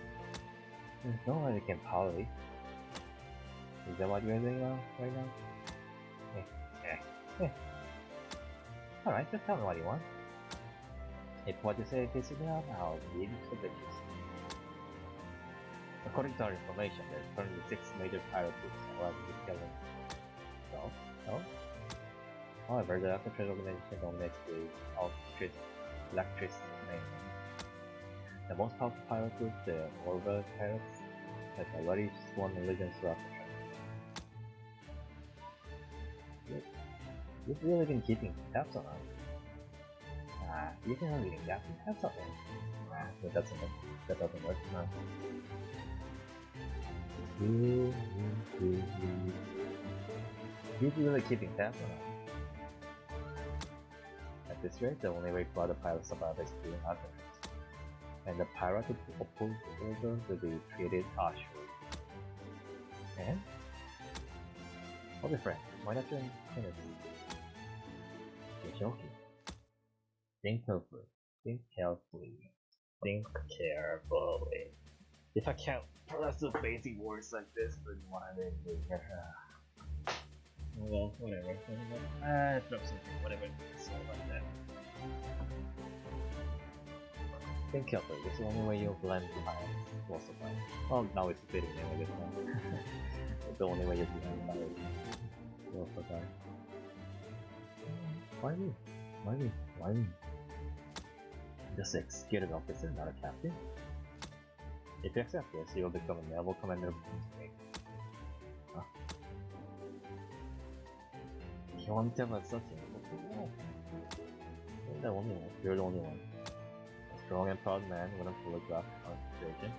There's no way they can poly. Is that what you're doing right now? Alright, just tell me what you want. If what you say is enough, I'll leave you to the bitches. According to our information, there are currently 6 major pirate groups arriving with killing. No? However, the Alcatraz organization dominates the Electric mainland. The most powerful pirate group, the Orva Pirates, has already sworn allegiance to Alcatraz. You've really been keeping tabs on us. You've been really keeping tabs on us. That doesn't work. That doesn't work. No. You're really keeping tabs on us. At this rate, the only way for the pirates to survive is through Alcatraz. And the pirate who opposed the order will be treated harshly. And? Hold your friend, why not join Cunitz? You're joking. Think carefully. Think carefully. Think carefully. If I can't pronounce the basic words like this, then what am I doing? Well, whatever. Drop something, whatever. So like that. Think carefully. It's the only way you'll blend behind most of them. Well, now it's fitting anyway this time. It's the only way you'll blend behind most of them. Why me? Why me? Why me? Just execute an officer, not a captain? If you accept this, you will become a naval commander of the state. Huh? You want to tell us something? You're the only one. You're the only one. A strong and proud man wouldn't photograph our situation.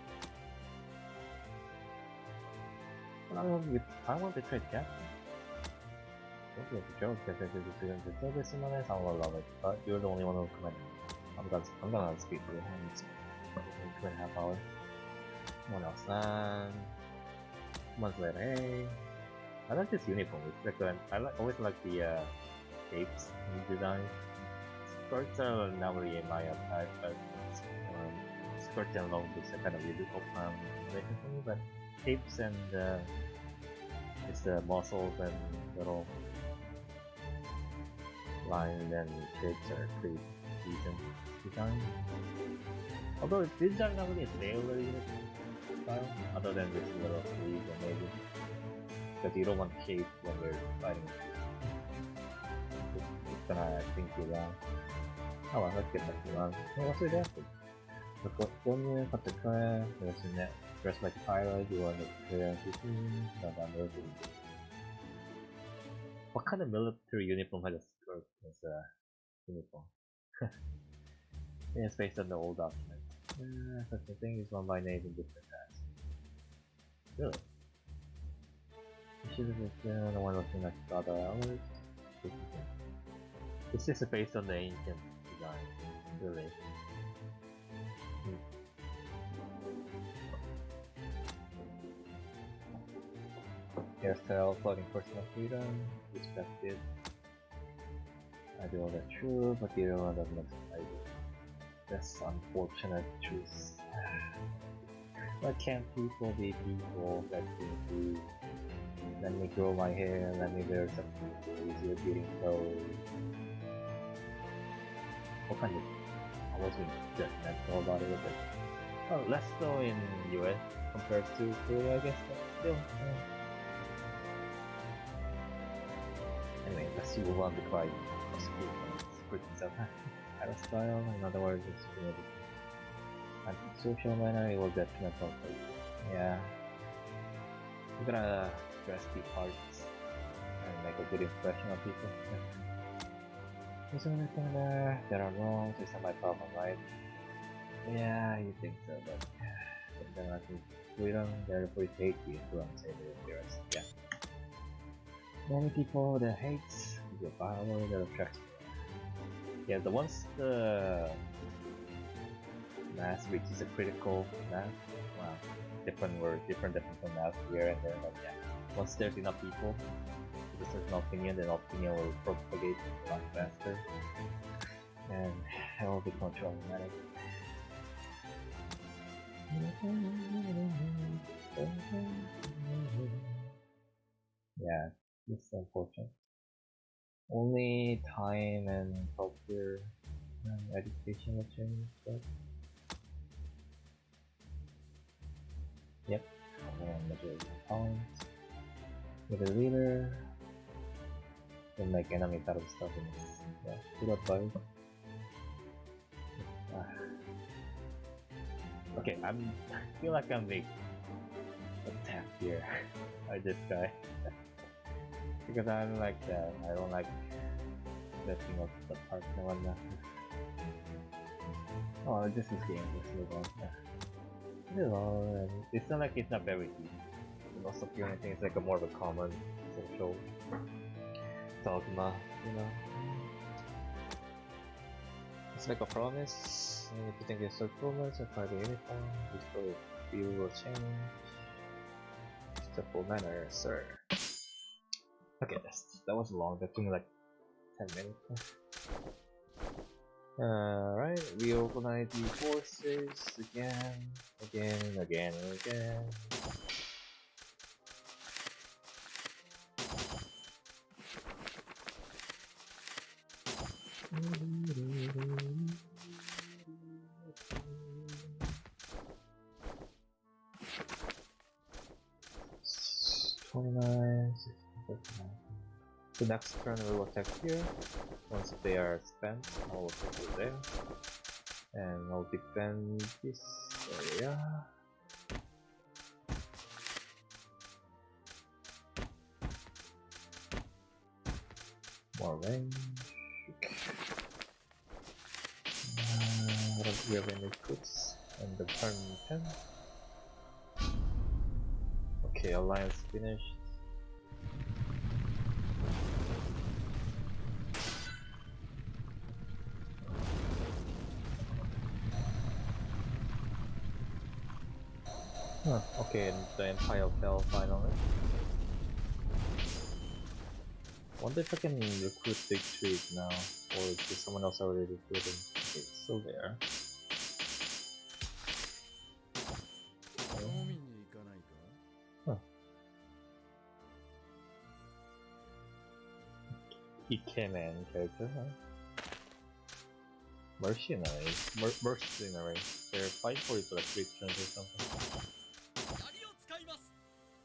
But I want to trade captain. Don't be a joke, because if you're going to do this in my life, I will love it. But you're the only one who come in. I'm gonna speak for you. 2.5 hours. What else? Months later, hey. I like this uniform. It's like always like the capes in design. Skirts are not really in my type, but skirts and long boots are kind of useful for me. But capes and it's the muscles and little lines and shapes are pretty decent design. Although these are not really a sailor uniform style, other than this little sleeve or maybe. Because you don't want cape when you're fighting. It's gonna think you down. Oh well, let's get back to run. Hey, what's with that? The California, cut the car, there's a net, dressed like a pirate, you want the clearance routine, What kind of military uniform has a skirt as a uniform? Yeah, it's based on the old document. Such a thing is one by name in different tasks. Really? You should have been the one looking like the other hours. This is based on the ancient design. Really. Hairstyle, floating personal freedom, respected. I do all that true, but the other one doesn't explain it. That's unfortunate truth. Why can't people be people? Let me be. Let me grow my hair, let me wear something easier getting clothes. What kind of... I wasn't judgmental about it, but... Oh, less so in US compared to Korea, I guess, but still. Anyway, let's see what one to try school stuff. Out of style, in other words, it's really anti-social manner, it will detrimental for you. Yeah. We're gonna dress the arts and make a good impression on people. Is there anything there? There are wrongs, it's not my problem, right? Yeah, you think so, but then I think freedom, therefore hate you to unsavory appearance. Yeah. Many people that hates your power that attracts me. Yeah, once the mass reaches a critical mass, wow, different word, different from mass here and there, but yeah. Once there's enough people with a certain opinion, then opinion will propagate a lot faster, and it will become problematic. Yeah, it's unfortunate. Only time and culture and education will change, but yep. And majority of points. With a leader, can make enemies out of stuff in this. Yeah, good advice. Okay, I feel like I'm being attacked here by this guy. Because I'm like that, I don't like messing up the partner and whatnot. Oh, this is game, this is one. It's not like it's not very deep. Most of the only thing is like a more of a common social dogma, you know. It's like a promise. You need to think it's a promise and try the uniform. Before you will change. Simple manner, sir. Okay, that was long. That took me like 10 minutes. Alright, reorganize the forces again. The next turn we will attack here. Once they are spent, I will attack you there. And I'll defend this area. More range. I don't think we have any recruits. And the turn 10. Okay, alliance finished. Huh, okay, and the Empire fell finally. Wonder if I can recruit Big Trees now, or is someone else already recruiting? Okay, it's still there. Huh. Ikemen character, huh? Mercenary. They're fighting for you for like 3 turns or something.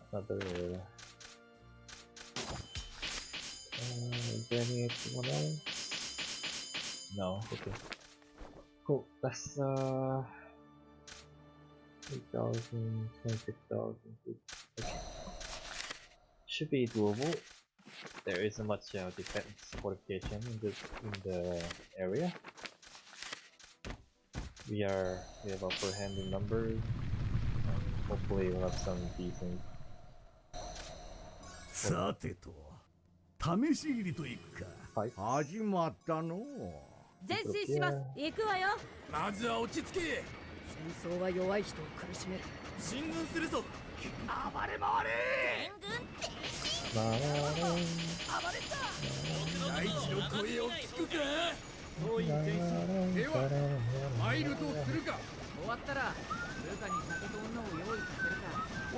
Another. Is there anyone else? No, okay. Cool, that's 8,000, 26,000. Okay. Should be doable. There isn't much defense fortification in the area. We have upper hand in numbers. Hopefully we'll have some decent. さてと、試し斬りといくか。始まったの。前進します。行くわよ。まずは落ち着け。戦争は弱い人を苦しめる。進軍するぞ。暴れ回れ。全軍停止。暴れた。大地の声を聞くか。総員前進。では参るとするか。終わったらルカに酒と女を用意させるか。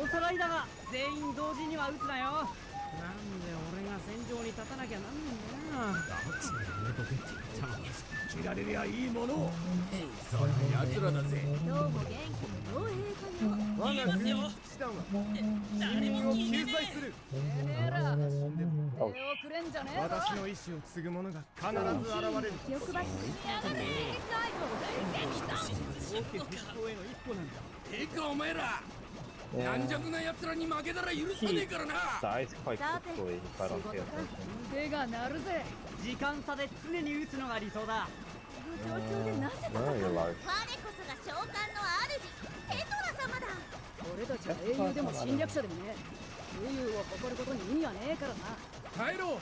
おさらいだが全員同時には撃つなよ。なんで俺が戦場に立たなきゃなんねんだよ。ダッチのやめとけって言ったのに。切られりゃいいもの。そんな奴らだぜ。今日も元気に傭兵かよ。我が軍師団は人民を救済する。私の意志を継ぐ者が必ず現れる。気を配って大きな実行への一歩なんだ。いいかお前ら。軟弱な奴らに負けたら許さねえからな。手が鳴るぜ。時間差で常に撃つのが理想だ。状況でなぜ戦う。我こそが召喚の主ペトラ様だ。俺たちは英雄でも侵略者でもね。英雄を誇ることに意味はねえからな。帰ろう。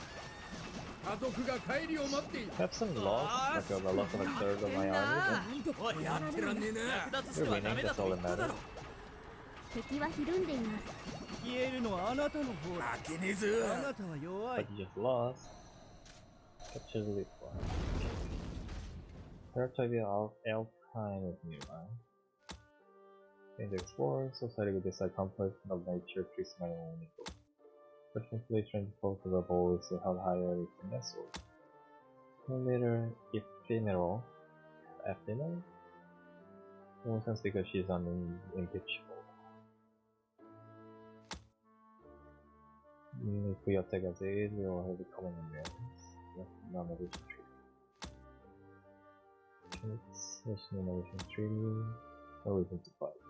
家族が帰りを待っている。Have some loss, like a loss of a third of my army. やってらんねえな。You're winning, that's all that matters. 敵はひるんでいます。消えるのはあなたの方だ。負けねえぞ。あなたは弱い。 But you just lost. Capture the weak one. Territory of Alpine is nearby. In the explorer, society will decide complex of nature treats many unequal. But inflation default level is held higher with the nestle. No matter ephemeral, no sense because she's unimpeachable. If we attack as age, we will have becoming embarrassed. None of which Cunitz, National Innovation Treaty, no reason to fight.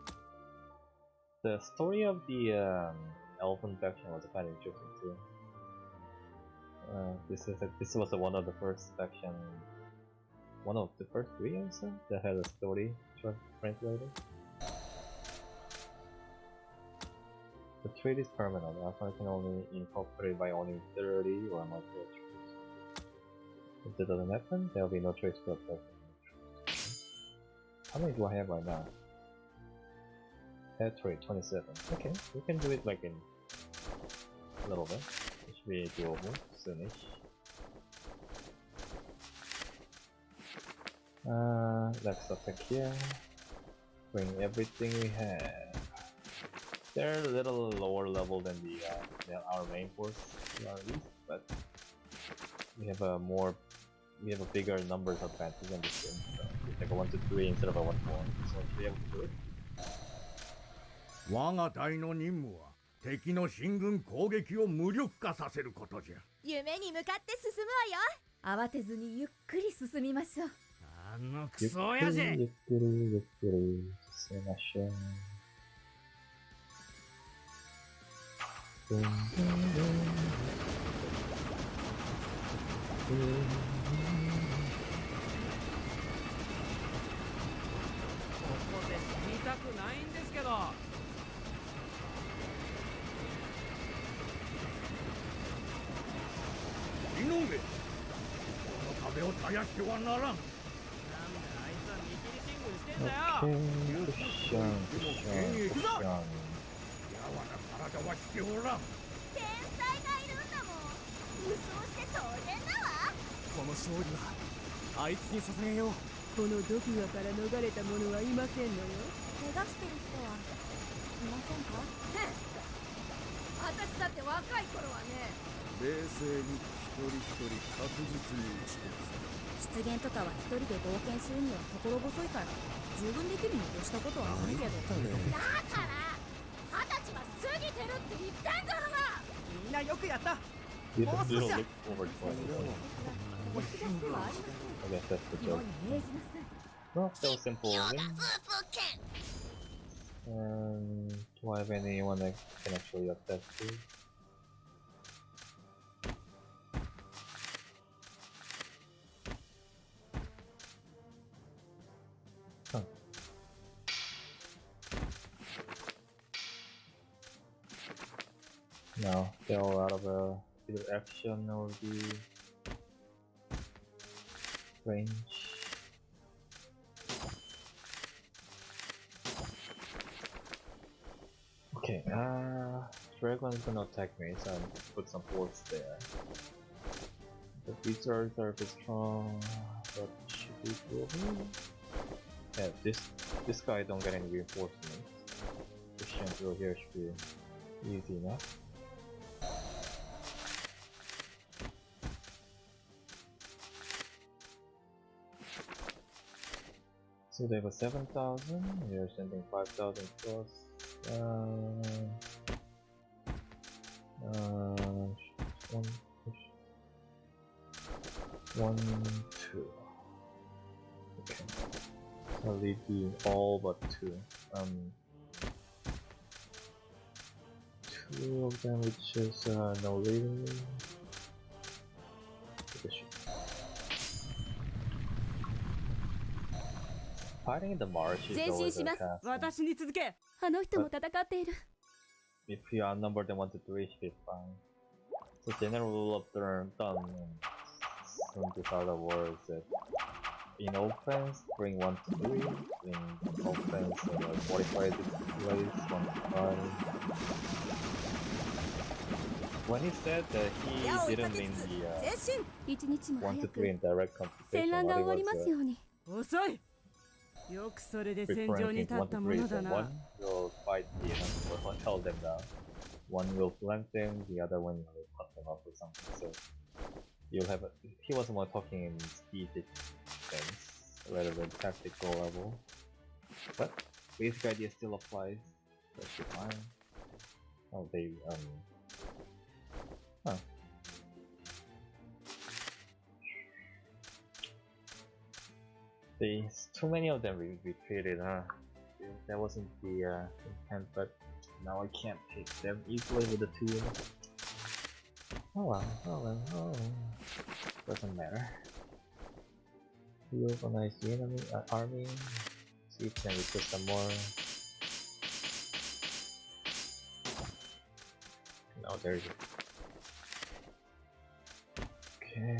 The story of the Elven faction was kind of interesting too. This was one of the first faction, one of the first three also that had a story translated. The treaty is permanent. Alpha can only incorporate by only 30 or more troops. If that doesn't happen, there will be no choice to attack. How many do I have right now? Territory 27. Okay, we can do it like in a little bit. It should be doable soonish. Let's attack here. Bring everything we have. They're a little lower level than our main force at least, but we have a bigger numbers advantage in this game. So it's like a 1 to 3 instead of a 1 to 1. So we should be able to do it. 我が隊の任務は敵の進軍攻撃を無力化させることじゃ。夢に向かって進むわよ。慌てずにゆっくり進みましょう。あのクソ親父。ゆっくり進みましょう。ここで死にたくないんですけど。井上、この壁を絶やしてはならん。なんであいつは見切り進軍してんだよ。クッション。やわな体はしておらん。天才がいるんだもん。武装して当然だわ。この勝利はあいつに捧げよう。この毒牙から逃れた者はいませんのよ。怪我してる人はいませんか？私だって若い頃はね。冷静に一人一人確実に打ち込む。出現とかは一人で冒険するには心細いから十分できるに越したことはないけど。だから20歳は過ぎてるって言ってんからな。みんなよくやった。You Oh, don't Sasha. look over 20. I guess that's the joke. Well, that was simple. Do I have anyone that can actually attack too? Huh. No, they're all out of either action or the range. Okay, Dragon's gonna attack me, so I'm gonna put some force there. The wizards are a bit strong, but should be doable. Yeah, this guy don't get any reinforcements. Pushing through here should be easy enough. So they have a 7,000, we are sending 5,000 plus. One, two. Okay. I'll leave the all but two. Two of them which is no leading. Fighting in the marsh is always a task. 私に続け。あの人も戦っている。If you outnumber them 1 to 3, it should be fine. So general rule of thumb in this other words that in offense bring 1 to 3, in offense modify this place 1 to 5. When he said that he didn't mean the 一日も 1 to 早 3 く in direct 戦 confrontation, 乱が終わり what ま he すように。遅い。よくそれで戦 preferring 場に kings 立 1 った to も 3, の so だな。 one will fight the emperor or hold them down. One will flank them, the other one will cut them off or something. So you'll have he was more talking in speed defense rather than tactical level. But basic idea still applies. That should be fine. Oh, they huh. Too many of them retreated, huh? That wasn't the intent, but now I can't hit them easily with the 2 units. Oh well, oh well, oh well. Doesn't matter. Reorganize the enemy army. See if we can recruit some more. No, there you go. Okay.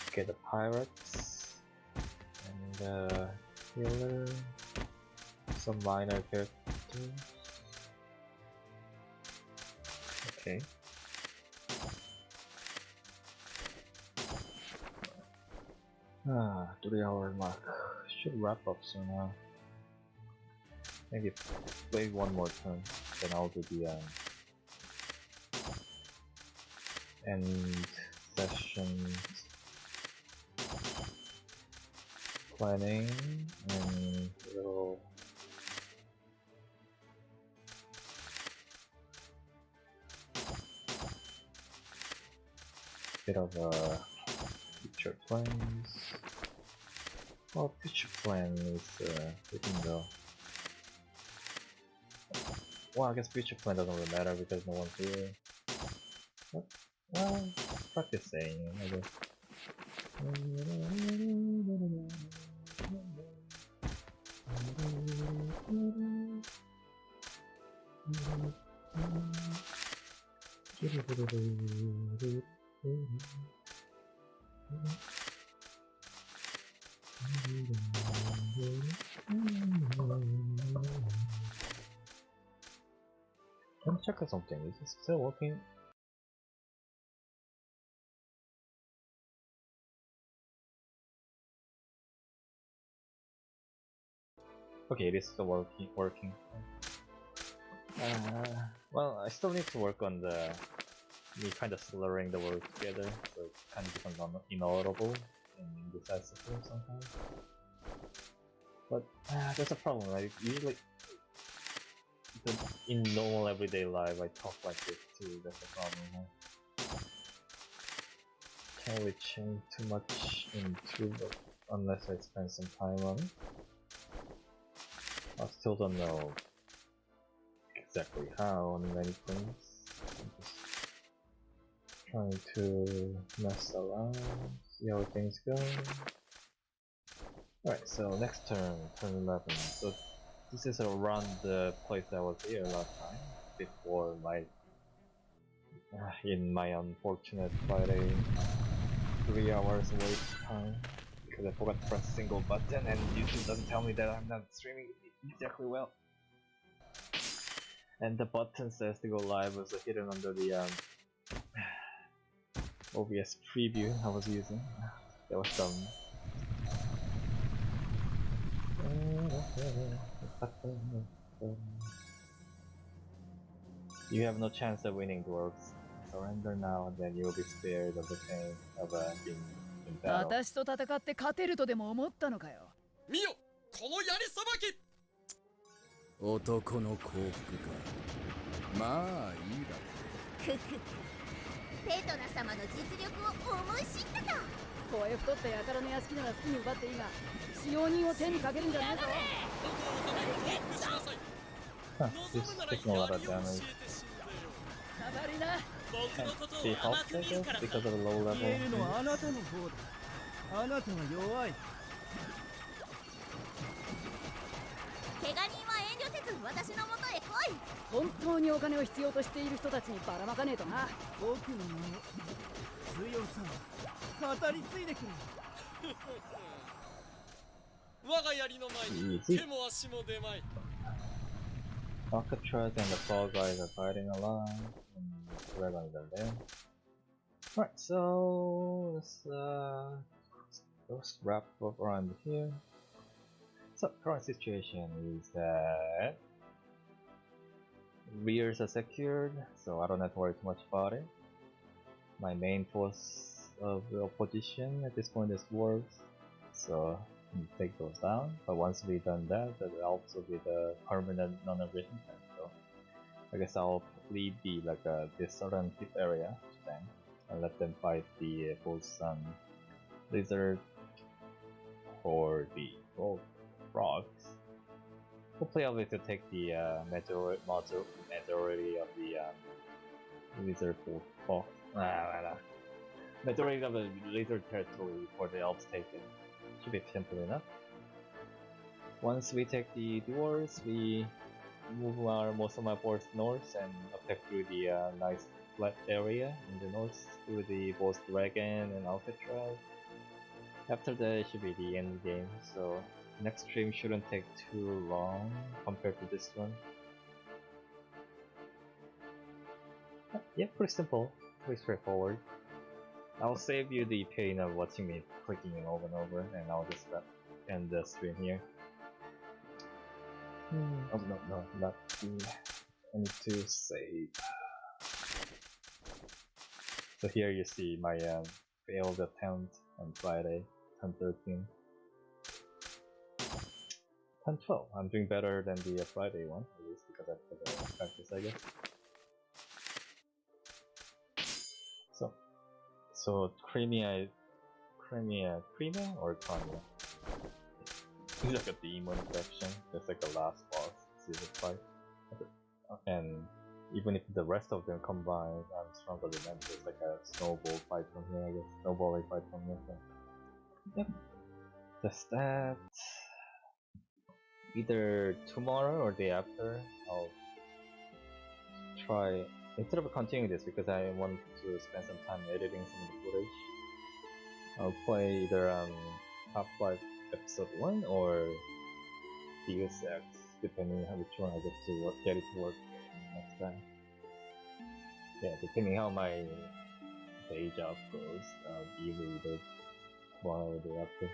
Okay, the pirates and healer, some minor characters. Okay. Ah, 3-hour mark. Should wrap up soon now. Maybe play one more turn, then I'll do the end session planning and little bit of future plans. Well, future plan is we can go. Well, I guess future plan doesn't really matter because no one's here. What? Well, practice saying, I guess. Let me check something. Is it still working? Okay, it is still working. Well, I still need to work on me kind of slurring the words together, so it kind of becomes inaudible and indecisive sometimes. But that's a problem, right? Usually, in normal everyday life, I talk like this too. That's the problem, right? Can't really change too much into it unless I spend some time on it. I still don't know exactly how on many things. I'm just trying to mess around, see how things go. Alright, so next turn 11. So this is around the place I was here last time, before my in my unfortunate Friday 3 hours wait time, because I forgot to press a single button and YouTube doesn't tell me that I'm not streaming exactly well. And the button says to go live was hidden under the OBS preview I was using. That was dumb. You have no chance of winning, dwarves. Surrender now, and then you will be spared of the pain of being in battle. 私と戦って勝てるとでも思ったのかよ。見よ、この槍さばき。男の幸福か。まあいいだろう。くくペトナ様の実力を思い知ったか。声太った輩の屋敷なら好きに奪っていいが、使用人を手にかけるんじゃねえぞ。Huh, this is taking a lot of damage. The health figures because of the low level. 消えるのはあなたの方だ。あなたは弱い。怪我人は遠慮せず私の元へ来い。本当にお金を必要としている人たちにばらまかねえとな。僕の強さを語り継いでくれ。我が槍の前に手も足も出まい。Alcatraz and the Fall Guys are fighting along, and Dragons are there. Right, so let's wrap up around here. So current situation is that rears are secured, so I don't have to worry too much about it. My main force of the opposition at this point is dwarves, so take those down. But once we've done that, that will also be the permanent non-aggression plan. So I guess I'll leave the this southern tip area to them and let them fight the both lizard or the frogs. Hopefully I'll be able to take the majority of the lizard fox. Majority of the lizard territory for the elves taken. Should be simple enough. Once we take the dwarves, we move most of my force north and attack through the nice flat area in the north through the both dragon and Alcatraz. After that, it should be the end game. So next stream shouldn't take too long compared to this one. Yeah, pretty simple, pretty straightforward. I'll save you the pain of watching me clicking it over and over, and I'll just end the stream here. Oh no, not the. I need to save. So here you see my failed attempt on Friday, 10-13. 10-12. I'm doing better than the Friday one, at least because I put the practice, I guess. So Crimea or Crimea? It's like a demon section. It's like the last boss, season 5. And even if the rest of them combined, I'm stronger than them. So it's like a snowball fight from here, I guess. Snowballing fight from here. So. Yep. Just that. Either tomorrow or day after, I'll try. Instead of continuing this, because I want to spend some time editing some of the footage, I'll play either Half-Life Episode 1 or Deus Ex, depending on which one I get it to work next time. Yeah, depending how my day job goes, I'll be either tomorrow or day after,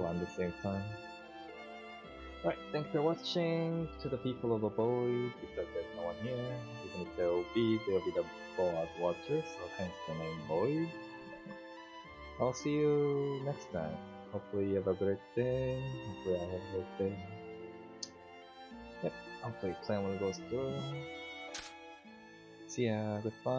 around the same time. Right, thanks for watching. To the people of the Void, because there's no one here, even if there will be the Boaz Watchers, so hence the name Void. I'll see you next time. Hopefully you have a great day. Hopefully I have a great day. Yep, hopefully plan one goes through. See ya, goodbye.